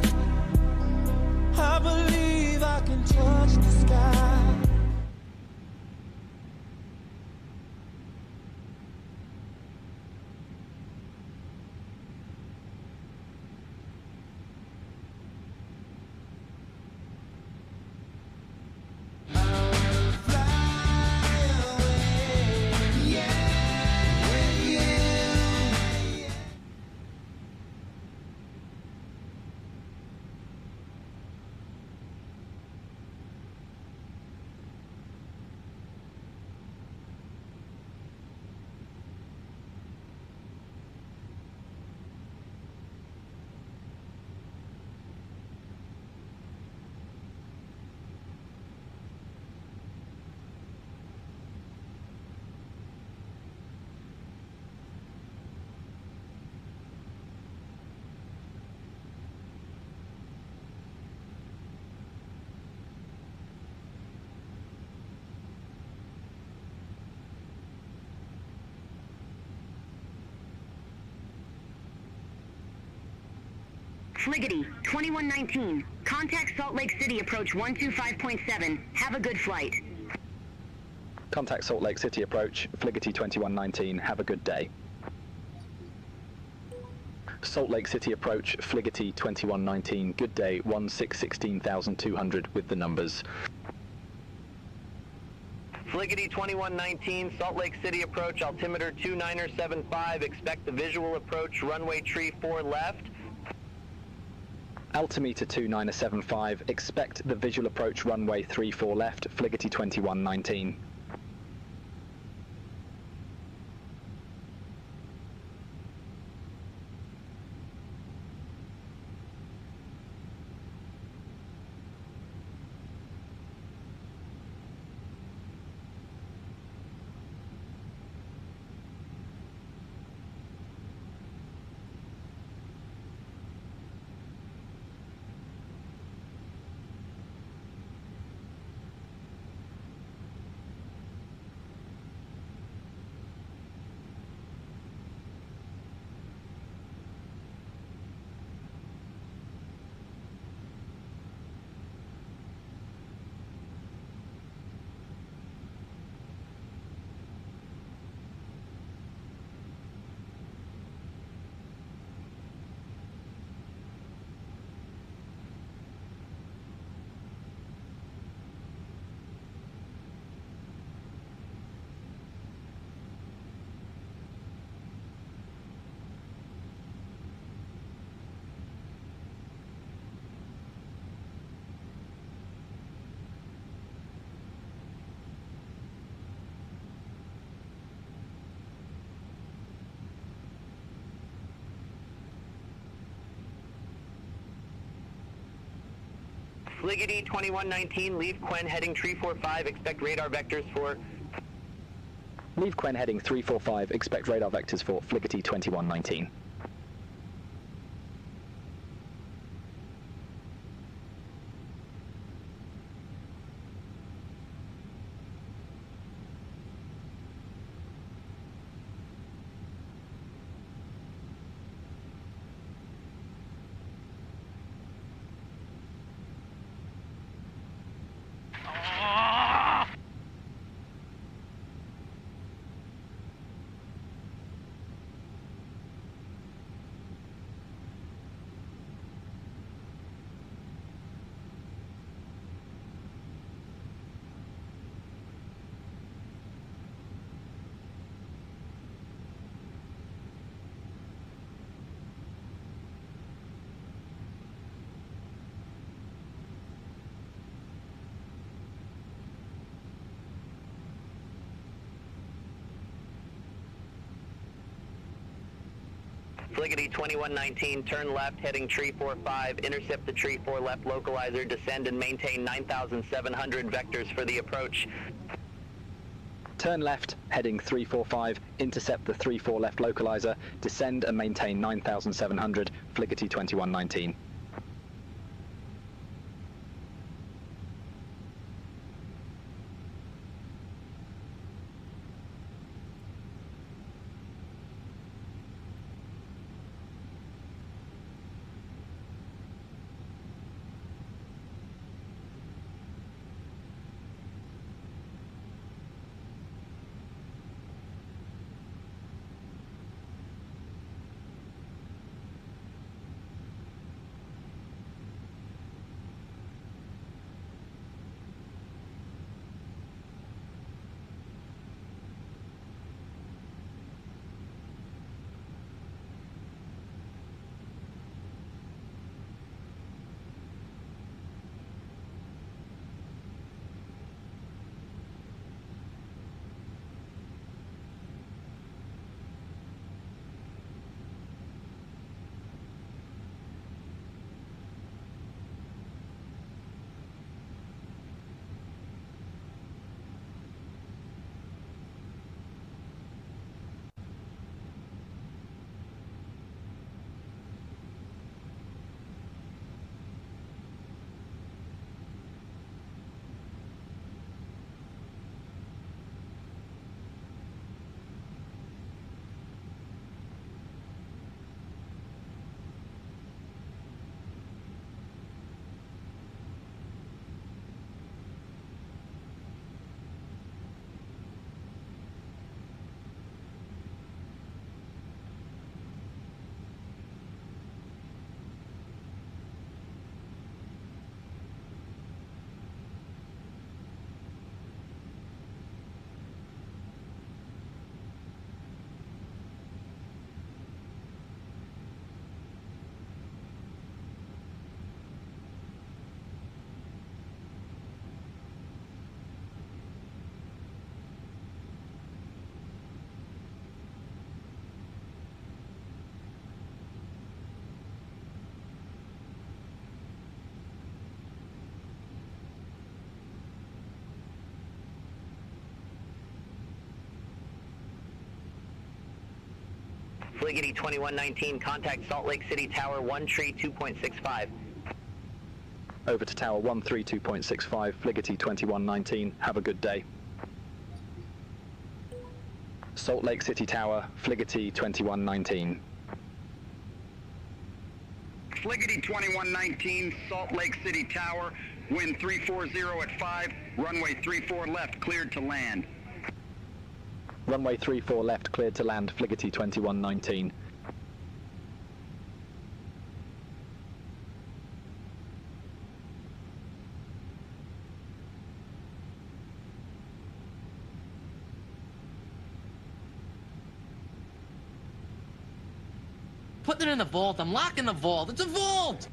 I believe I can touch the sky.
Fliggity, 2119. Contact Salt Lake City approach 125.7. Have a good flight.
Contact Salt Lake City approach, Fliggity 2119. Have a good day. Salt Lake City approach, Fliggity 2119. Good day, 1616,200 with the numbers.
Fliggity 2119, Salt Lake City approach, altimeter 2975. Expect the visual approach, runway tree 4 left.
Altimeter 2975, expect the visual approach runway 34 left, Fliggity 2119.
Fliggity 2119, leave Quen heading tree 45. Expect radar vectors for...
Leave Quen heading 345, expect radar vectors for Fliggity 2119.
Fliggity 2119, turn left, heading tree 45, intercept the tree 4 left localizer, descend and maintain 9,700 vectors for the approach.
Turn left, heading 345, intercept the 34 left localizer, descend and maintain 9,700, Fliggity 2119.
Fliggity 2119, contact Salt Lake City Tower 132.65.
Over to Tower 132.65, Fliggity 2119, have a good day. Salt Lake City Tower, Fliggity 2119.
Fliggity 2119, Salt Lake City Tower, wind 340 at 5, runway 34 left, cleared to land.
Runway 34 left, cleared to land, Fliggity 2119.
Putting it in the vault. I'm locking the vault. It's a vault!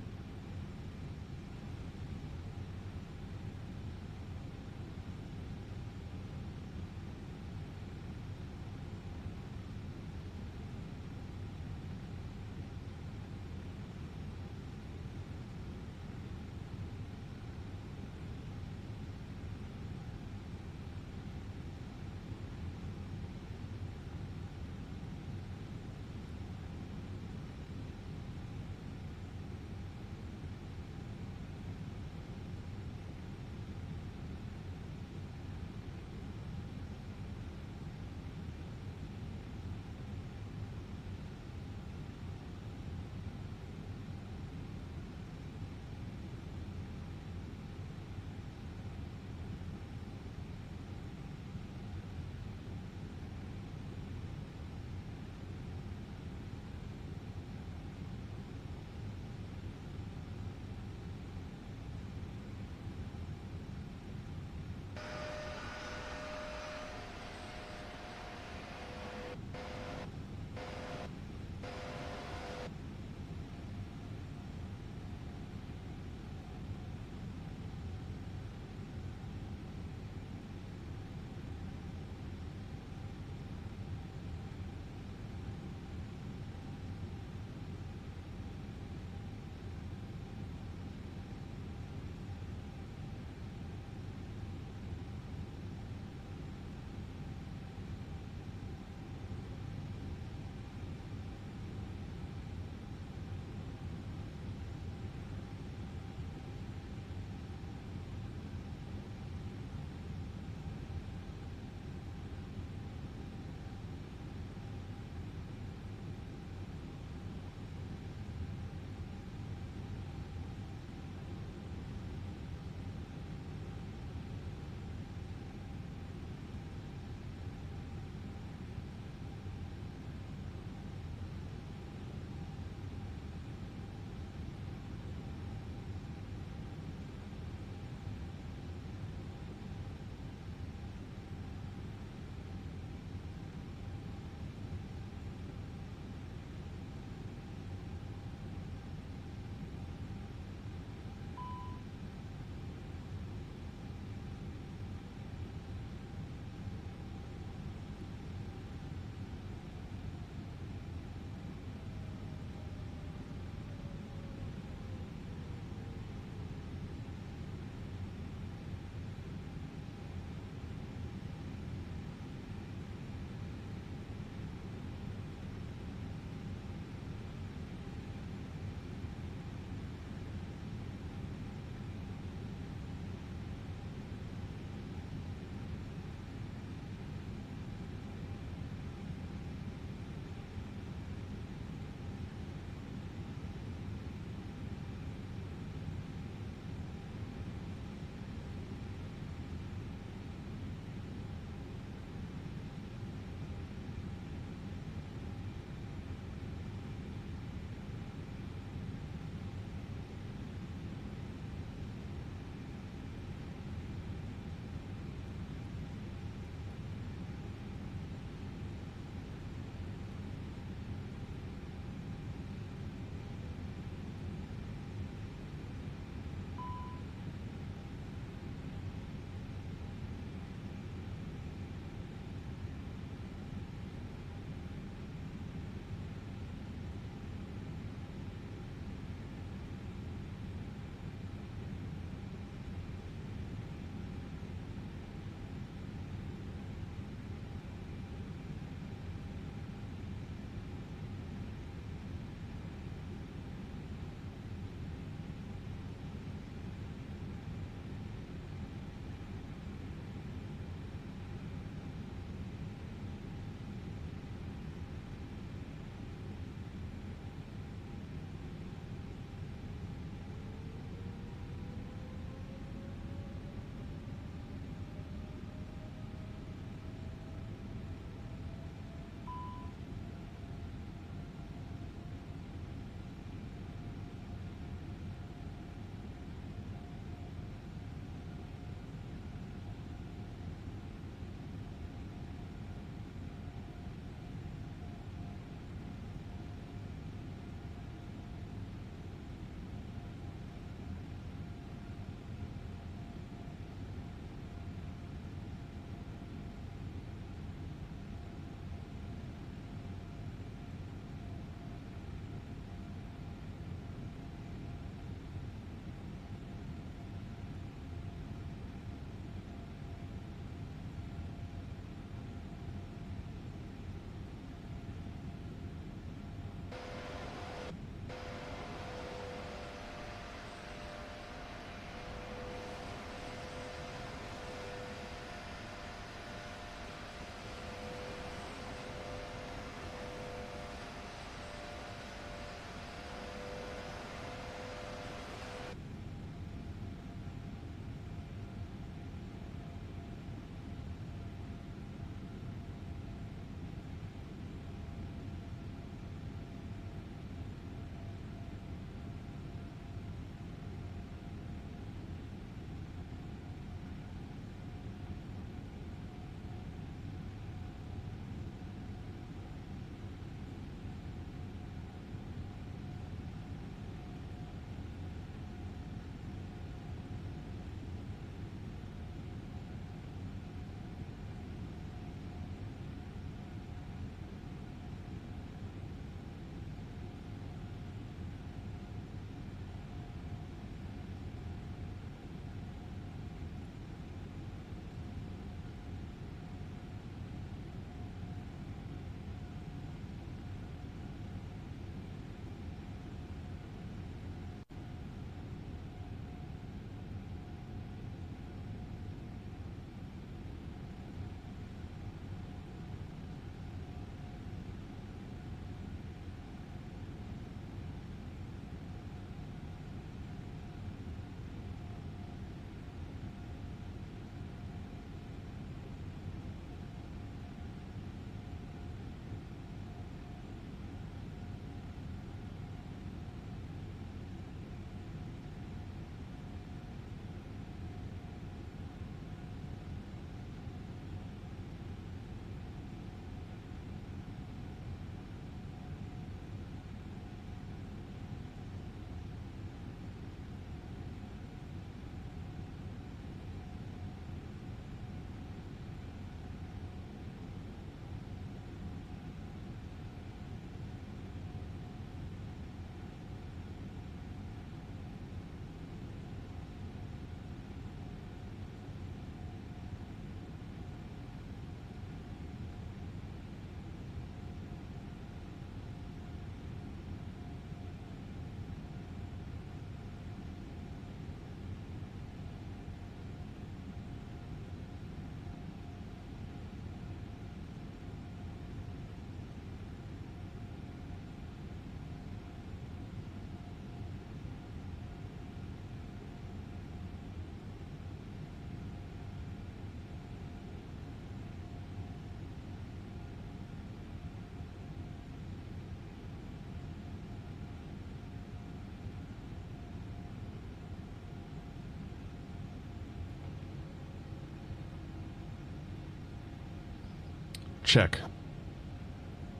check.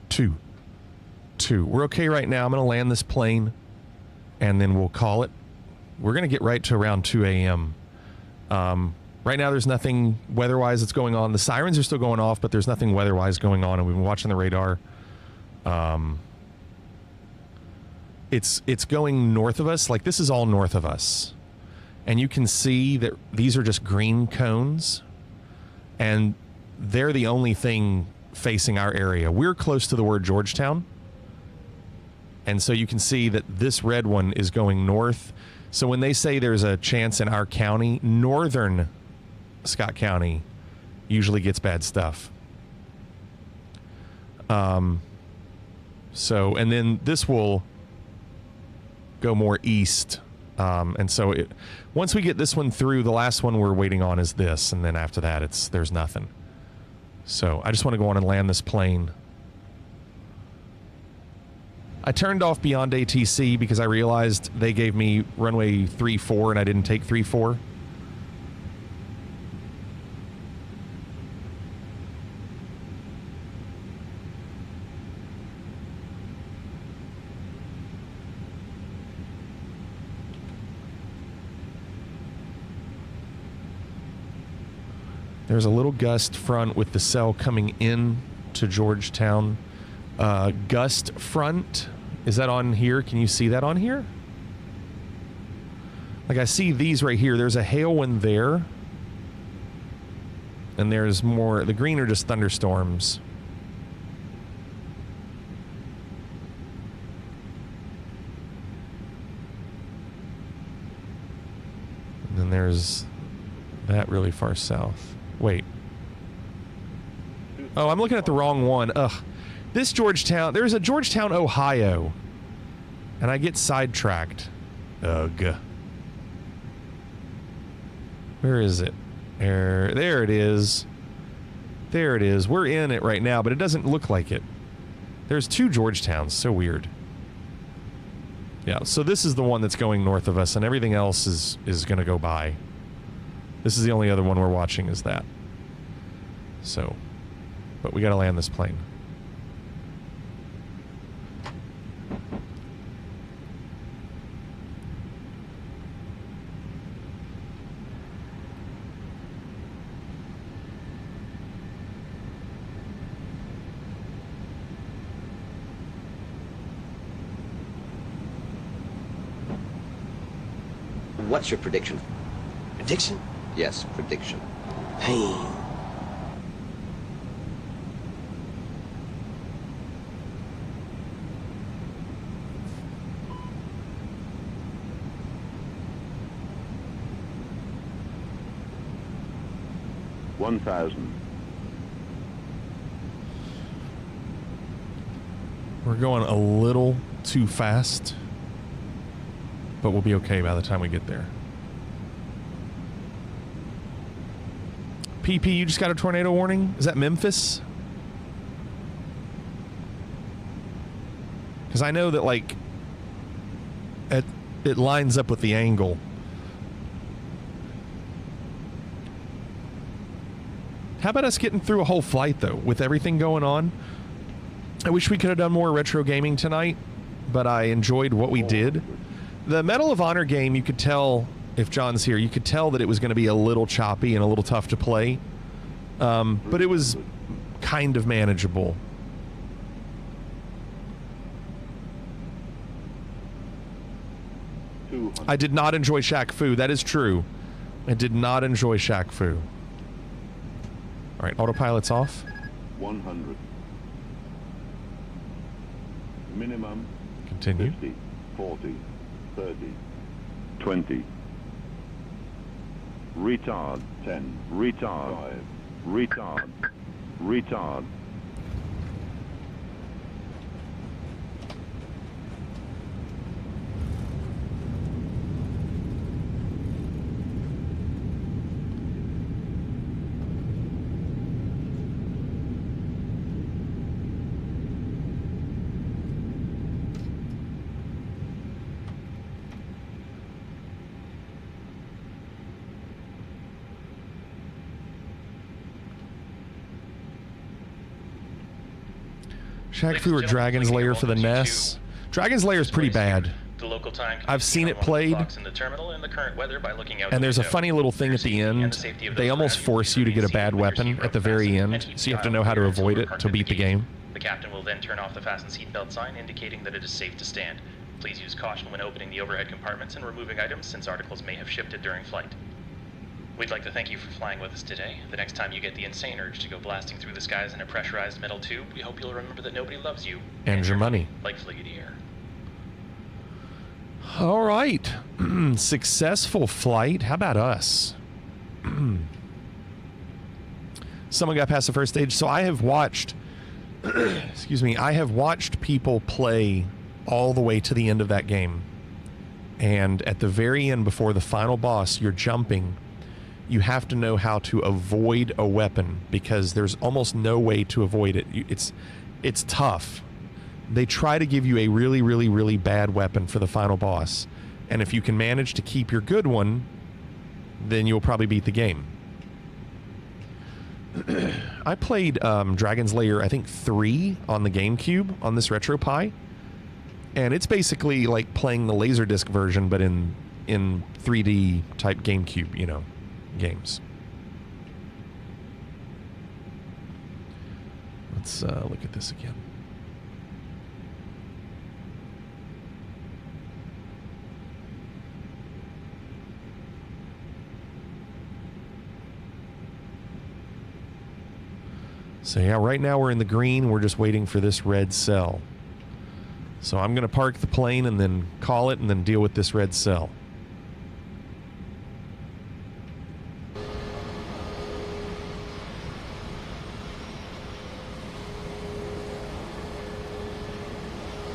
2. We're okay right now. I'm going to land this plane, and then we'll call it. We're going to get right to around 2 a.m. Right now, there's nothing weather-wise that's going on. The sirens are still going off, but there's nothing weather-wise going on, and we've been watching the radar. It's going north of us. Like, this is all north of us. And you can see that these are just green cones, and they're the only thing facing our area. We're close to the word Georgetown, and so you can see that this red one is going north. So when they say there's a chance in our county, northern Scott County usually gets bad stuff. So, and then this will go more east. And so once we get this one through, the last one we're waiting on is this. And then after that, there's nothing. So I just want to go on and land this plane. I turned off Beyond ATC because I realized they gave me runway 34 and I didn't take 34. There's a little gust front with the cell coming in to Georgetown. Gust front, is that on here? Can you see that on here? Like, I see these right here. There's a hail one there. And there's more. The green are just thunderstorms. And then there's that really far south. Wait. Oh, I'm looking at the wrong one. Ugh. This Georgetown, there's a Georgetown, Ohio. And I get sidetracked. Ugh. Where is it? There it is. There it is. We're in it right now, but it doesn't look like it. There's 2 Georgetowns. So weird. Yeah, so this is the one that's going north of us, and everything else is going to go by. This is the only other one we're watching is that. So, but we got to land this plane.
What's your prediction? Prediction? Yes, prediction. Pain.
We're going a little too fast, but we'll be okay by the time we get there. PP, you just got a tornado warning? Is that Memphis? Because I know that, like, it lines up with the angle. How about us getting through a whole flight, though, with everything going on? I wish we could have done more retro gaming tonight, but I enjoyed what we did. The Medal of Honor game, you could tell, if John's here, you could tell that it was going to be a little choppy and a little tough to play. But it was kind of manageable. I did not enjoy Shaq Fu. That is true. I did not enjoy Shaq Fu. All right, autopilot's off.
100. Minimum.
Continue.
50, 40, 30, 20. Retard. 10. Retard. 5. Retard. Retard.
Check if we were Dragon's Lair for the NES. Dragon's Lair is pretty bad.
The local time
I've seen it played.
in the terminal and the current weather by looking out
And there's a
window.
funny little thing at the end. They almost force you to get a bad weapon at the very end, so you have to know how to avoid it to beat the game.
The captain will then turn off the fasten seatbelt sign, indicating that it is safe to stand. Please use caution when opening the overhead compartments and removing items, since articles may have shifted during flight. We'd like to thank you for flying with us today. The next time you get the insane urge to go blasting through the skies in a pressurized metal tube, we hope you'll remember that nobody loves you.
And your money.
Like Fliggity Air.
All right. Successful flight. How about us? Someone got past the first stage. So I have watched, excuse me, I have watched people play all the way to the end of that game. And at the very end, before the final boss, you're jumping. You have to know how to avoid a weapon because there's almost no way to avoid it. It's tough. They try to give you a really, really, really bad weapon for the final boss. And if you can manage to keep your good one, then you'll probably beat the game. I played Dragon's Lair, I think 3 on the GameCube on this RetroPie. And it's basically like playing the Laserdisc version, but in 3D type GameCube, you know, games. Let's look at this again. So yeah, right now we're in the green. We're just waiting for this red cell. So I'm going to park the plane and then call it and then deal with this red cell.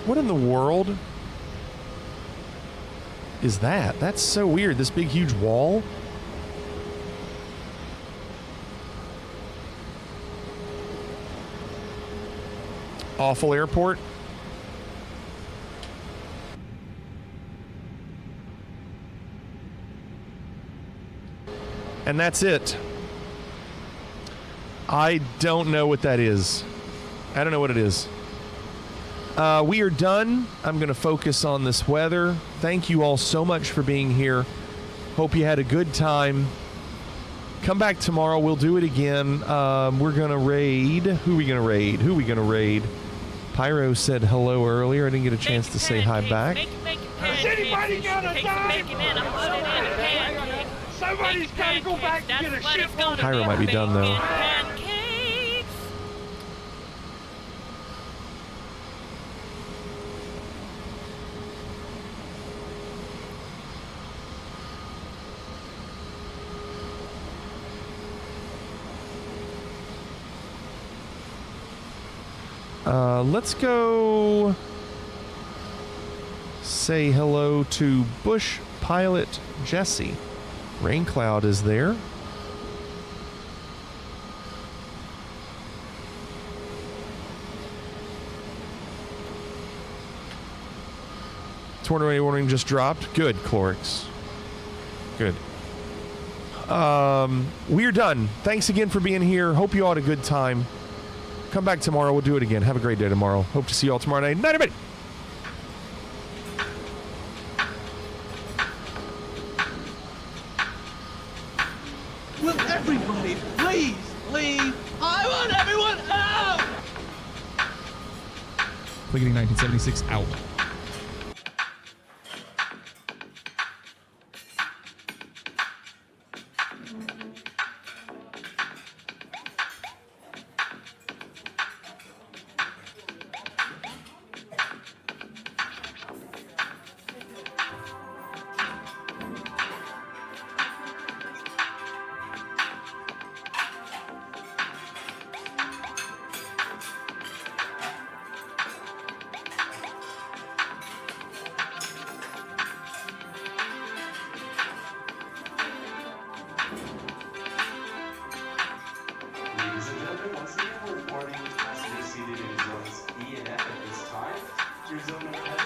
What in the world is that? That's so weird. This big, huge wall. Awful airport. And that's it. I don't know what that is. I don't know what it is. We are done. I'm going to focus on this weather. Thank you all so much for being here. Hope you had a good time. Come back tomorrow. We'll do it again. We're going to raid. Who are we going to raid? Who are we going to raid? Pyro said hello earlier. I didn't get a chance to say hi back.
Is anybody gonna die? Somebody's gotta go back and get a shitload of
Pyro might be done though. Let's go say hello to Bush Pilot Jesse. Rain Cloud is there. Tornado warning just dropped. Good, Clorix. Good. We're done. Thanks again for being here. Hope you all had a good time. Come back tomorrow. We'll do it again. Have a great day tomorrow. Hope to see you all tomorrow night. Night, everybody.
Will everybody please leave? I want everyone out!
Fliggity 1976 out.
Ladies and gentlemen, once again, we're reporting passengers seated in zones E and F at this time. Your zone number